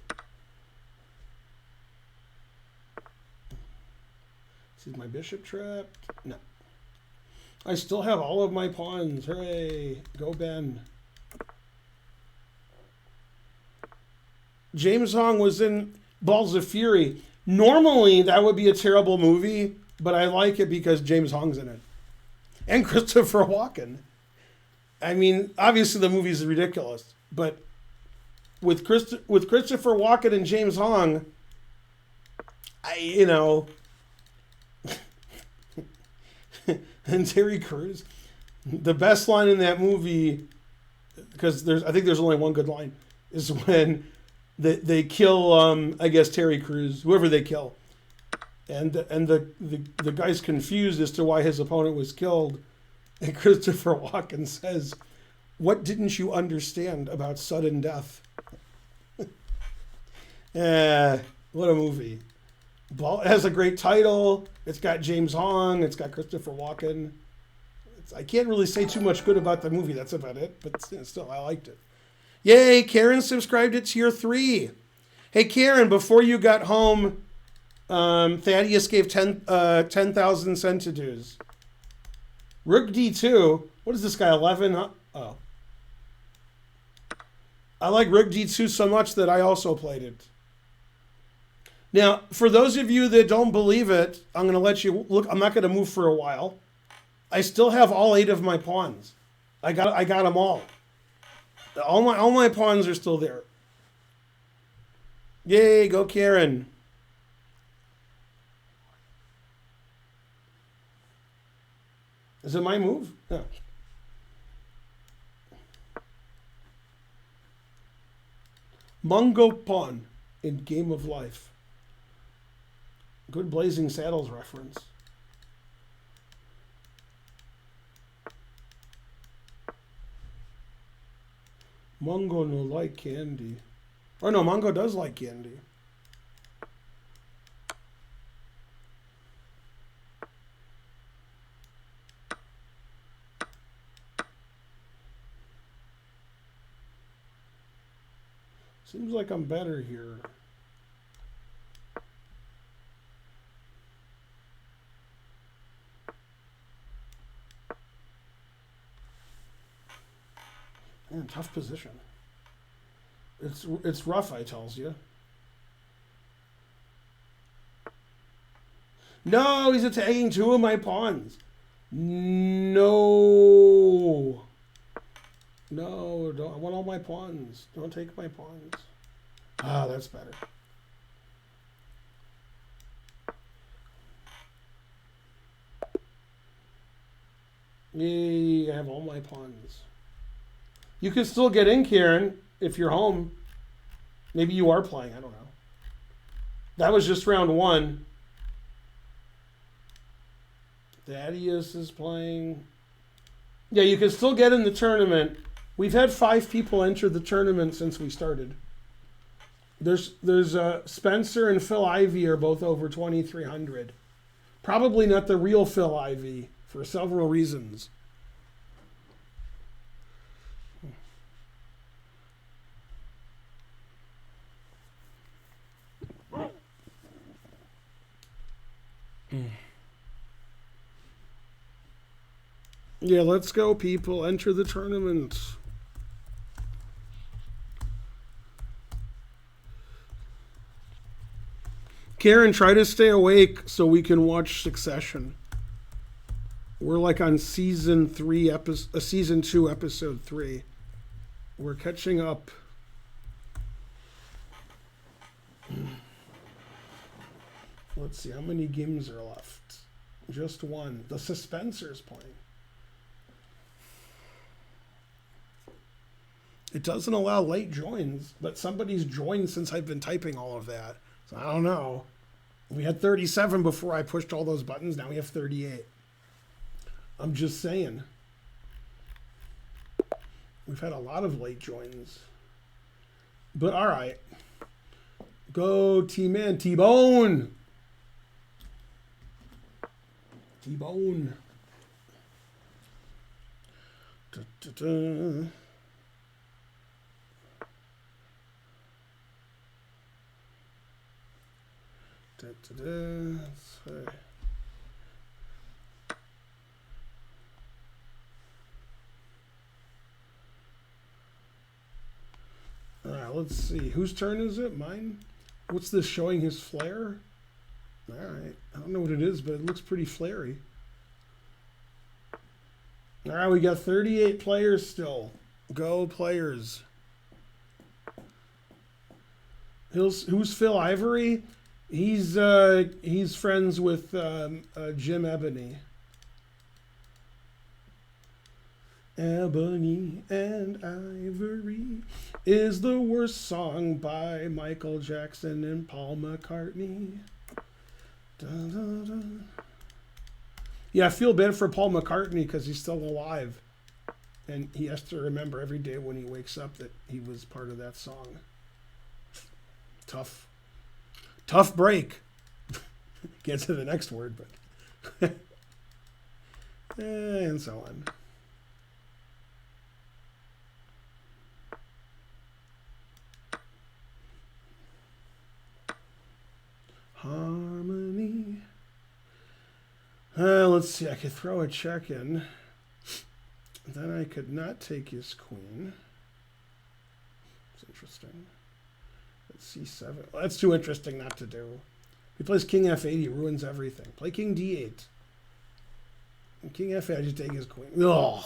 Is my bishop trapped? No. I still have all of my pawns. Hooray! Go Ben. James Hong was in Balls of Fury. Normally, that would be a terrible movie, but I like it because James Hong's in it. And Christopher Walken. I mean, obviously the movie's ridiculous, but with Christopher Walken and James Hong, and Terry Crews, the best line in that movie, because I think there's only one good line, is when they kill, I guess, Terry Crews, whoever they kill. and the guy's confused as to why his opponent was killed, and Christopher Walken says, "What didn't you understand about sudden death?" What a movie! It has a great title. It's got James Hong. It's got Christopher Walken. I can't really say too much good about the movie. That's about it. But still, I liked it. Yay! Karen subscribed to Tier 3. Hey, Karen, before you got home, Thaddeus gave 10,000 centidues. Rook D2. What is this guy, 11? Huh? Oh. I like Rook D2 so much that I also played it. Now, for those of you that don't believe it, I'm going to let you look. I'm not going to move for a while. I still have all 8 of my pawns. I got them all. All my pawns are still there. Yay, go Karen. Is it my move? No. Mungo Pawn in Game of Life. Good Blazing Saddles reference. Mungo no like candy. Or no, Mungo does like candy. Seems like I'm better here. Man, tough position. It's rough, I tells you. No, he's attacking 2 of my pawns. No. No, don't. I want all my pawns. Don't take my pawns. Ah, that's better. Yay, I have all my pawns. You can still get in, Karen, if you're home. Maybe you are playing, I don't know. That was just round 1. Thaddeus is playing. Yeah, you can still get in the tournament. We've had 5 people enter the tournament since we started. There's Spencer and Phil Ivey are both over 2,300. Probably not the real Phil Ivey for several reasons. Yeah, let's go, people. Enter the tournament. Karen, try to stay awake so we can watch Succession. We're like on season 2, episode 3. We're catching up. Let's see, how many games are left? Just 1. The Suspensor's playing. It doesn't allow late joins, but somebody's joined since I've been typing all of that. So I don't know. We had 37 before I pushed all those buttons. Now we have 38. I'm just saying. We've had a lot of late joins. But all right. Go T-Man, T-Bone. T-Bone. Da-da-da. Sorry. All right, let's see. Whose turn is it? Mine? What's this showing his flare? All right. I don't know what it is, but it looks pretty flary. All right, we got 38 players still. Go players. Who's Phil Ivory? He's friends with Jim Ebony. Ebony and Ivory is the worst song by Michael Jackson and Paul McCartney. Da, da, da. Yeah, I feel bad for Paul McCartney because he's still alive. And he has to remember every day when he wakes up that he was part of that song. Tough break. Get to the next word, but... and so on. Harmony. Let's see, I could throw a check in. Then I could not take his queen. It's interesting. Let's C7. Well, that's too interesting not to do. If he plays king F8, he ruins everything. Play king D8. And king F8, I just take his queen. Ugh.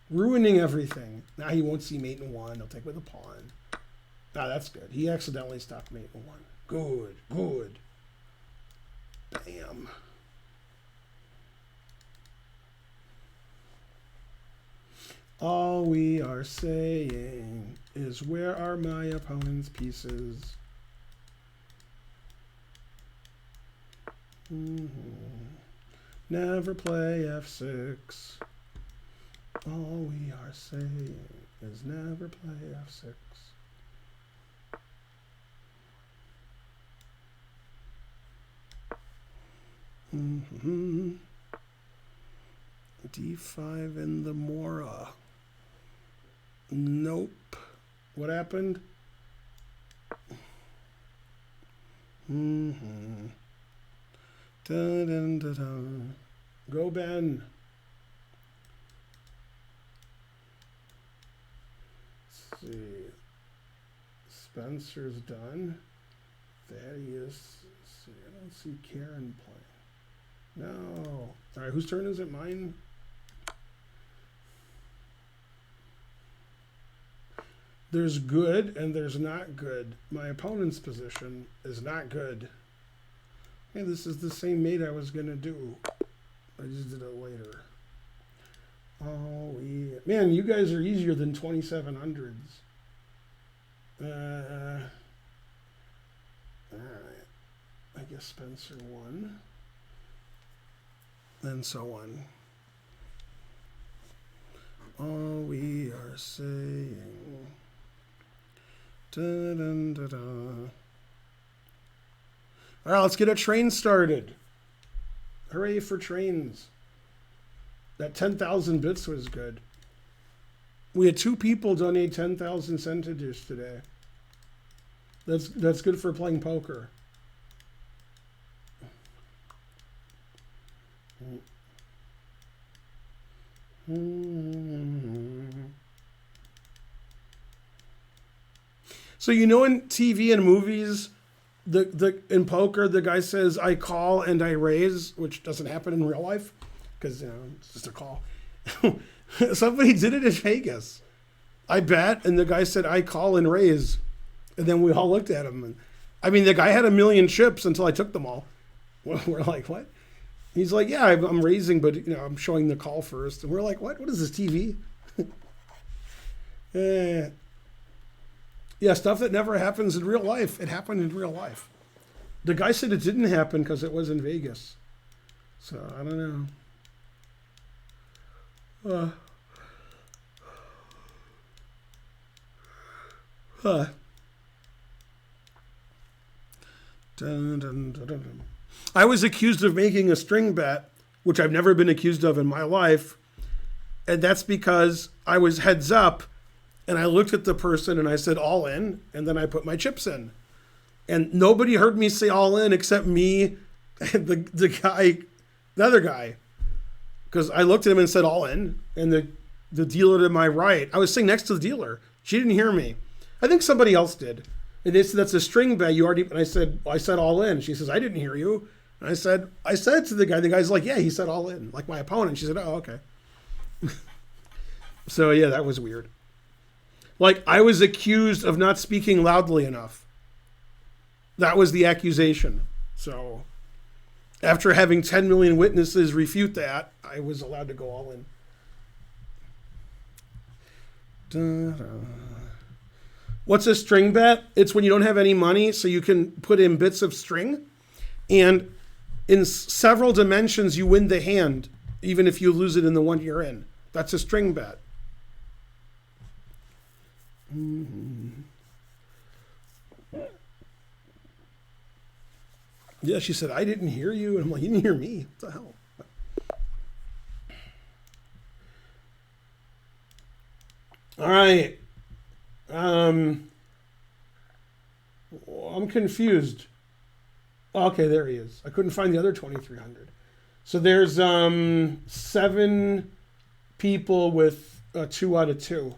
Ruining everything. Now he won't see mate in 1. He'll take with a pawn. Ah, that's good. He accidentally stopped mate in 1. Good, good. Bam. All we are saying is, where are my opponent's pieces? Never play F6. All we are saying is never play F6. D5 in the Mora. Nope. What happened? Dun, dun, dun, dun. Go, Ben. Let's see. Spencer's done. Thaddeus. Let's see. I don't see Karen playing. No. All right, whose turn is it? Mine? There's good and there's not good. My opponent's position is not good. Hey, this is the same mate I was going to do. I just did it later. Oh, yeah. Man, you guys are easier than 2700s. All right. I guess Spencer won. And so on. All we are saying. Dun, dun, dun, dun. All right, let's get a train started. Hooray for trains. That 10,000 bits was good. We had 2 people donate 10,000 centimeters today. That's good for playing poker. So in TV and movies, in poker, the guy says, I call and I raise, which doesn't happen in real life because, it's just a call. Somebody did it in Vegas. I bet, and the guy said, I call and raise. And then we all looked at him. And, the guy had 1 million chips until I took them all. We're like, what? He's like, yeah, I'm raising, but, I'm showing the call first. And we're like, what? What is this, TV? Yeah, stuff that never happens in real life. It happened in real life. The guy said it didn't happen because it was in Vegas. So, I don't know. Dun, dun, dun, dun. I was accused of making a string bet, which I've never been accused of in my life. And that's because I was heads up and I looked at the person and I said all in, and then I put my chips in. And nobody heard me say all in except me and the other guy. Because I looked at him and said all in, and the dealer to my right, I was sitting next to the dealer. She didn't hear me. I think somebody else did. And they said, that's a string bet. And I said all in. She says, I didn't hear you. And I said to the guy's like, yeah, he said all in, like my opponent. She said, oh, okay. So yeah, that was weird. Like, I was accused of not speaking loudly enough. That was the accusation. So after having 10 million witnesses refute that, I was allowed to go all in. Da-da. What's a string bet? It's when you don't have any money, so you can put in bits of string. And In several dimensions, you win the hand, even if you lose it in the one you're in. That's a string bet. Yeah, she said, I didn't hear you. And I'm like, you didn't hear me. What the hell? All right. I'm confused. Okay, there he is. I couldn't find the other 2,300. So there's 7 people with 2 out of 2.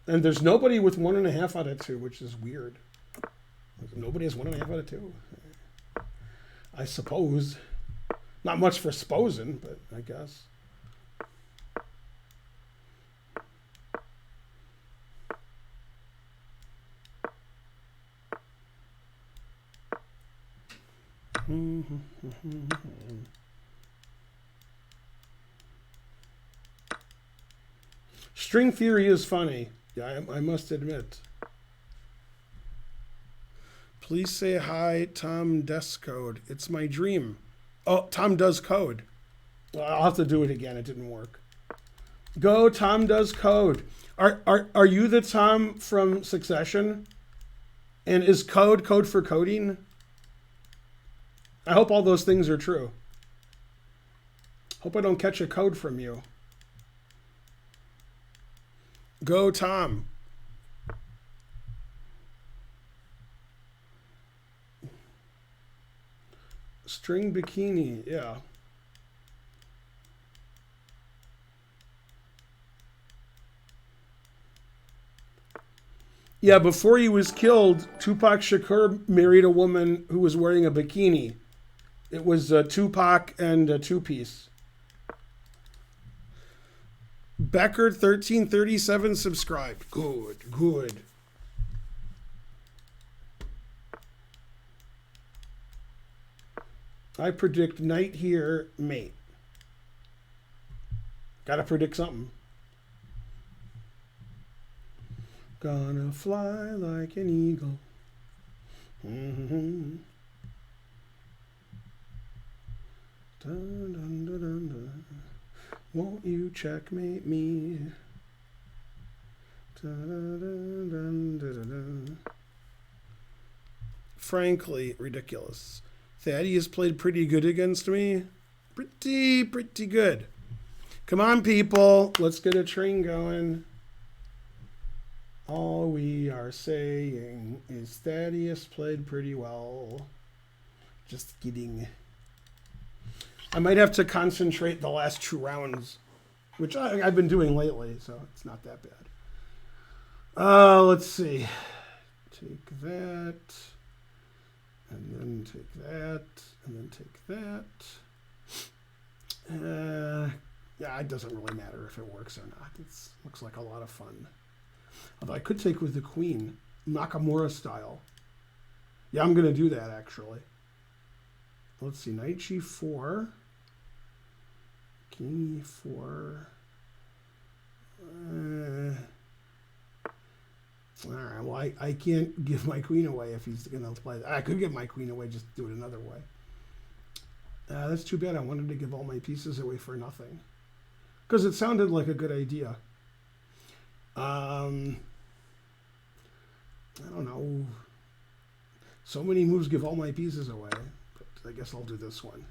And there's nobody with 1.5 out of 2, which is weird. Nobody has 1.5 out of 2. I suppose. Not much for supposing, but I guess. String theory is funny. Yeah, I must admit. Please say hi, Tom Descode. It's my dream. Oh, Tom does code. Well, I'll have to do it again. It didn't work. Go, Tom does code. Are you the Tom from Succession? And is code for coding? I hope all those things are true. Hope I don't catch a code from you. Go, Tom. String bikini, yeah. Yeah, before he was killed, Tupac Shakur married a woman who was wearing a bikini. It was Tupac and a two-piece. Becker 1337 subscribed. Good, good. I predict night here, mate. Gotta predict something. Gonna fly like an eagle. Mm-hmm. Dun, dun, dun, dun, dun. Won't you checkmate me? Dun, dun, dun, dun, dun, dun. Frankly, ridiculous. Thaddeus played pretty good against me. Pretty good. Come on, people. Let's get a train going. All we are saying is Thaddeus played pretty well. Just kidding. I might have to concentrate the last 2 rounds, which I've been doing lately, so it's not that bad. Let's see. Take that. And then take that. And then take that. Yeah, it doesn't really matter if it works or not. It looks like a lot of fun. Although I could take with the queen, Nakamura style. Yeah, I'm going to do that, actually. Let's see, knight g4. King e4. All right, well, I can't give my queen away if he's going to play that. I could give my queen away, just do it another way. That's too bad. I wanted to give all my pieces away for nothing. Because it sounded like a good idea. I don't know. So many moves give all my pieces away. But I guess I'll do this one.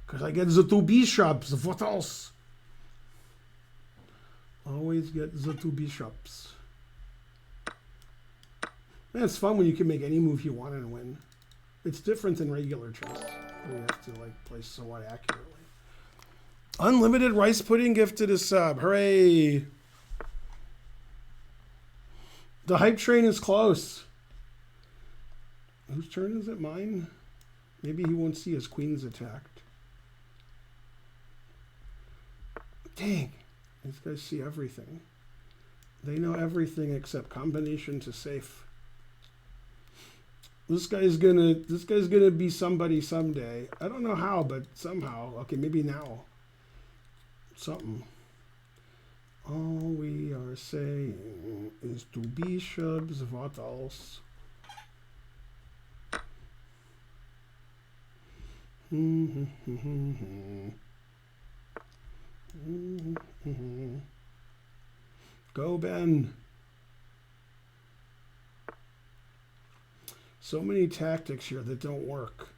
Because I get the 2 bishops. What else? Always get the 2 bishops. Man, it's fun when you can make any move you want and win. It's different than regular chess. Where you have to play somewhat accurately. Unlimited rice pudding gifted a sub. Hooray! The hype train is close. Whose turn is it? Mine? Maybe he won't see his queens attacked. Dang. These guys see everything. They know everything except combination to safe. This guy's gonna be somebody someday. I don't know how, but somehow. Okay, maybe now. Something. All we are saying is 2 bishops. What else? Go, Ben. So many tactics here that don't work.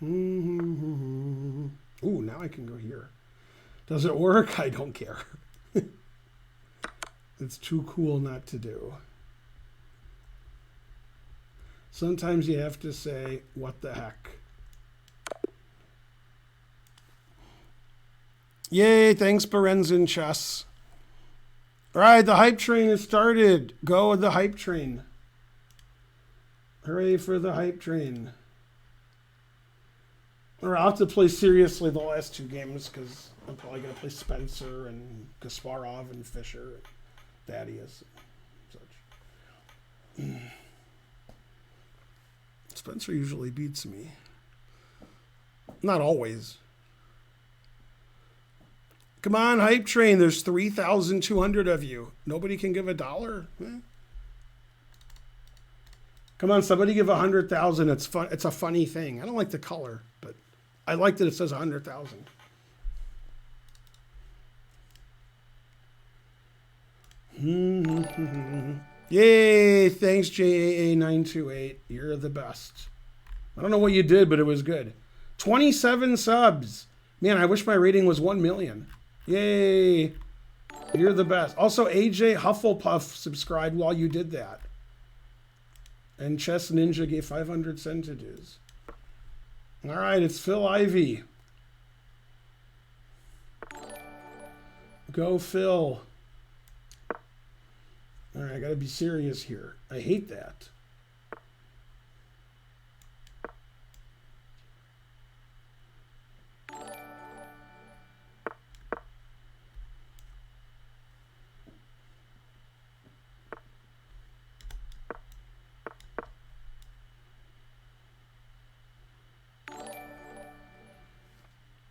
Ooh, now I can go here. Does it work? I don't care. It's too cool not to do. Sometimes you have to say, what the heck? Yay, thanks, Berenzin Chess. All right, the hype train has started. Go with the hype train. Hooray for the hype train. Or I'll have to play seriously the last two games because I'm probably going to play Spencer and Kasparov and Fischer and Thaddeus and such. Spencer usually beats me. Not always. Come on, hype train. There's 3,200 of you. Nobody can give $1? Come on, somebody give 100,000. It's fun. It's a funny thing. I don't like the color, but I like that it says 100,000. Yay! Thanks, JAA928. You're the best. I don't know what you did, but it was good. 27 subs. Man, I wish my rating was 1 million. Yay! You're the best. Also, AJ Hufflepuff subscribed while you did that. And Chess Ninja gave 500 centidues. All right, it's Phil Ivey. Go, Phil. All right, I got to be serious here. I hate that.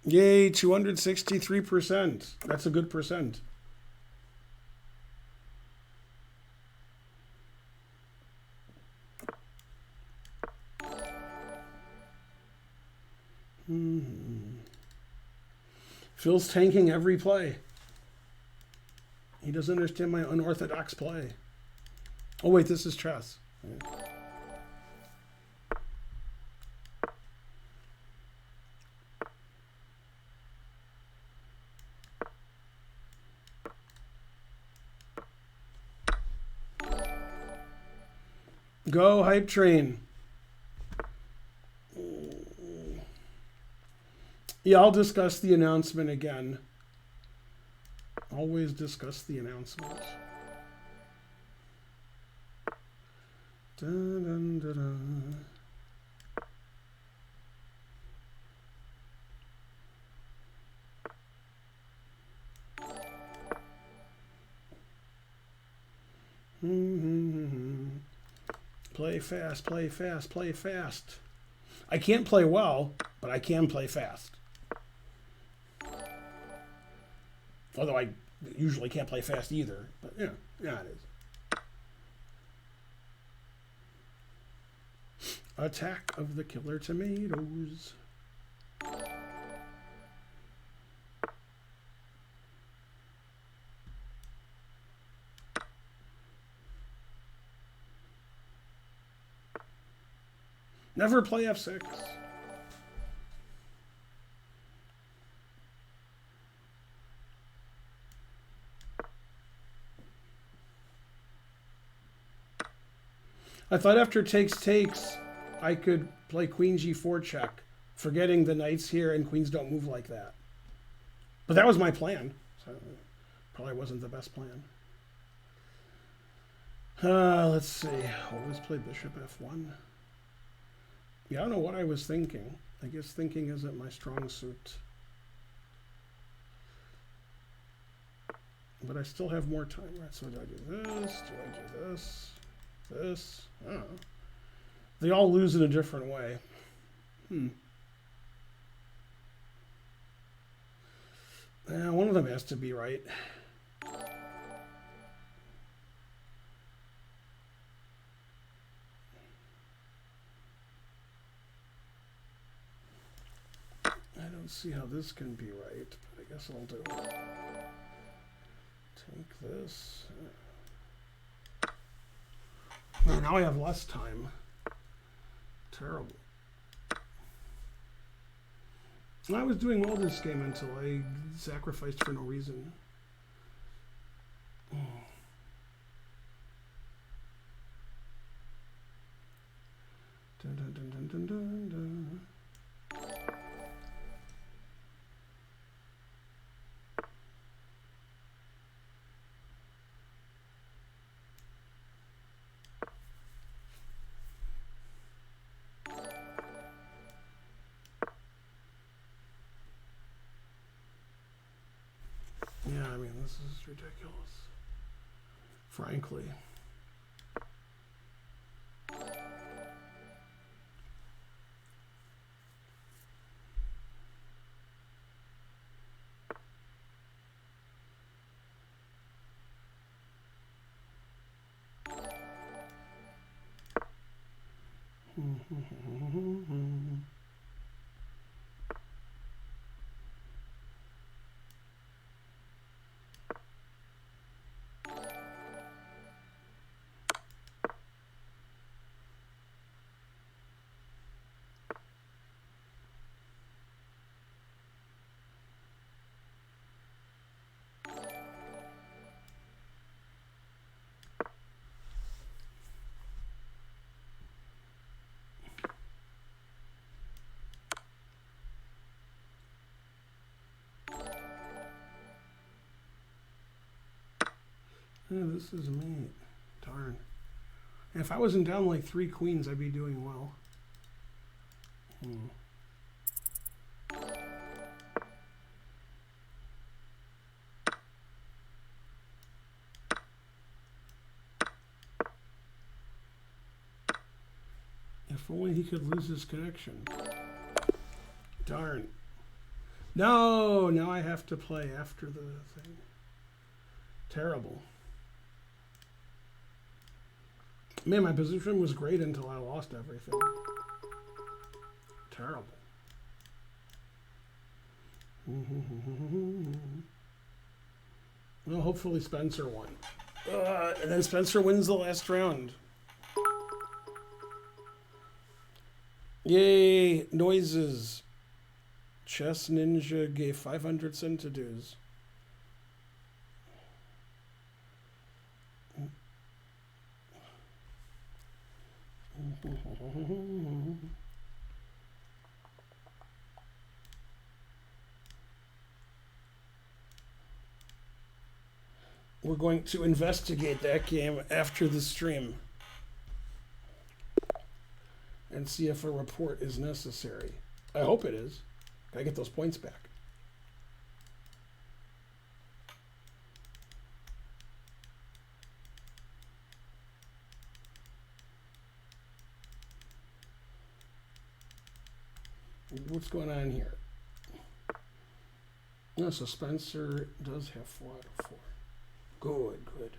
Yay, 263%. That's a good percent. Phil's tanking every play. He doesn't understand my unorthodox play. Oh, wait, this is chess. Go, hype train. Yeah, I'll discuss the announcement again. Always discuss the announcement. Dun, dun, dun, dun. Play fast, play fast, play fast. I can't play well, but I can play fast. Although I usually can't play fast either. But yeah, it is. Attack of the Killer Tomatoes. Never play F6. I thought after takes, I could play Queen G4 check, forgetting the knights here and queens don't move like that. But that was my plan. So probably wasn't the best plan. Let's see. Always play bishop F1. Yeah, I don't know what I was thinking. I guess thinking isn't my strong suit. But I still have more time, right? So do I do this? Do I do this? This? I don't know. They all lose in a different way. One of them has to be right. see how this can be right, but I guess I'll do it. Take this. Well, now I have less time. Terrible. I was doing well this game until I sacrificed for no reason. Dun, dun, dun, dun, dun, dun, dun. Yeah, I mean, this is ridiculous. Frankly. Yeah, this is me. Darn. And if I wasn't down like 3 queens, I'd be doing well. If only he could lose his connection. Darn. No, now I have to play after the thing. Terrible. Man, my position was great until I lost everything. Terrible. Well, hopefully Spencer won. And then Spencer wins the last round. Yay, noises. Chess Ninja gave 500 centidues. We're going to investigate that game after the stream and see if a report is necessary. I hope it is. Gotta get those points back. What's going on here? No, so Spencer does have 4 out of 4. Good, good.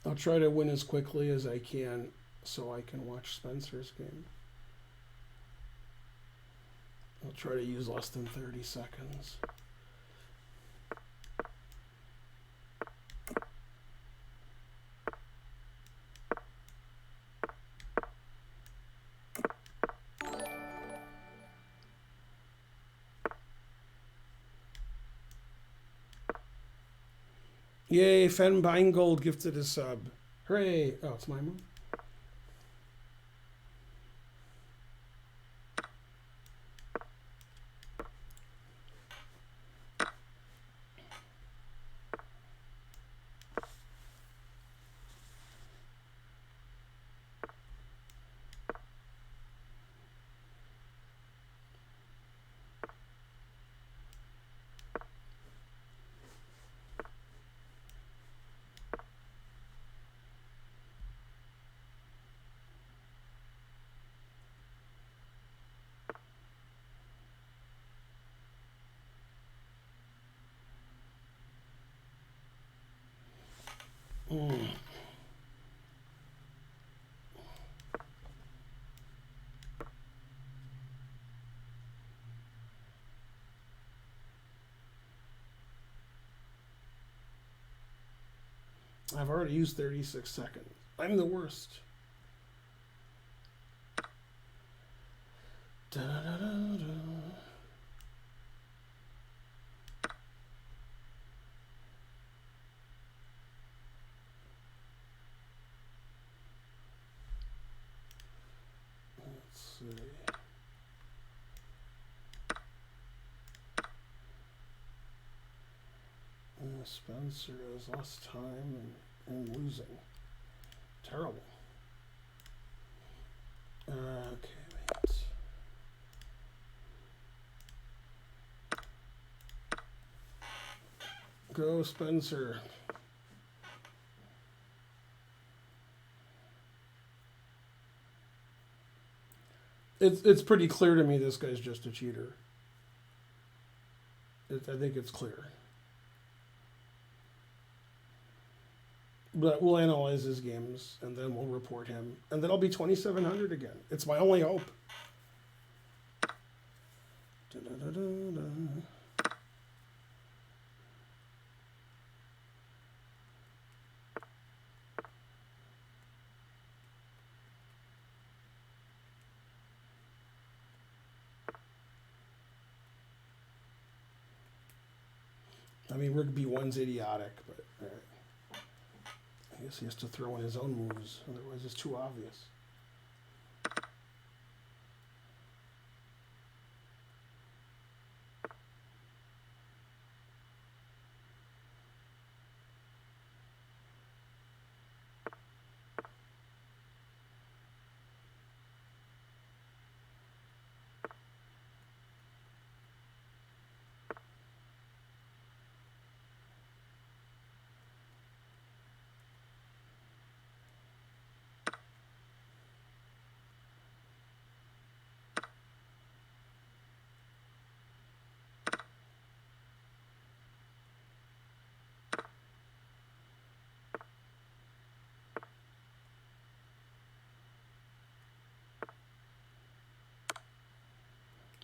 I'll try to win as quickly as I can so I can watch Spencer's game. I'll try to use less than 30 seconds. Yay, Fen Beingold gifted a sub. Hooray. Oh, it's my move. I've already used 36 seconds. I'm the worst. Da-da-da-da. Let's see. Spencer has lost time and losing. Terrible. Okay, wait. Go, Spencer. It's pretty clear to me this guy's just a cheater. I think it's clear. But we'll analyze his games, and then we'll report him. And then I'll be 2,700 again. It's my only hope. Da-da-da-da-da. I mean, Rigby 1's idiotic, but I guess he has to throw in his own moves, otherwise it's too obvious.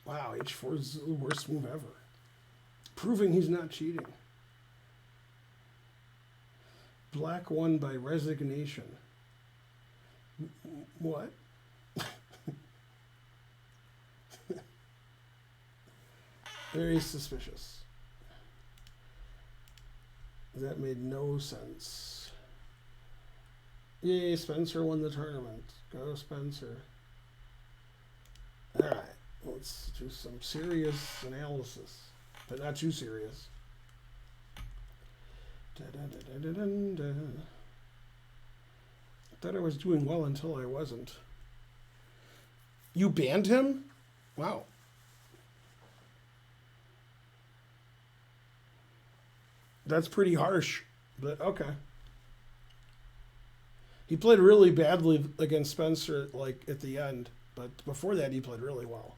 Wow, H4 is the worst move ever. Proving he's not cheating. Black won by resignation. What? Very suspicious. That made no sense. Yay, Spencer won the tournament. Go, Spencer. Alright, let's do some serious analysis, but not too serious. Da-da-da-da-da-da. I thought I was doing well until I wasn't. You banned him? Wow. That's pretty harsh, but okay. He played really badly against Spencer, like, at the end, but before that he played really well.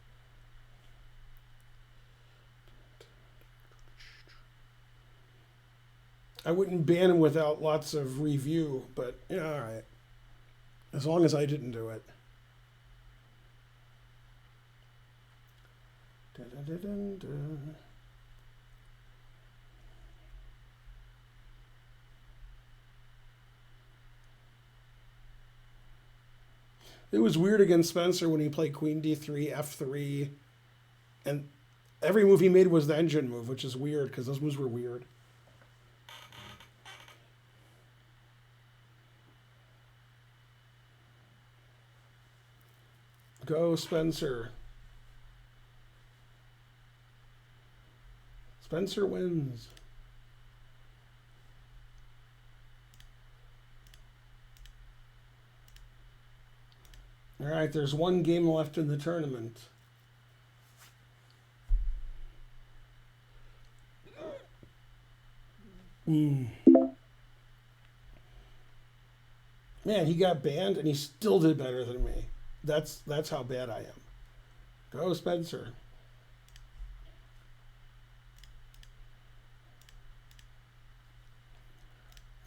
I wouldn't ban him without lots of review, but, yeah, all right. As long as I didn't do it. Da-da-da-da-da. It was weird against Spencer when he played Queen D3, F3, and every move he made was the engine move, which is weird because those moves were weird. Go, Spencer. Spencer wins. All right, there's one game left in the tournament. Man, he got banned and he still did better than me. That's how bad I am. Go, Spencer.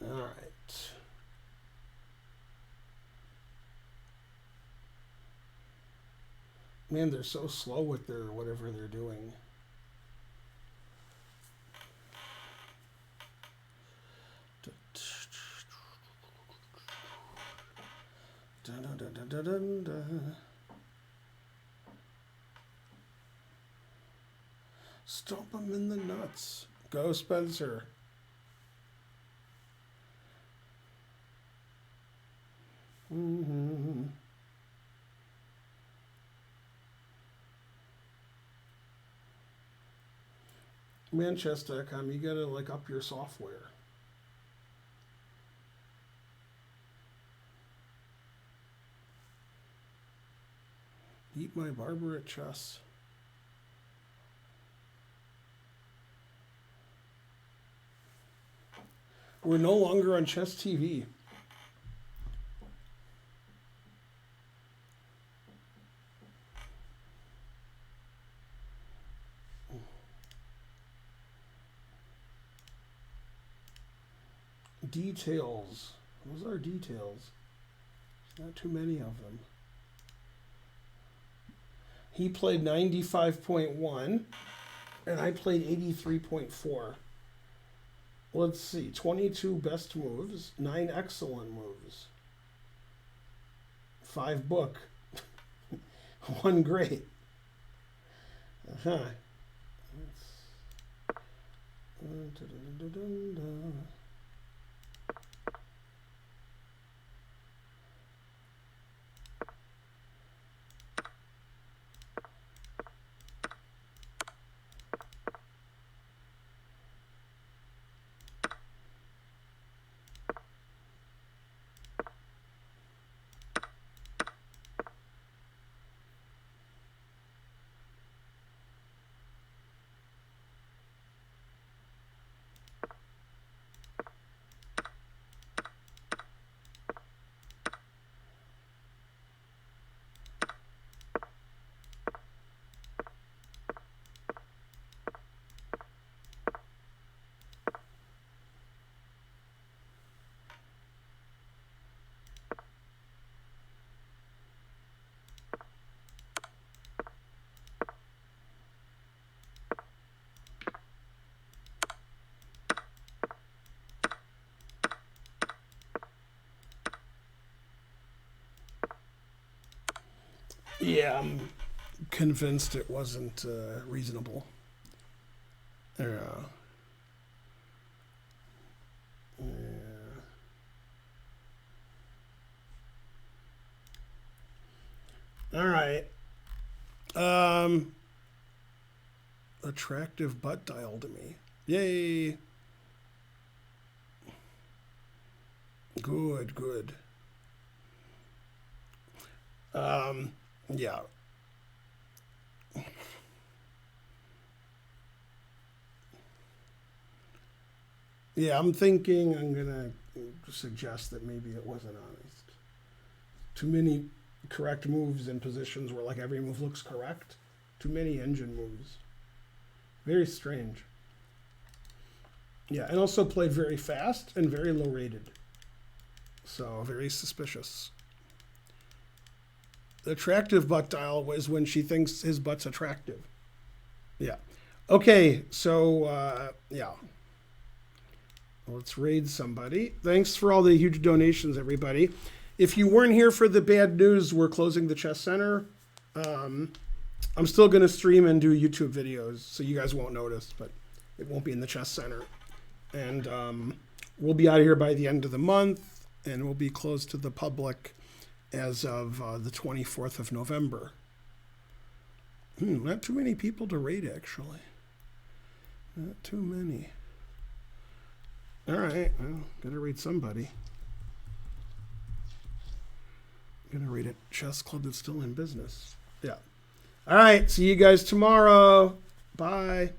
All right. Man, they're so slow with their whatever they're doing. Stomp him in the nuts. Go, Spencer. Mm-hmm. Manchester.com, you gotta like up your software. Beat my barber at chess. We're no longer on Chess TV. Details. Those are details. There's not too many of them. He played 95.1 and I played 83.4. Let's see. 22 best moves, 9 excellent moves, 5 book, 1 great. Uh-huh. Yeah, I'm convinced it wasn't reasonable. Yeah. Yeah. All right. Attractive butt dial to me. Yay. Good, good. Yeah. Yeah, I'm thinking I'm going to suggest that maybe it wasn't honest. Too many correct moves in positions where like every move looks correct. Too many engine moves. Very strange. Yeah, and also played very fast and very low rated. So very suspicious. The attractive butt dial was when she thinks his butt's attractive. Yeah. Okay, so yeah. Let's raid somebody. Thanks for all the huge donations, everybody. If you weren't here for the bad news, we're closing the Chess Center. I'm still going to stream and do YouTube videos, so you guys won't notice, but it won't be in the Chess Center. And we'll be out of here by the end of the month, and we'll be closed to the public as of the 24th of November. Not too many people to raid, actually. Not too many. All right, well, gotta raid somebody. Gonna raid a chess club that's still in business. Yeah. All right, see you guys tomorrow. Bye.